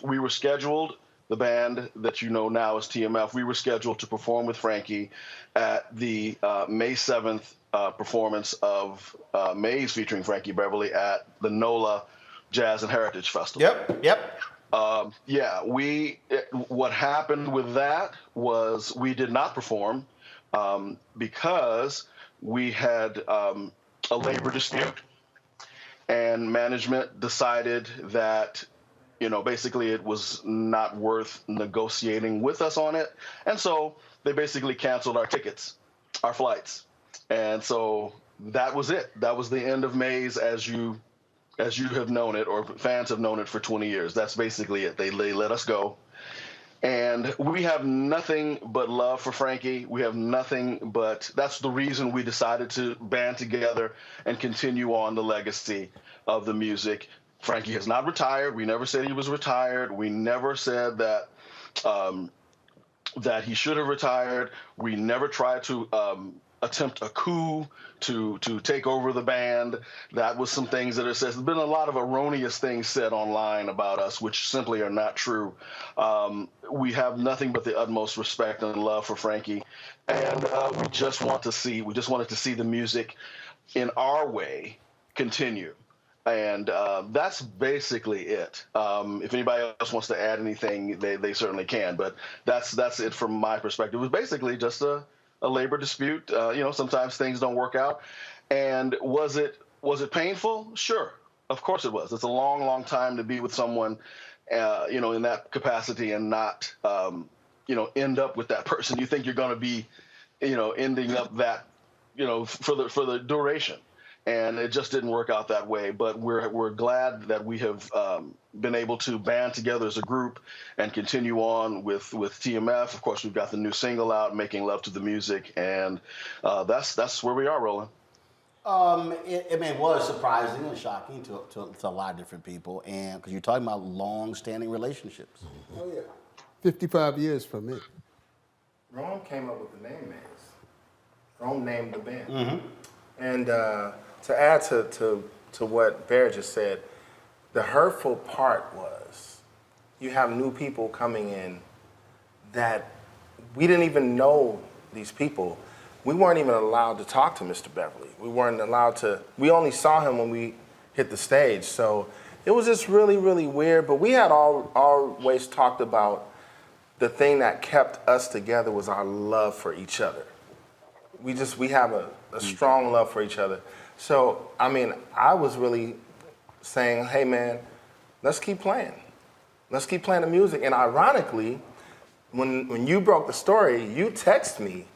We were scheduled, the band that you know now as TMF, we were scheduled to perform with Frankie at the May 7th performance of Maze featuring Frankie Beverly at the NOLA Jazz and Heritage Festival. Yep. What happened with that was we did not perform because we had a labor dispute, and management decided that, basically it was not worth negotiating with us on it. And so they basically canceled our tickets, our flights. And so that was it. That was the end of Maze as you have known it, or fans have known it for 20 years. That's basically it. They let us go. And we have nothing but love for Frankie. We have nothing but, that's the reason we decided to band together and continue on the legacy of the music. Frankie has not retired. We never said he was retired. We never said that that he should have retired. We never tried to attempt a coup to take over the band. That was some things that are said. There's been a lot of erroneous things said online about us, which simply are not true. We have nothing but the utmost respect and love for Frankie, and we just wanted to see the music in our way continue. And that's basically it. If anybody else wants to add anything, they certainly can. But that's it from my perspective. It was basically just a labor dispute. Sometimes things don't work out. And was it painful? Sure, of course it was. It's a long, long time to be with someone, in that capacity and not, end up with that person. You think you're going to be, ending up that, for the duration. And it just didn't work out that way. But we're glad that we have been able to band together as a group and continue on with TMF. Of course, we've got the new single out, Making Love to the Music, and that's where we are, Roland. It was surprising and shocking to a lot of different people, and because you're talking about long-standing relationships. Oh yeah, 55 years for me. Roland came up with the name Maze. Roland named the band. Mm-hmm. And to add to what Bear just said, the hurtful part was you have new people coming in that we didn't even know these people. We weren't even allowed to talk to Mr. Beverly. We weren't allowed to, we only saw him when we hit the stage. So it was just really, really weird. But we had always talked about the thing that kept us together was our love for each other. We have a strong love for each other. So, I was really saying, hey man, let's keep playing. Let's keep playing the music. And ironically, when you broke the story, you text me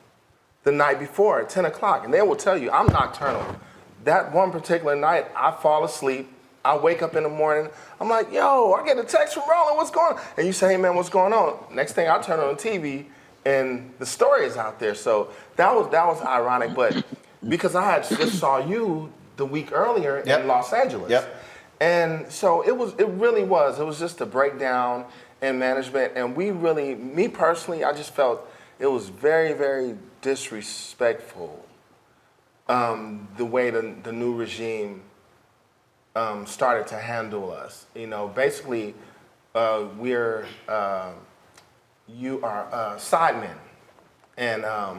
the night before at 10 o'clock. And they will tell you, I'm nocturnal. That one particular night, I fall asleep. I wake up in the morning. I'm like, yo, I get a text from Roland, what's going on? And you say, hey man, what's going on? Next thing I turn on the TV, and the story is out there. So that was ironic, but because I had just saw you the week earlier in Los Angeles. Yep. And so it really was just a breakdown in management. And me personally, I just felt it was very, very disrespectful, the way the new regime started to handle us. Basically, you are sidemen. And I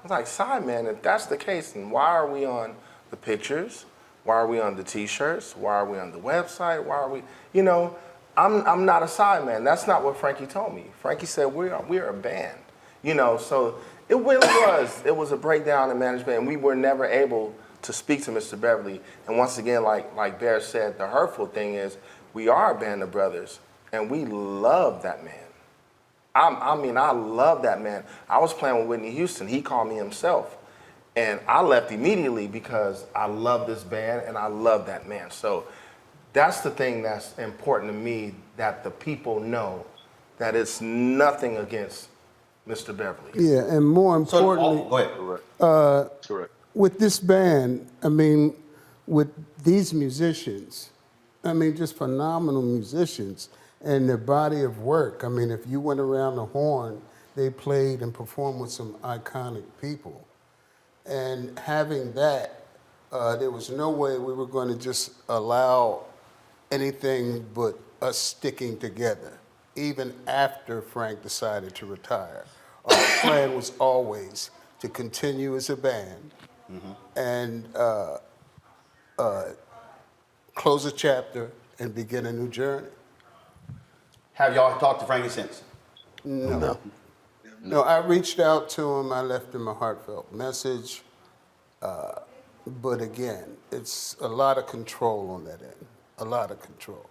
was like, sidemen, if that's the case, then why are we on the pictures? Why are we on the t-shirts? Why are we on the website? Why are we, I'm not a sideman. That's not what Frankie told me. Frankie said, we're a band. So it really was a breakdown in management, and we were never able to speak to Mr. Beverly. And once again, like Bear said, the hurtful thing is we are a band of brothers, and we love that man. I mean, I love that man. I was playing with Whitney Houston. He called me himself. And I left immediately because I love this band and I love that man. So that's the thing that's important to me, that the people know that it's nothing against Mr. Beverly. Yeah, and more importantly, Go ahead. Correct. With this band, I mean, with these musicians, I mean, just phenomenal musicians and their body of work. I mean, if you went around the horn, they played and performed with some iconic people. And having that, there was no way we were going to just allow anything but us sticking together, even after Frank decided to retire. Our plan was always to continue as a band and close a chapter and begin a new journey. Have y'all talked to Frankie since? No. No, I reached out to him. I left him a heartfelt message. But again, it's a lot of control on that end. A lot of control.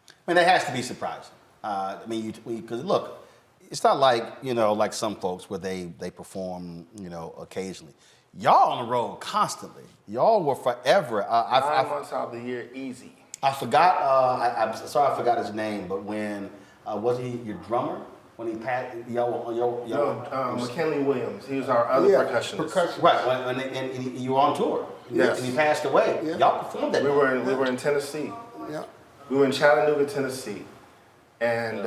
I mean, that has to be surprising. I mean, because look, it's not like, like some folks where they perform, occasionally. Y'all on the road constantly. Y'all were forever. 9 months out of the year, easy. I forgot, I'm sorry I forgot his name, but when, was he your drummer? When he passed, McKinley Williams. He was our other percussionist. Right, and you were on tour. Yes. And he passed away. Yeah. Y'all performed that. We were in Tennessee. Yeah. We were in Chattanooga, Tennessee, and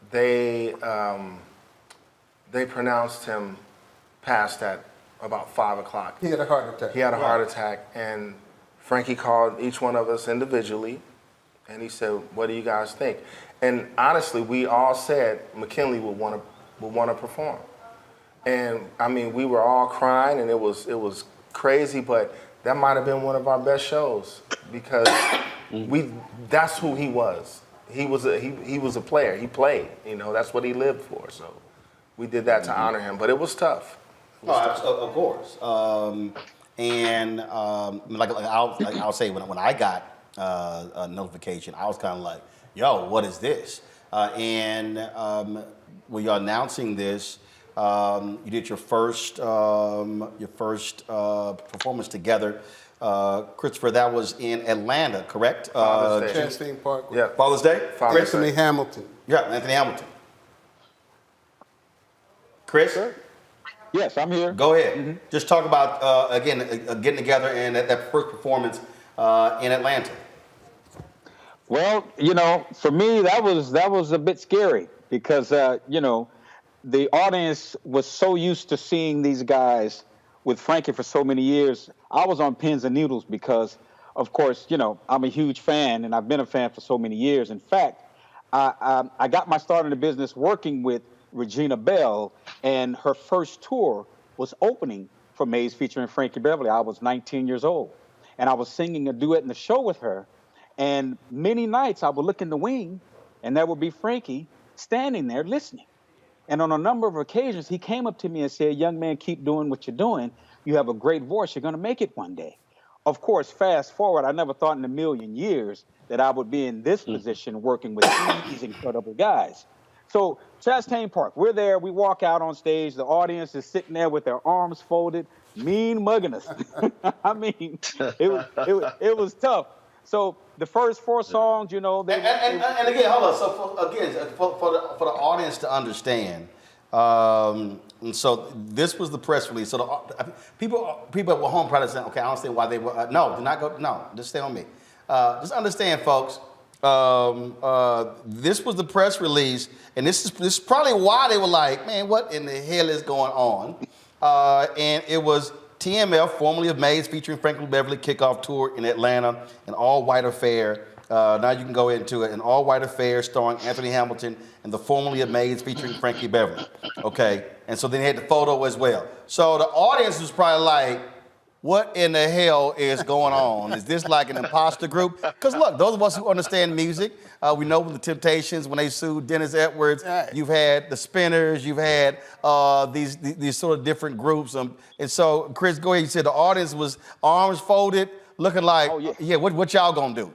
they pronounced him passed at about 5 o'clock. He had a heart attack. He had a heart attack, and Frankie called each one of us individually, and he said, "What do you guys think?" And honestly, we all said McKinley would want to perform, and I mean, we were all crying, and it was crazy, but that might have been one of our best shows because that's who he was. He was a player. He played. That's what he lived for. So we did that to honor him, but it was tough. Of course. I'll say when I got a notification, I was kind of like, yo, what is this? When you're announcing this, you did your first performance together. Christopher, that was in Atlanta, correct? Father's Day. Chastain Park. Yeah. Father's Day? Anthony Hamilton. Yeah, Anthony Hamilton. Chris? Sure. Yes, I'm here. Go ahead. Just talk about, again, getting together and that first performance in Atlanta. Well, for me, that was a bit scary because, the audience was so used to seeing these guys with Frankie for so many years. I was on pins and needles because, of course, I'm a huge fan and I've been a fan for so many years. In fact, I got my start in the business working with Regina Bell, and her first tour was opening for Maze featuring Frankie Beverly. I was 19 years old, and I was singing a duet in the show with her. And many nights I would look in the wing, and there would be Frankie standing there listening. And on a number of occasions, he came up to me and said, "Young man, keep doing what you're doing. You have a great voice. You're going to make it one day." Of course, fast forward, I never thought in a million years that I would be in this position working with these incredible guys. So Chastain Park, we're there. We walk out on stage. The audience is sitting there with their arms folded, mean mugging us. I mean, it was tough. So the first 4 songs, and again, hold on. So for the audience to understand, and so this was the press release. So the people at home probably saying, "Okay, I understand why they were." No, do not go. No, just stay on me. Just understand, folks. This was the press release, and this is probably why they were like, "Man, what in the hell is going on?" And it was TMF, formerly of Maze, featuring Franklin Beverly kickoff tour in Atlanta, an all-white affair. Now you can go into it. An all-white affair starring Anthony Hamilton and the formerly of Maze featuring Frankie Beverly. Okay, and so then they had the photo as well. So the audience was probably like, what in the hell is going on? Is this like an imposter group? Because look, those of us who understand music, we know the Temptations, when they sued Dennis Edwards, you've had the Spinners, you've had these sort of different groups. And so, Chris, go ahead. You said the audience was arms folded, looking like, what y'all gonna do?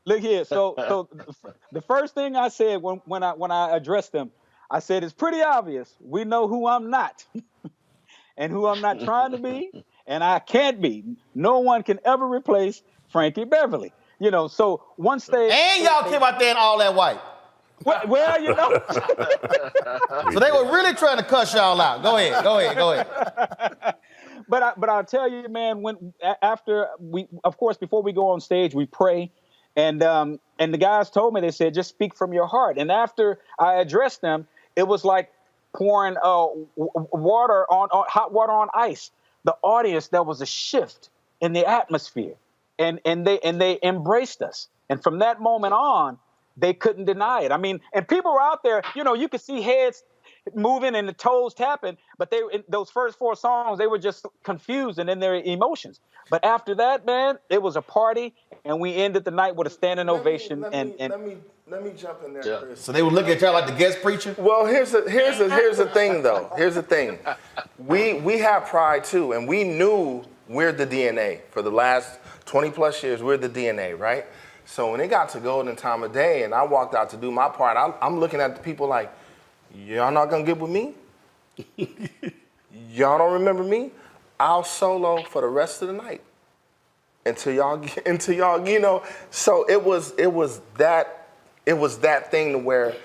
Look here. So the first thing I said when I addressed them, I said it's pretty obvious. We know who I'm not, and who I'm not trying to be, and I can't be. No one can ever replace Frankie Beverly. You know. So once y'all came out there in all that white. Well, you know. So they were really trying to cuss y'all out. Go ahead. But I'll tell you, man. After we, of course, before we go on stage, we pray, and the guys told me, they said, just speak from your heart. And after I addressed them, it was like pouring water on hot water on ice. The audience, there was a shift in the atmosphere, and they embraced us. And from that moment on, they couldn't deny it. I mean, and people were out there, you know, you could see heads moving and the toes tapping, but in those first 4 songs, they were just confused and in their emotions. But after that, man, it was a party, and we ended the night with a standing ovation. Let me jump in there, Chris. So they would look at y'all like the guest preacher? Well, here's the thing, though. Here's the thing. We have pride, too, and we knew we're the DNA. For the last 20 plus years, we're the DNA, right? So when it got to golden time of day and I walked out to do my part, I'm looking at the people like, y'all not gonna get with me? Y'all don't remember me? I'll solo for the rest of the night until y'all, you know. So it was that thing to where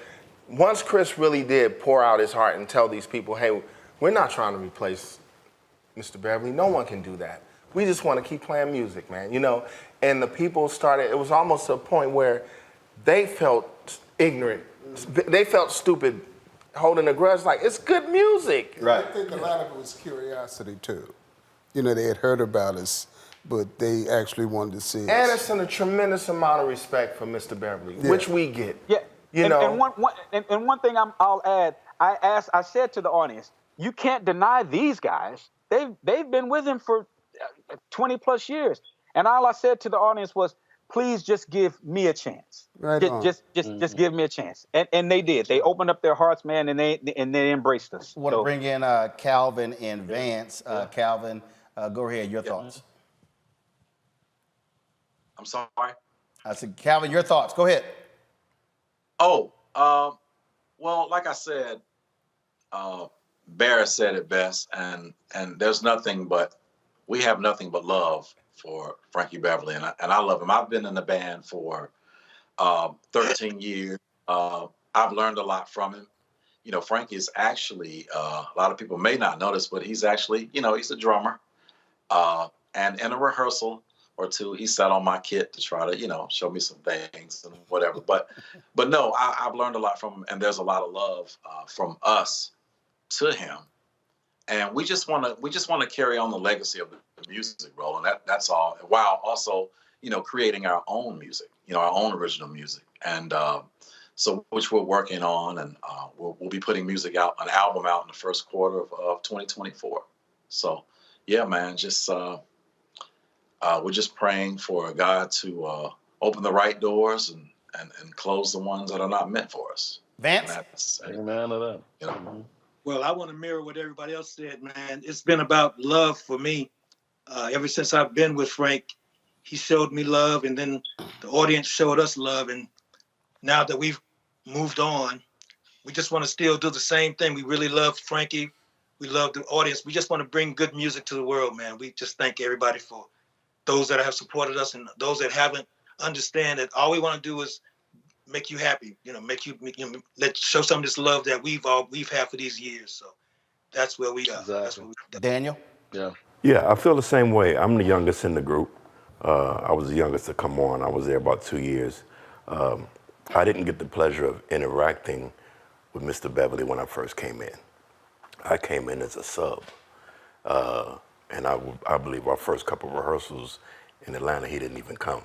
once Chris really did pour out his heart and tell these people, hey, we're not trying to replace Mr. Beverly. No one can do that. We just want to keep playing music, man, you know? And the people started, it was almost to a point where they felt ignorant. They felt stupid, holding a grudge, like, it's good music. Right. I think a lot of it was curiosity, too. You know, they had heard about us, but they actually wanted to see us. And it's a tremendous amount of respect for Mr. Beverly, which we get. Yeah, you know. And one thing I'll add, I said to the audience, you can't deny these guys. They've been with him for 20 plus years. And all I said to the audience was, please just give me a chance. Just give me a chance. And they did. They opened up their hearts, man, and they embraced us. I want to bring in Calvin and Vance. Calvin, go ahead, your thoughts. I'm sorry? I said, Calvin, your thoughts. Go ahead. Oh, well, like I said, Barrett said it best, and we have nothing but love for Frankie Beverly, and I love him. I've been in the band for 13 years. I've learned a lot from him. You know, Frankie is actually, a lot of people may not notice, but he's actually, you know, he's a drummer. And in a rehearsal or two, he sat on my kit to try to, you know, show me some things and whatever. But no, I've learned a lot from him, and there's a lot of love from us to him. And we just want to carry on the legacy of the music, Roland. That's all. While also, you know, creating our own music, you know, our own original music, and so which we're working on, and we'll be putting an album out in the first quarter of 2024. So, yeah, man, just we're just praying for God to open the right doors and close the ones that are not meant for us. Vance, amen to that. You know. Well, I want to mirror what everybody else said, man. It's been about love for me. Ever since I've been with Frank, he showed me love, and then the audience showed us love. And now that we've moved on, we just want to still do the same thing. We really love Frankie. We love the audience. We just want to bring good music to the world, man. We just thank everybody for those that have supported us, and those that haven't. Understand that all we want to do is make you happy, you know, show some of this love that we've had for these years. So that's where we are. Exactly. Daniel? Yeah, I feel the same way. I'm the youngest in the group. I was the youngest to come on. I was there about 2 years. I didn't get the pleasure of interacting with Mr. Beverly when I first came in. I came in as a sub. And I believe our first couple of rehearsals in Atlanta, he didn't even come.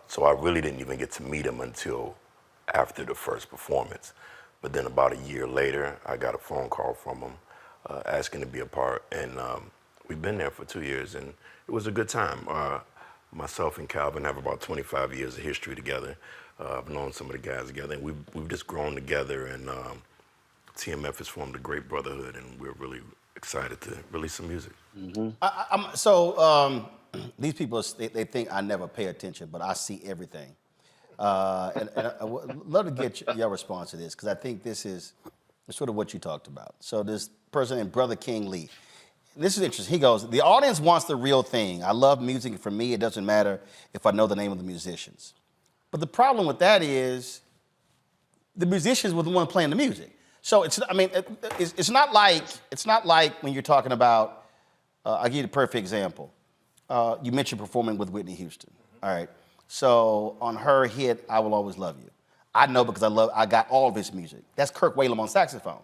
So I really didn't even get to meet him until after the first performance. But then about a year later, I got a phone call from him asking to be a part. And we've been there for 2 years, and it was a good time. Myself and Calvin have about 25 years of history together. I've known some of the guys together, and we've just grown together, and TMF has formed a great brotherhood, and we're really excited to release some music. Mm-hmm. these people, they think I never pay attention, but I see everything. And I would love to get your response to this, because I think this is sort of what you talked about. So this person named Brother King Lee, this is interesting. He goes, the audience wants the real thing. I love music. For me, it doesn't matter if I know the name of the musicians. But the problem with that is the musicians were the one playing the music. So it's not like when you're talking about, I'll give you the perfect example. You mentioned performing with Whitney Houston. All right. So on her hit, I Will Always Love You. I know because I got all of his music. That's Kirk Whalum on saxophone.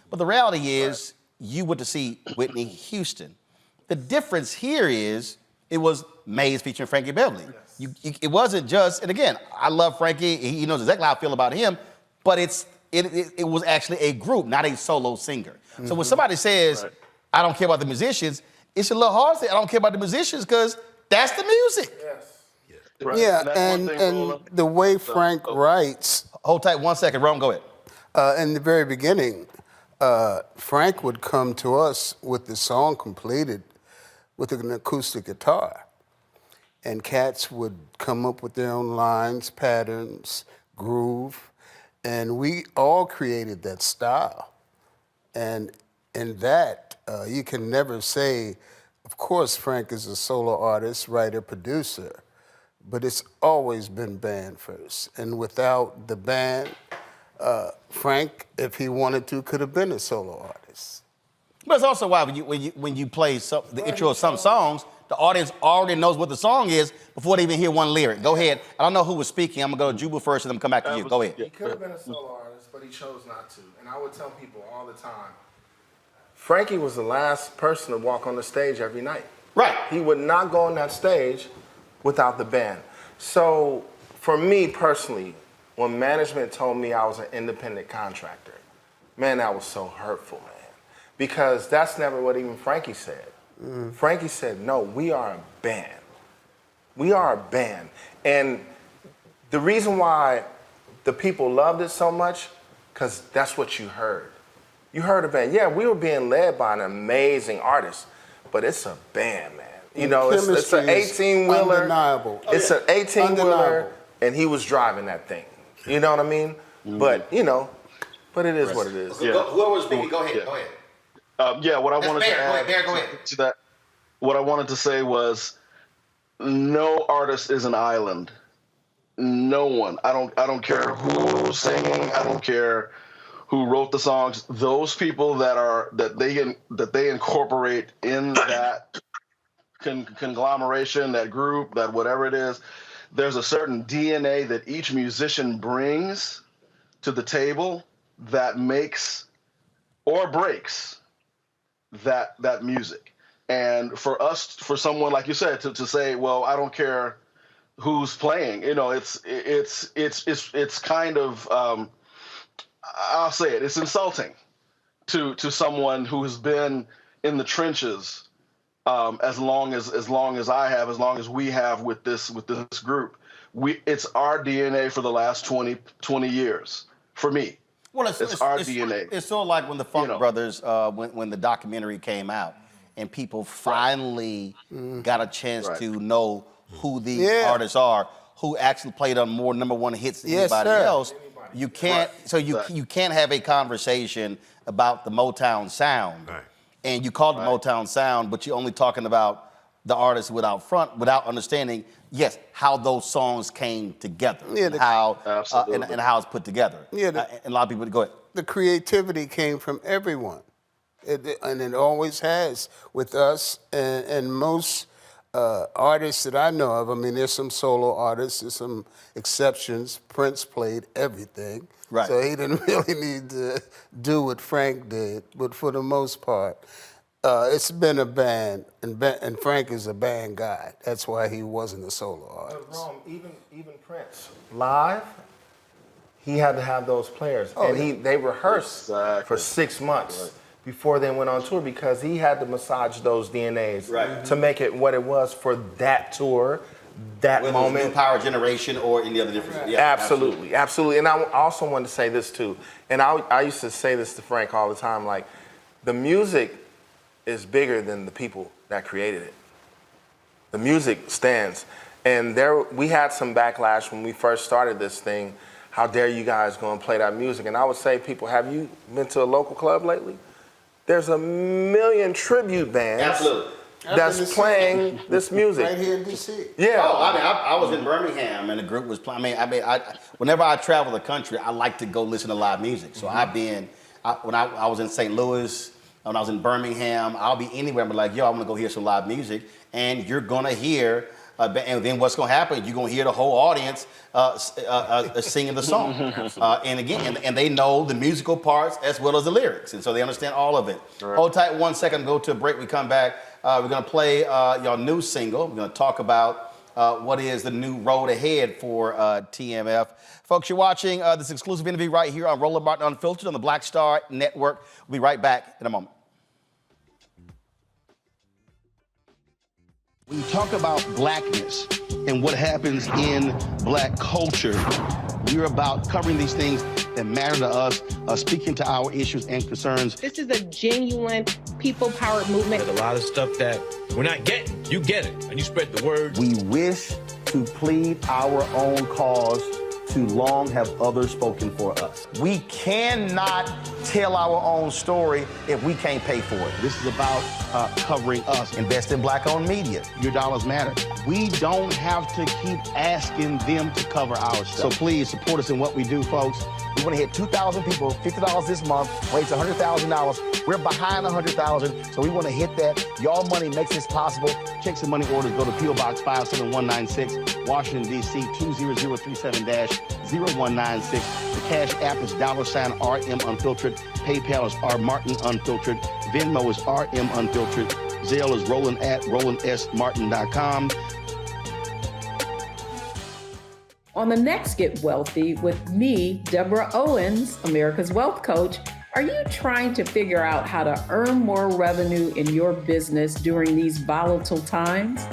But the reality is, you went to see Whitney Houston. The difference here is, it was Maze featuring Frankie Beverly. It wasn't just, and again, I love Frankie. He knows exactly how I feel about him. But it was actually a group, not a solo singer. So when somebody says, I don't care about the musicians, it's a little hard to say I don't care about the musicians, because that's the music. Yeah, and the way Frank writes. Hold tight 1 second, Ron, go ahead. In the very beginning, Frank would come to us with the song completed with an acoustic guitar. And cats would come up with their own lines, patterns, groove, and we all created that style. And in that, you can never say, of course, Frank is a solo artist, writer, producer, but it's always been band first. And without the band, Frank, if he wanted to, could have been a solo artist. But it's also why when you play the intro of some songs, the audience already knows what the song is before they even hear one lyric. Go ahead. I don't know who was speaking. I'm going to go to Jubal first, and then I'm come back to you. Go ahead. He could have been a solo artist, but he chose not to. And I would tell people all the time, Frankie was the last person to walk on the stage every night. Right. He would not go on that stage without the band. So for me personally, when management told me I was an independent contractor, man, that was so hurtful, man. Because that's never what even Frankie said. Frankie said, no, we are a band. We are a band. And the reason why the people loved it so much, because that's what you heard. You heard a band. Yeah, we were being led by an amazing artist, but it's a band, man. You know, it's an 18-wheeler. Undeniable. It's an 18-wheeler, and he was driving that thing. You know what I mean? But, you know, but it is what it is. Yeah. Whoever was speaking, go ahead. Go ahead. What I wanted to add to that, what I wanted to say was, no artist is an island. No one. I don't care who's singing. I don't care who wrote the songs. Those people that they incorporate in that conglomeration, that group, that whatever it is, there's a certain DNA that each musician brings to the table that makes or breaks that music. And for someone like you said to say, well, I don't care who's playing, you know, it's kind of I'll say it, it's insulting to someone who has been in the trenches as long as I have, as long as we have with this group. It's our DNA for the last 20 years for me. Well, it's our DNA. It's sort of like when the Funk Brothers, when the documentary came out, and people finally got a chance to know who these artists are, who actually played on more #1 hits than anybody else. You can't, you can't have a conversation about the Motown sound, and you call it the Motown sound, but you're only talking about the artists without understanding, yes, how those songs came together, and how it's put together. And a lot of people go ahead. The creativity came from everyone, and it always has with us and most artists that I know of. I mean, there's some solo artists, there's some exceptions. Prince played everything, so he didn't really need to do what Frank did. But for the most part, it's been a band, and Frank is a band guy. That's why he wasn't a solo artist. But Rome, even Prince, live, he had to have those players. They rehearsed for 6 months before they went on tour, because he had to massage those DNAs to make it what it was for that tour, that Whether moment. It's New Power Generation or any other different. Yeah, absolutely. And I also wanted to say this too, and I used to say this to Frank all the time, like, the music is bigger than the people that created it. The music stands. And we had some backlash when we first started this thing. How dare you guys go and play that music? And I would say, people, have you been to a local club lately? There's a million tribute bands Absolutely. that's playing this music. Right here in D.C. Yeah. Oh, I mean, I was in Birmingham and the group was playing. Whenever I travel the country, I like to go listen to live music. So I've been, when I was in St. Louis, when I was in Birmingham, I'll be anywhere. I'm like, yo, I'm gonna go hear some live music, and you're gonna hear. And then what's going to happen? You're going to hear the whole audience singing the song. And again, and they know the musical parts as well as the lyrics. And so they understand all of it. Right. Hold tight 1 second, go to a break. We come back. We're going to play your new single. We're going to talk about what is the new road ahead for TMF. Folks, you're watching this exclusive interview right here on Roland Martin Unfiltered on the Black Star Network. We'll be right back in a moment. When you talk about blackness and what happens in black culture, we're about covering these things that matter to us, speaking to our issues and concerns. This is a genuine people-powered movement. There's a lot of stuff that we're not getting. You get it, and you spread the word. We wish to plead our own cause. Too long have others spoken for us. We cannot tell our own story if we can't pay for it. This is about covering us. Invest in black-owned media. Your dollars matter. We don't have to keep asking them to cover our stuff. So please support us in what we do, folks. We want to hit 2,000 people, $50 this month, raise $100,000. We're behind 100,000, so we want to hit that. Your money makes this possible. Checks and money orders go to P.O. Box 57196, Washington, D.C. 20037-0196. The Cash App is $RM Unfiltered. PayPal is R Martin Unfiltered. Venmo is RM Unfiltered. Zelle is Roland at RolandSMartin.com. On the next Get Wealthy with me, Deborah Owens, America's Wealth Coach, are you trying to figure out how to earn more revenue in your business during these volatile times?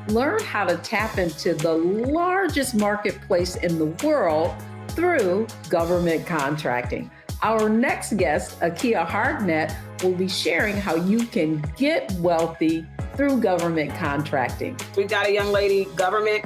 Learn how to tap into the largest marketplace in the world through government contracting. Our next guest, Akia Hardnett, will be sharing how you can get wealthy through government contracting. We've got a young lady, government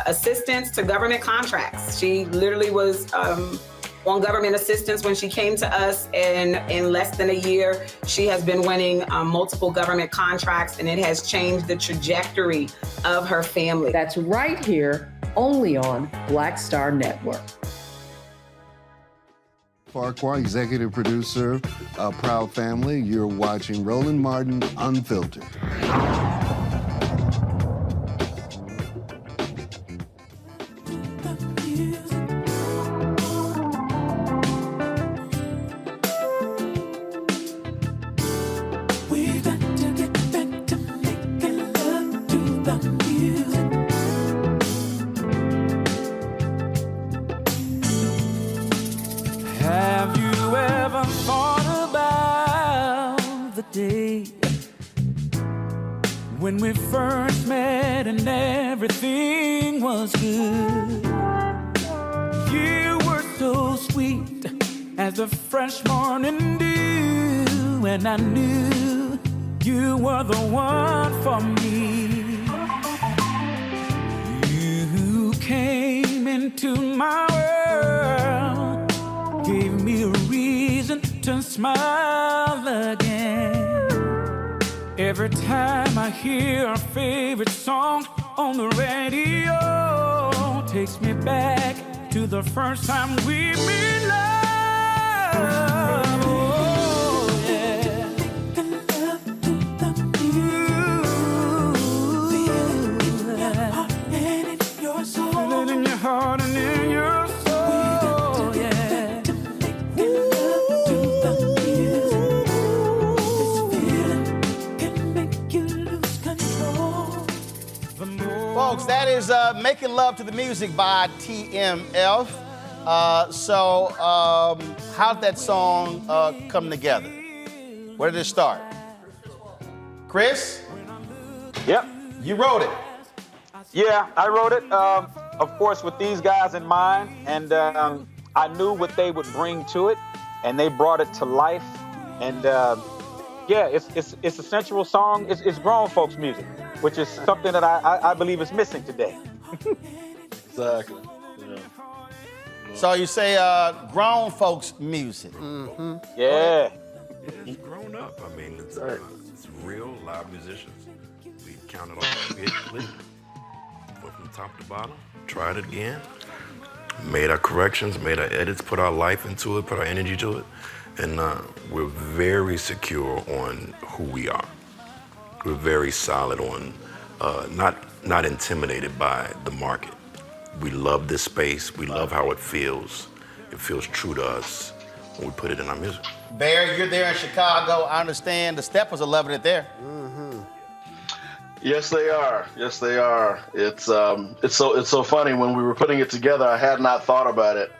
assistance to government contracts. She literally was on government assistance when she came to us, and in less than a year, she has been winning multiple government contracts, and it has changed the trajectory of her family. That's right here, only on Black Star Network. Farquhar, executive producer, Proud Family. You're watching Roland Martin Unfiltered. When we first met and everything was good, you were so sweet as the fresh morning dew, and I knew you were the one for me. You came into my world, gave me a reason to smile again. Every time I hear our favorite song on the radio, takes me back to the first time we made love. Oh, yeah. Feel it in your heart and in your soul, yeah. Folks, that is Making Love to the Music by TMF. How did that song come together? Where did it start? Chris? Yep. You wrote it. Yeah, I wrote it, of course, with these guys in mind, and I knew what they would bring to it, and they brought it to life, and it's a sensual song. It's grown folks music, which is something that I believe is missing today. Exactly. Yeah. So you say grown folks music. Mm-hmm. Yeah. It's grown up. I mean, it's real live musicians. We counted on repeatedly, went from top to bottom, tried it again, made our corrections, made our edits, put our life into it, put our energy to it, and we're very secure on who we are. We're very solid on not intimidated by the market. We love this space. We love how it feels. It feels true to us when we put it in our music. Barry, you're there in Chicago. I understand the Steppers are loving it there. Mm-hmm. Yes, they are. Yes, they are. It's so funny. When we were putting it together, I had not thought about it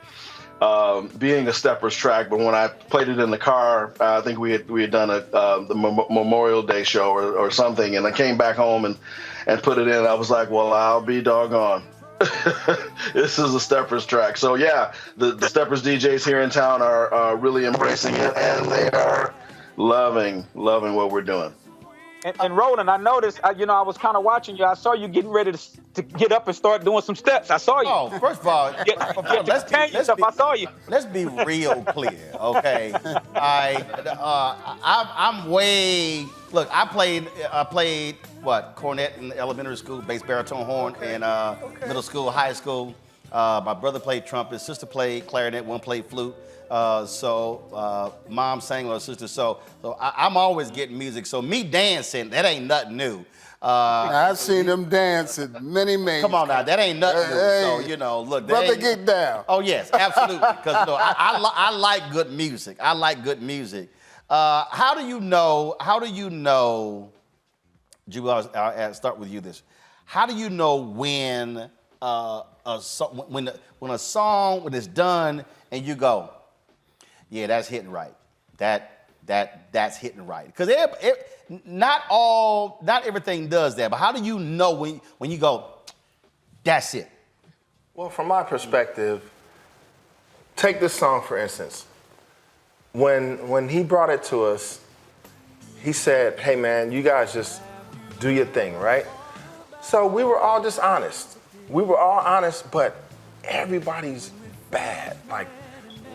being a Steppers track, but when I played it in the car, I think we had done the Memorial Day show or something, and I came back home and put it in. I was like, well, I'll be doggone. This is a Steppers track. So yeah, the Steppers DJs here in town are really embracing it, and they are loving what we're doing. And Roland, I noticed, I was kind of watching you. I saw you getting ready to get up and start doing some steps. I saw you. Oh, first of all, let's be real clear, okay? I played cornet in elementary school, bass baritone horn in middle school, high school. My brother played trumpet, sister played clarinet, one played flute. Mom sang with her sister. So I'm always getting music. So me dancing, that ain't nothing new. I've seen them dancing many. Come on now, that ain't nothing new. So look, brother, get down. Oh yes, absolutely. Because I like good music. I like good music. How do you know? Julie, I'll start with you. How do you know when a song when it's done and you go, yeah, that's hitting right. That's hitting right. Because not everything does that. But how do you know when you go, that's it? Well, from my perspective, take this song for instance. When he brought it to us, he said, "Hey man, you guys just do your thing, right?" So we were all just honest. We were all honest, but everybody's bad. Like,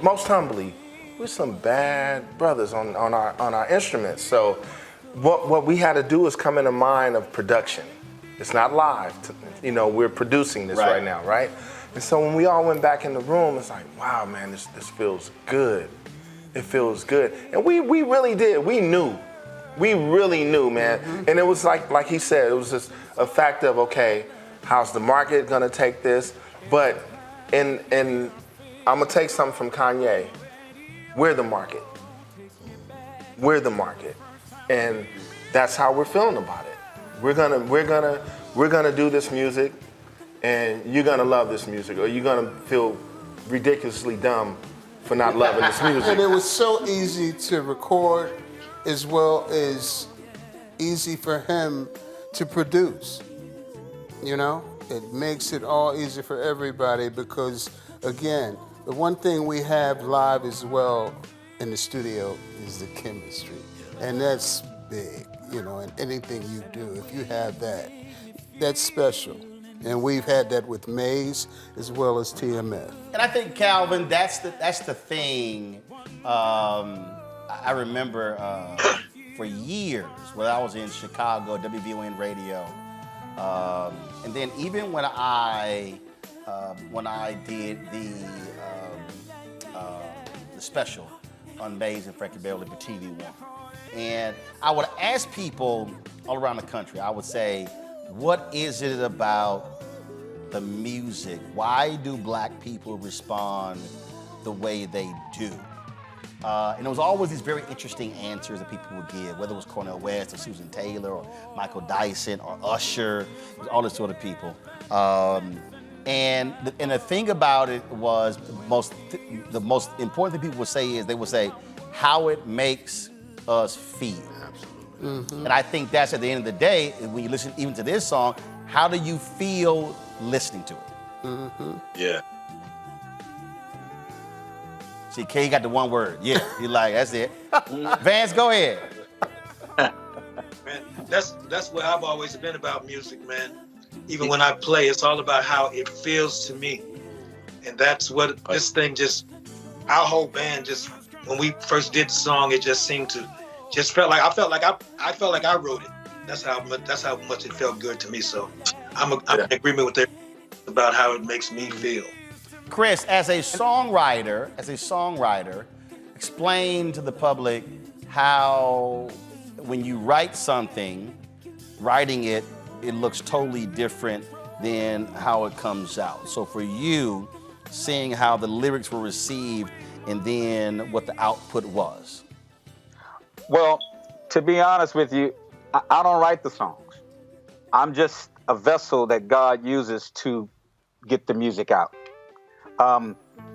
most humbly, we're some bad brothers on our instruments. So what we had to do is come in a mind of production. It's not live. We're producing this right now, right? And so when we all went back in the room, it's like, wow, man, this feels good. It feels good. And we really did. We knew. We really knew, man. Mm-hmm. And it was like he said, it was just a fact of, okay, how's the market gonna take this? But and I'm gonna take something from Kanye. We're the market. We're the market. And that's how we're feeling about it. We're gonna do this music, and you're gonna love this music, or you're gonna feel ridiculously dumb for not loving this music. And it was so easy to record, as well as easy for him to produce. It makes it all easy for everybody because, again, the one thing we have live as well in the studio is the chemistry. And that's big, in anything you do. If you have that, that's special. And we've had that with Maze as well as TMF. And I think, Calvin, that's the thing. I remember for years when I was in Chicago, WVON radio, and then even when I did the special on Maze and Frankie Beverly for TV One, and I would ask people all around the country, I would say, what is it about the music? Why do black people respond the way they do? And it was always these very interesting answers that people would give, whether it was Cornel West or Susan Taylor or Michael Dyson or Usher, all these sort of people. And the thing about it was the most important thing people would say is they would say how it makes us feel. Absolutely. Mm-hmm. And I think that's at the end of the day, when you listen even to this song, how do you feel listening to it? Mm-hmm. Yeah. See, Kay got the one word. Yeah. He like, that's it. Vance, go ahead. that's where I've always been about music, man. Even when I play, it's all about how it feels to me, and that's what this thing just. Our whole band just when we first did the song, it just seemed to just felt like I felt like I wrote it. That's how much it felt good to me. So I'm in agreement with it about how it makes me feel. Chris, as a songwriter, explain to the public how when you write something, writing it looks totally different than how it comes out. So for you, seeing how the lyrics were received and then what the output was. Well, to be honest with you, I don't write the songs. I'm just a vessel that God uses to get the music out.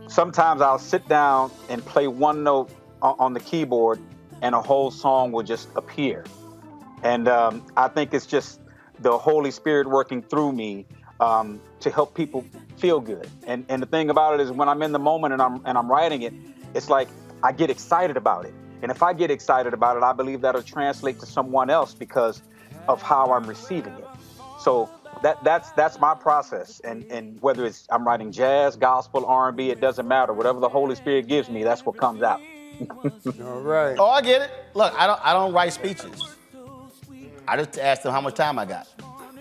Sometimes I'll sit down and play one note on the keyboard and a whole song will just appear. And I think it's just the Holy Spirit working through me to help people feel good. And the thing about it is when I'm in the moment and I'm writing it, it's like I get excited about it. And if I get excited about it, I believe that'll translate to someone else because of how I'm receiving it. So that's my process. And whether it's I'm writing jazz, gospel, R&B, it doesn't matter. Whatever the Holy Spirit gives me, that's what comes out. All right. Oh, I get it. Look, I don't write speeches. I just ask them how much time I got.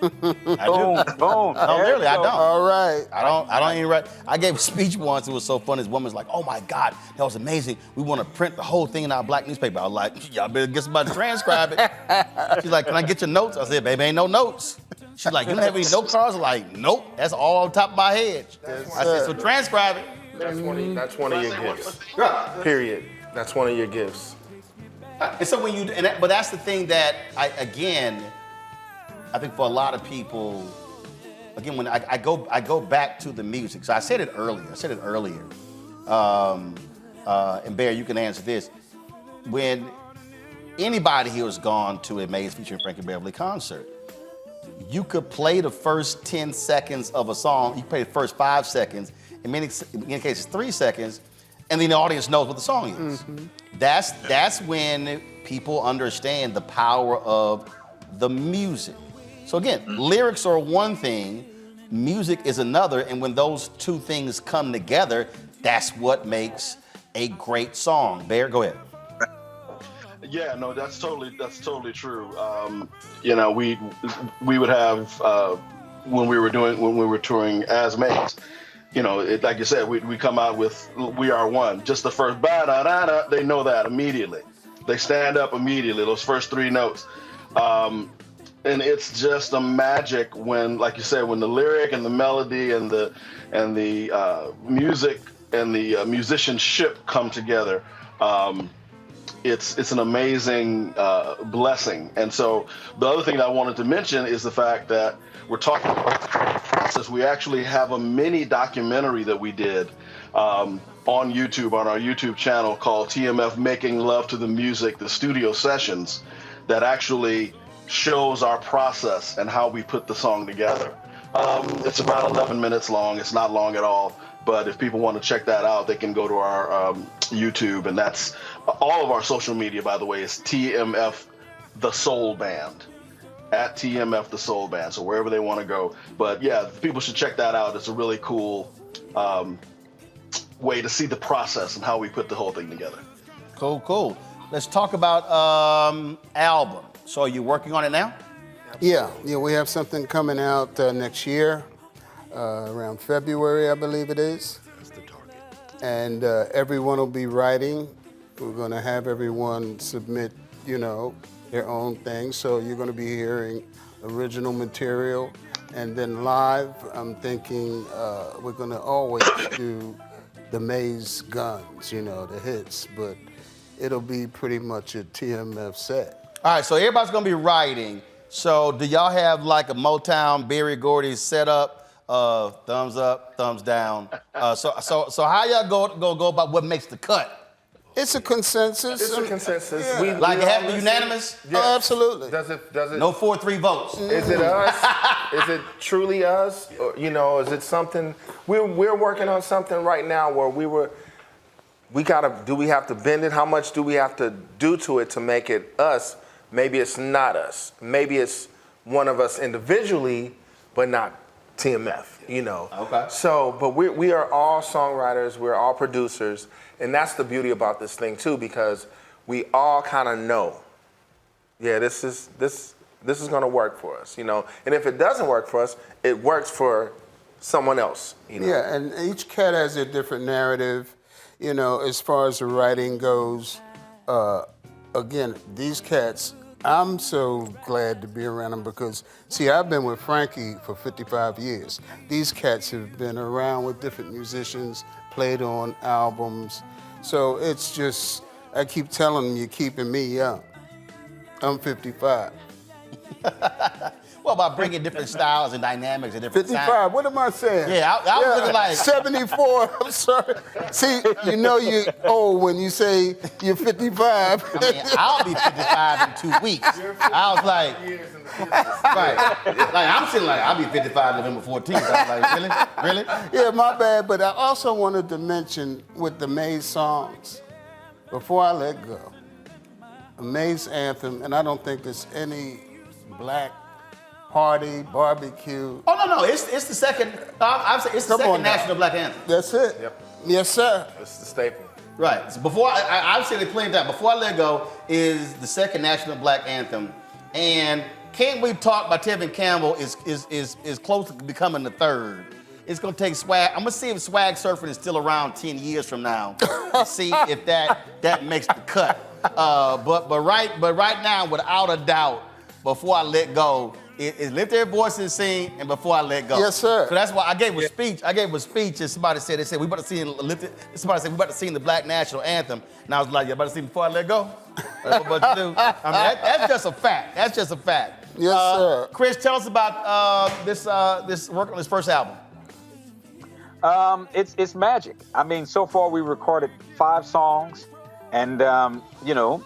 I do. Boom. No, literally, I don't. All right. I don't even write. I gave a speech once. It was so funny. This woman's like, "Oh my God, that was amazing. We want to print the whole thing in our black newspaper." I was like, "Y'all better get somebody to transcribe it." She's like, "Can I get your notes?" I said, "Baby, ain't no notes." She's like, "You don't have any note cards?" I'm like, "Nope, that's all on top of my head." I said, "So transcribe it." That's one of your gifts. Period. That's one of your gifts. And so when you, but that's the thing that I think for a lot of people, again, when I go back to the music. So I said it earlier. And Bear, you can answer this. When anybody here has gone to a Maze featuring Frankie Beverly concert, you could play the first 10 seconds of a song. You play the first 5 seconds. In many cases, 3 seconds, and then the audience knows what the song is. Mm-hmm. That's when people understand the power of the music. So again, lyrics are one thing, music is another, and when those two things come together, that's what makes a great song. Bear, go ahead. Yeah, no, that's totally true. You know, we would have when we were touring as Maze. You know, like you said, we come out with "We Are One." Just the first ba-da-da-da, they know that immediately. They stand up immediately. Those first 3 notes. And it's just a magic when, like you said, when the lyric and the melody and the music and the musicianship come together. It's an amazing blessing. And so the other thing that I wanted to mention is the fact that we're talking about the process. We actually have a mini documentary that we did on YouTube, on our YouTube channel called TMF Making Love to the Music, the studio sessions, that actually shows our process and how we put the song together. It's about 11 minutes long. It's not long at all. But if people want to check that out, they can go to our YouTube, and that's all of our social media, by the way, is TMF The Soul Band, at TMF The Soul Band. So wherever they want to go. But yeah, people should check that out. It's a really cool way to see the process and how we put the whole thing together. Cool. Let's talk about album. So are you working on it now? Yeah, we have something coming out next year, around February, I believe it is. That's the target. And everyone will be writing. We're going to have everyone submit, their own thing. So you're going to be hearing original material. And then live, I'm thinking we're going to always do the Maze guns, the hits. But it'll be pretty much a TMF set. All right, so everybody's gonna be writing. So do y'all have like a Motown Berry Gordy setup? Thumbs up, thumbs down. So how y'all go about what makes the cut? It's a consensus. It's a consensus. Yeah. Like it has to be unanimous? Yes. Oh, absolutely. Does it? No 4-3 votes. Is it us? Is it truly us? Or, is it something? We're working on something right now where do we have to bend it? How much do we have to do to it to make it us Maybe it's not us. Maybe it's one of us individually, but not TMF, you know. Okay. So, but we are all songwriters, we're all producers, and that's the beauty about this thing too, because we all kind of know, yeah, this is going to work for us, you know. And if it doesn't work for us, it works for someone else, you know. Yeah, and each cat has a different narrative, you know, as far as the writing goes. Again, these cats, I'm so glad to be around them because, see, I've been with Frankie for 55 years. These cats have been around with different musicians, played on albums. So it's just, I keep telling them, you're keeping me young. I'm 55. Well, by bringing different styles and dynamics and different 55, sounds. what am I saying? Yeah, I was looking like 74, I'm sorry. See, you know you're old when you say you're 55. I mean, I'll be 55 in 2 weeks. I was like, right. Like, I'm sitting like, I'll be 55 November 14th. I was like, really? Yeah, my bad, but I also wanted to mention with the Maze songs, before I let go, a Maze anthem, and I don't think there's any black party, barbecue. Oh, no, it's the second, I'm saying it's the second national black anthem. That's it. Yep. Yes, sir. It's the staple. Right. So before, I've said it plenty of times, Before I Let Go is the second national black anthem. And Can't We Talk by Tevin Campbell is close to becoming the third. It's gonna take Swag. I'm gonna see if Swag Surfing is still around 10 years from now. See if that makes the cut. But right now, without a doubt, Before I Let Go, is Lift Their Voice and Sing, and Before I Let Go. Yes, sir. So that's why I gave a speech. And somebody said, we about to sing somebody said we about to sing the Black National Anthem. And I was like, you about to sing Before I Let Go? That's what you do. I mean, that's just a fact. That's just a fact. Yes, sir. Chris, tell us about this work on this first album. It's magic. I mean, so far we recorded 5 songs, and you know,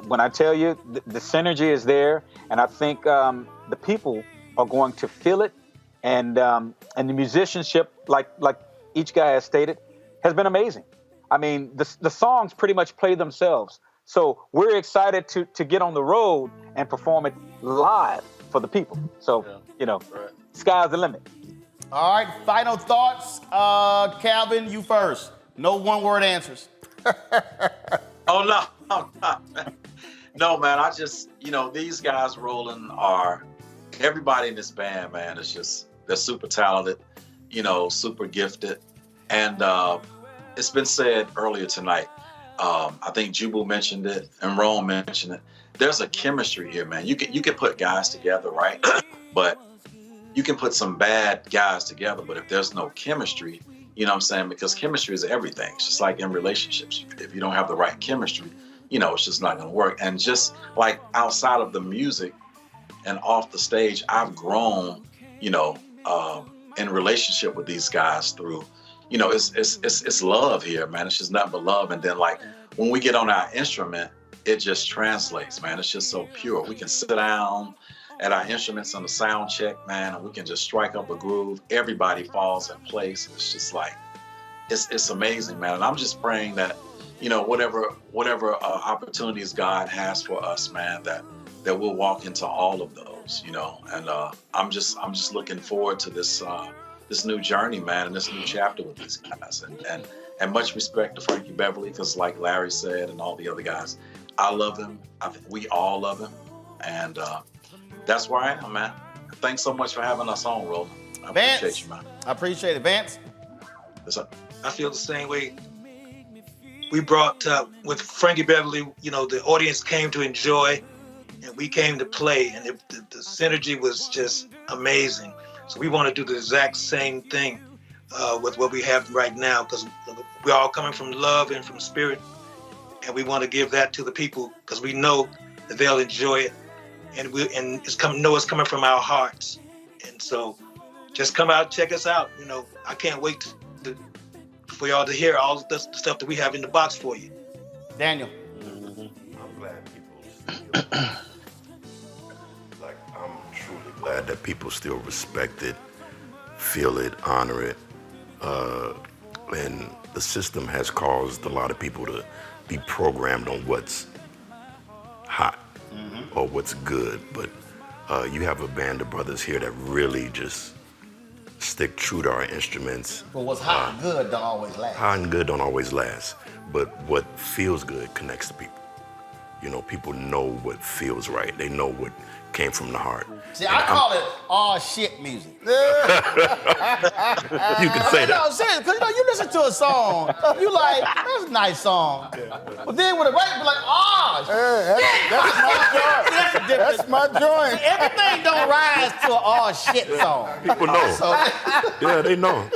when I tell you the synergy is there, and I think the people are going to feel it, and the musicianship, like each guy has stated, has been amazing. I mean, the songs pretty much play themselves. So we're excited to get on the road and perform it live for the people. So, you know, sky's the limit. All right, final thoughts. Calvin, you first. No one-word answers. Oh, no. No, man, I just, these guys, Roland, everybody in this band, man, they're super talented, super gifted. And it's been said earlier tonight, I think Jubu mentioned it and Rome mentioned it. There's a chemistry here, man. You can put guys together, right? But you can put some bad guys together, but if there's no chemistry, you know what I'm saying? Because chemistry is everything. It's just like in relationships. If you don't have the right chemistry, it's just not going to work. And just like outside of the music and off the stage, I've grown, in relationship with these guys through, it's love here, man. It's just nothing but love. And then like when we get on our instrument, it just translates, man. It's just so pure. We can sit down at our instruments on the sound check, man, and we can just strike up a groove. Everybody falls in place. It's just like, it's amazing, man. And I'm just praying that, whatever opportunities God has for us, man, that we'll walk into all of those, And I'm just looking forward to this new journey, man, and this new chapter with these guys. And much respect to Frankie Beverly, because like Larry said and all the other guys, I love him. I think we all love him, and that's where I am, man. Thanks so much for having us on, Roland. I appreciate you, man. I appreciate it. Vance? Yes, sir. I feel the same way. We brought, with Frankie Beverly, the audience came to enjoy, and we came to play, and the synergy was just amazing. So we want to do the exact same thing with what we have right now, because we're all coming from love and from spirit, and we want to give that to the people because we know that they'll enjoy it. And it's coming from our hearts, and so just come out, check us out. I can't wait for y'all to hear all the stuff that we have in the box for you. Daniel, I'm glad I'm truly glad that people still respect it, feel it, honor it, and the system has caused a lot of people to be programmed on what's hot. or what's good, but you have a band of brothers here that really just stick true to our instruments. But what's hot and good don't always last. Hot and good don't always last, but what feels good connects to people. You know, people know what feels right. They know what came from the heart. See, I call it all shit music. You can say that. No, seriously, because you listen to a song, you like, that's a nice song. But then when the right, be like, shit. That's my joint. Everything don't rise to an all shit song. People know. Yeah, they know.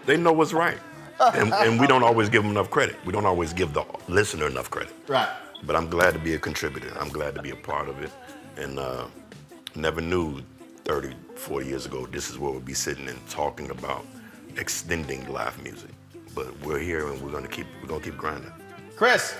They know what's right. And we don't always give them enough credit. We don't always give the listener enough credit. Right. But I'm glad to be a contributor. I'm glad to be a part of it. And never knew 30, 40 years ago, this is where we'll be sitting and talking about extending live music. But we're here and we're gonna keep grinding. Chris.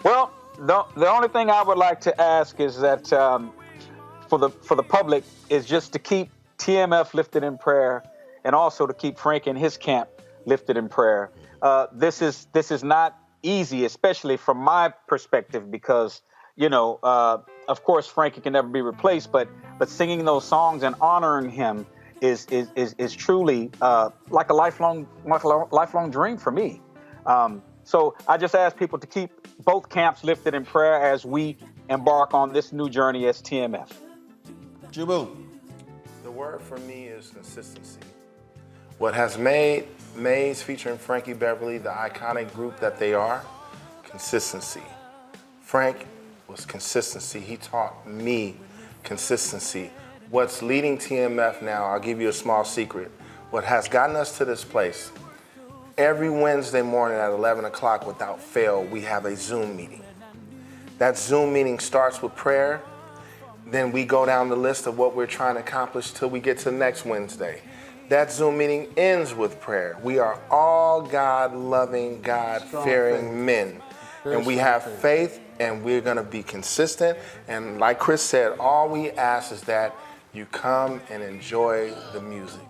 Well, the only thing I would like to ask is that for the public is just to keep TMF lifted in prayer, and also to keep Frank and his camp lifted in prayer. This is not easy, especially from my perspective, because of course Frankie can never be replaced, but singing those songs and honoring him is truly like a lifelong dream for me. So I just ask people to keep both camps lifted in prayer as we embark on this new journey as TMF. Jubu. The word for me is consistency. What has made Maze featuring Frankie Beverly the iconic group that they are? Consistency. Frank was consistency. He taught me consistency. What's leading TMF now, I'll give you a small secret. What has gotten us to this place, every Wednesday morning at 11 o'clock without fail, we have a Zoom meeting. That Zoom meeting starts with prayer. Then we go down the list of what we're trying to accomplish till we get to next Wednesday. That Zoom meeting ends with prayer. We are all God-loving, God-fearing men. And we have faith, and we're gonna be consistent. And like Chris said, all we ask is that you come and enjoy the music.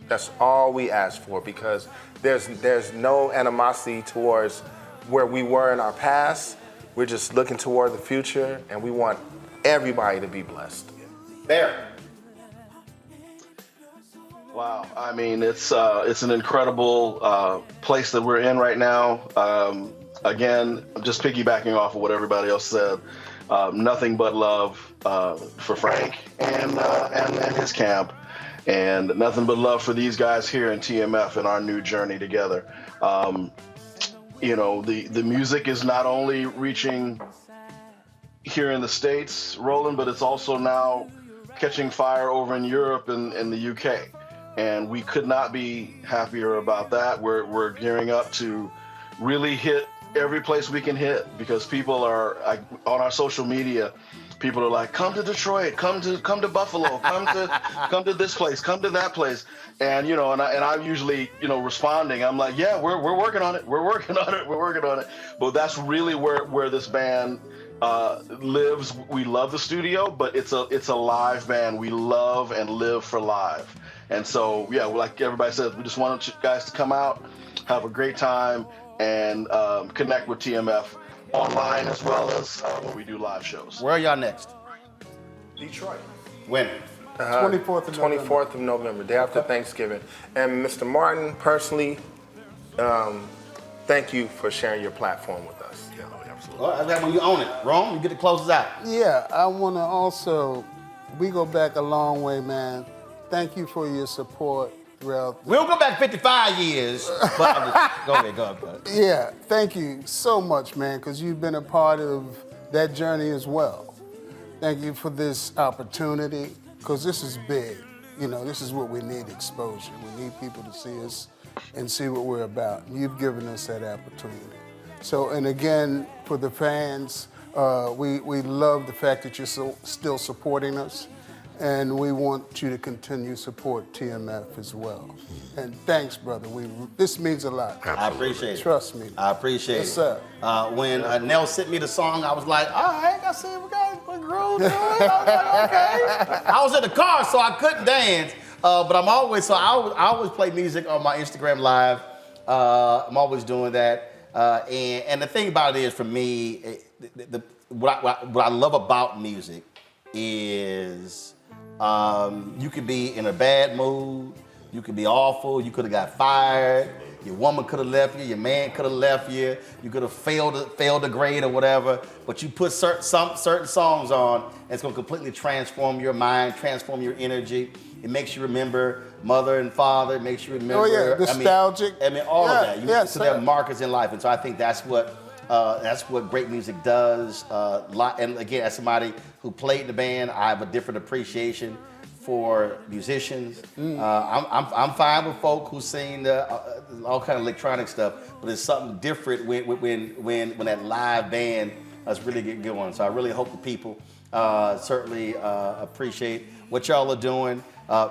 That's all we ask for, because there's no animosity towards where we were in our past. We're just looking toward the future, and we want everybody to be blessed. There. Wow, I mean, it's an incredible place that we're in right now. Again, I'm just piggybacking off of what everybody else said. Nothing but love for Frank and his camp, and nothing but love for these guys here in TMF and our new journey together. The music is not only reaching here in the States, Roland, but it's also now catching fire over in Europe and in the UK. And we could not be happier about that. We're gearing up to really hit every place we can hit, because people are on our social media. People are like, come to Detroit, come to Buffalo, come to this place, come to that place, and I'm usually responding. I'm like, yeah, we're working on it, we're working on it. But that's really where this band lives. We love the studio, but it's a live band. We love and live for live. And so, yeah, like everybody says, we just want you guys to come out, have a great time, and connect with TMF online as well as when we do live shows. Where are y'all next? Detroit. When? 24th of November, day after Thanksgiving. And Mr. Martin, personally, thank you for sharing your platform with us. Yeah, absolutely. Well, that's when you own it. Rome, you get to close us out. Yeah, I want to also, we go back a long way, man. Thank you for your support throughout. We'll go back 55 years, but go ahead. Yeah, thank you so much, man, because you've been a part of that journey as well. Thank you for this opportunity, because this is big. This is what we need, exposure. We need people to see us and see what we're about. You've given us that opportunity. So, and again, for the fans, we love the fact that you're still supporting us. And we want you to continue to support TMF as well. And thanks, brother. This means a lot. I appreciate it. Trust me. I appreciate it. Yes, sir. When Nell sent me the song, I was like, all right, I see we got a groove to it. I was like, okay. I was in the car, so I couldn't dance. But I always play music on my Instagram Live. I'm always doing that. And the thing about it is, for me, what I love about music is you could be in a bad mood, you could be awful, you could have got fired, your woman could have left you, your man could have left you, you could have failed a grade or whatever, but you put certain songs on, and it's gonna completely transform your mind, transform your energy. It makes you remember mother and father, it makes you remember nostalgic. All of that. So there are markers in life, and so I think that's what great music does. And again, as somebody who played in the band, I have a different appreciation for musicians. I'm fine with folk who sing all kind of electronic stuff, but it's something different when that live band is really getting going. So I really hope the people certainly appreciate what y'all are doing.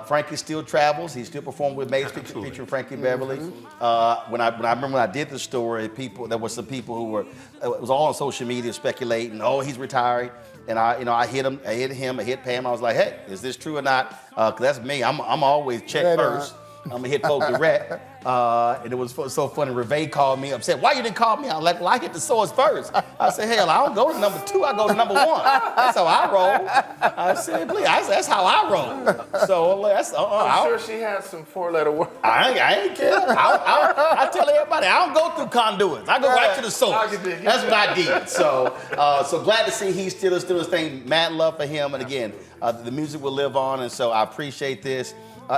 Frankie still travels. He still performed with Maze featuring Frankie Beverly. When I remember when I did the story, there were some people who were, it was all on social media speculating, oh, he's retiring. And I hit him, I hit Pam. I was like, hey, is this true or not? Because that's me. I'm always check first. I'm gonna hit folk direct. And it was so funny. Reve called me upset. Why you didn't call me? I'm like, well, I hit the source first. I said, hell, I don't go to number 2. I go to number 1. That's how I roll. I said, please. That's how I roll. So that's. I'm sure she has some 4-letter words. I ain't care. I tell everybody, I don't go through conduits. I go right to the source. That's what I did. So glad to see he's still his thing. Mad love for him. And again, the music will live on. And so I appreciate this.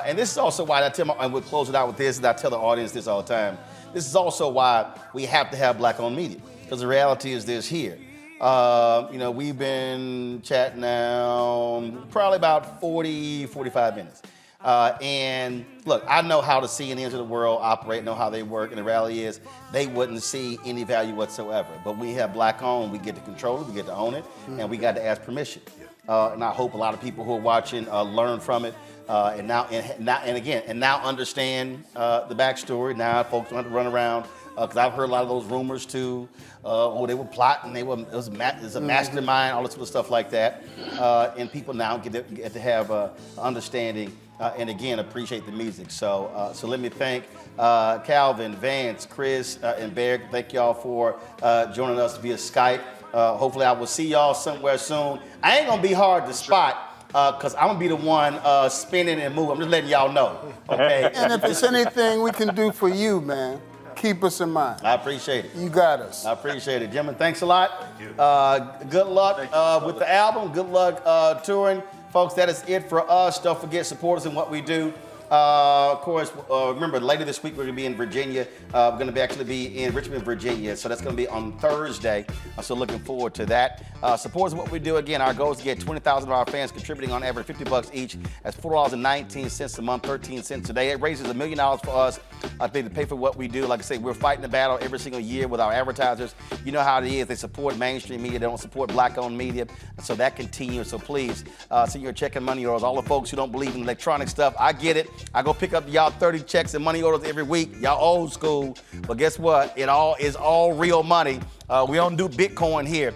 And this is also why and we'll close it out with this, and I tell the audience this all the time. This is also why we have to have black-owned media, because the reality is this here. We've been chatting now probably about 40, 45 minutes. And look, I know how the CNNs of the world operate, know how they work, and the reality is they wouldn't see any value whatsoever. But when we have black-owned, we get to control it, we get to own it, and we got to ask permission. And I hope a lot of people who are watching learn from it. And now understand the backstory. Now folks don't have to run around because I've heard a lot of those rumors too. They were plotting. It was a mastermind, all this sort of stuff like that. And people now get to have understanding and again appreciate the music. So let me thank Calvin, Vance, Chris, and Bear. Thank y'all for joining us via Skype. Hopefully I will see y'all somewhere soon. I ain't gonna be hard to spot. Because I'm going to be the one spinning and moving. I'm just letting y'all know, okay? And if there's anything we can do for you, man, keep us in mind. I appreciate it. You got us. I appreciate it. Gentlemen, thanks a lot. Good luck with the album. Good luck touring. Folks, that is it for us. Don't forget, support us in what we do. Of course, remember, later this week, we're going to be in Virginia. We're going to actually be in Richmond, Virginia. So that's going to be on Thursday. So looking forward to that. Support is what we do. Again, our goal is to get 20,000 of our fans contributing on average $50 each. That's $4.19 a month, 13 cents a day. It raises $1 million for us to pay for what we do. Like I say, we're fighting the battle every single year with our advertisers. You know how it is. They support mainstream media. They don't support black-owned media. So that continues. So please, send your check and money orders. All the folks who don't believe in electronic stuff, I get it. I go pick up y'all 30 checks and money orders every week. Y'all old school. But guess what? It all is all real money. We don't do Bitcoin here.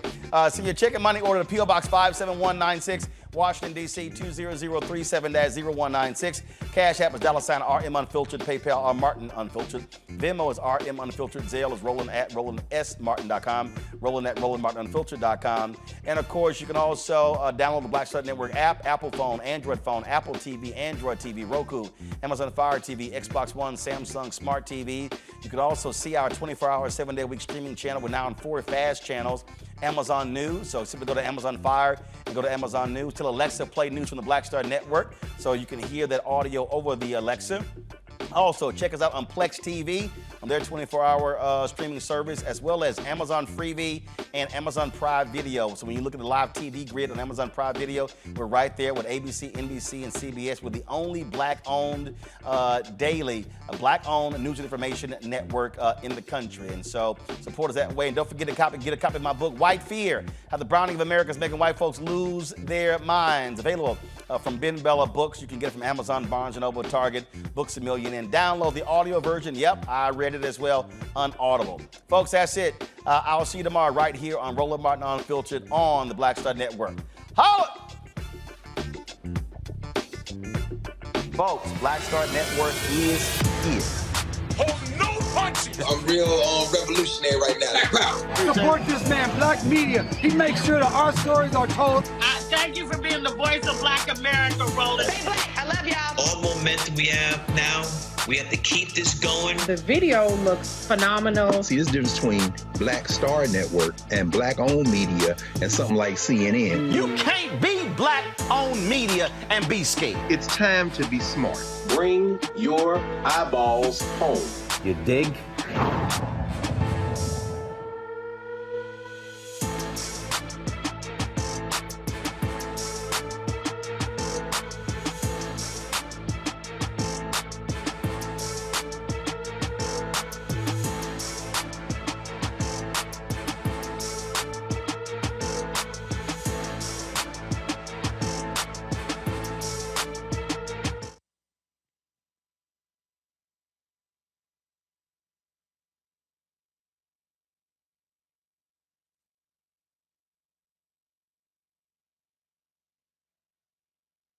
Send your check and money order to P.O. Box 57196, Washington, D.C. 20037-0196. Cash App is $RM Unfiltered. PayPal R Martin Unfiltered. Venmo is RM Unfiltered. Zelle is Roland at RolandSMartin.com. Roland at RolandMartinUnfiltered.com. And of course, you can also download the Black Star Network app, Apple phone, Android phone, Apple TV, Android TV, Roku, Amazon Fire TV, Xbox One, Samsung Smart TV. You can also see our 24-hour, 7-day-a-week streaming channel. We're now on 4 fast channels. Amazon News, so simply go to Amazon Fire and go to Amazon News. Tell Alexa play news from the Black Star Network so you can hear that audio over the Alexa. Also, check us out on Plex TV on their 24-hour streaming service, as well as Amazon Freevee and Amazon Prime Video. So when you look at the live TV grid on Amazon Prime Video, we're right there with ABC, NBC, and CBS. We're the only black-owned daily, black-owned news and information network in the country. And so support us that way. And don't forget to get a copy of my book, White Fear, How the Browning of America is Making White Folks Lose Their Minds. Available from Ben Bella Books. You can get it from Amazon, Barnes & Noble, Target, Books A Million, and download the audio version. Yep, I read it as well on Audible. Folks, that's it. I'll see you tomorrow right here on Roland Martin Unfiltered on the Black Star Network. Holla! Folks, Black Star Network is here. Hold no I'm real revolutionary right now. Support this man, Black Media. He makes sure that our stories are told. Thank you for being the voice of Black America, Roland. Stay black. I love y'all. All momentum we have now, we have to keep this going. The video looks phenomenal. See, this difference between Black Star Network and Black-owned media and something like CNN. You can't be Black-owned media and be scared. It's time to be smart. Bring your eyeballs home. You dig?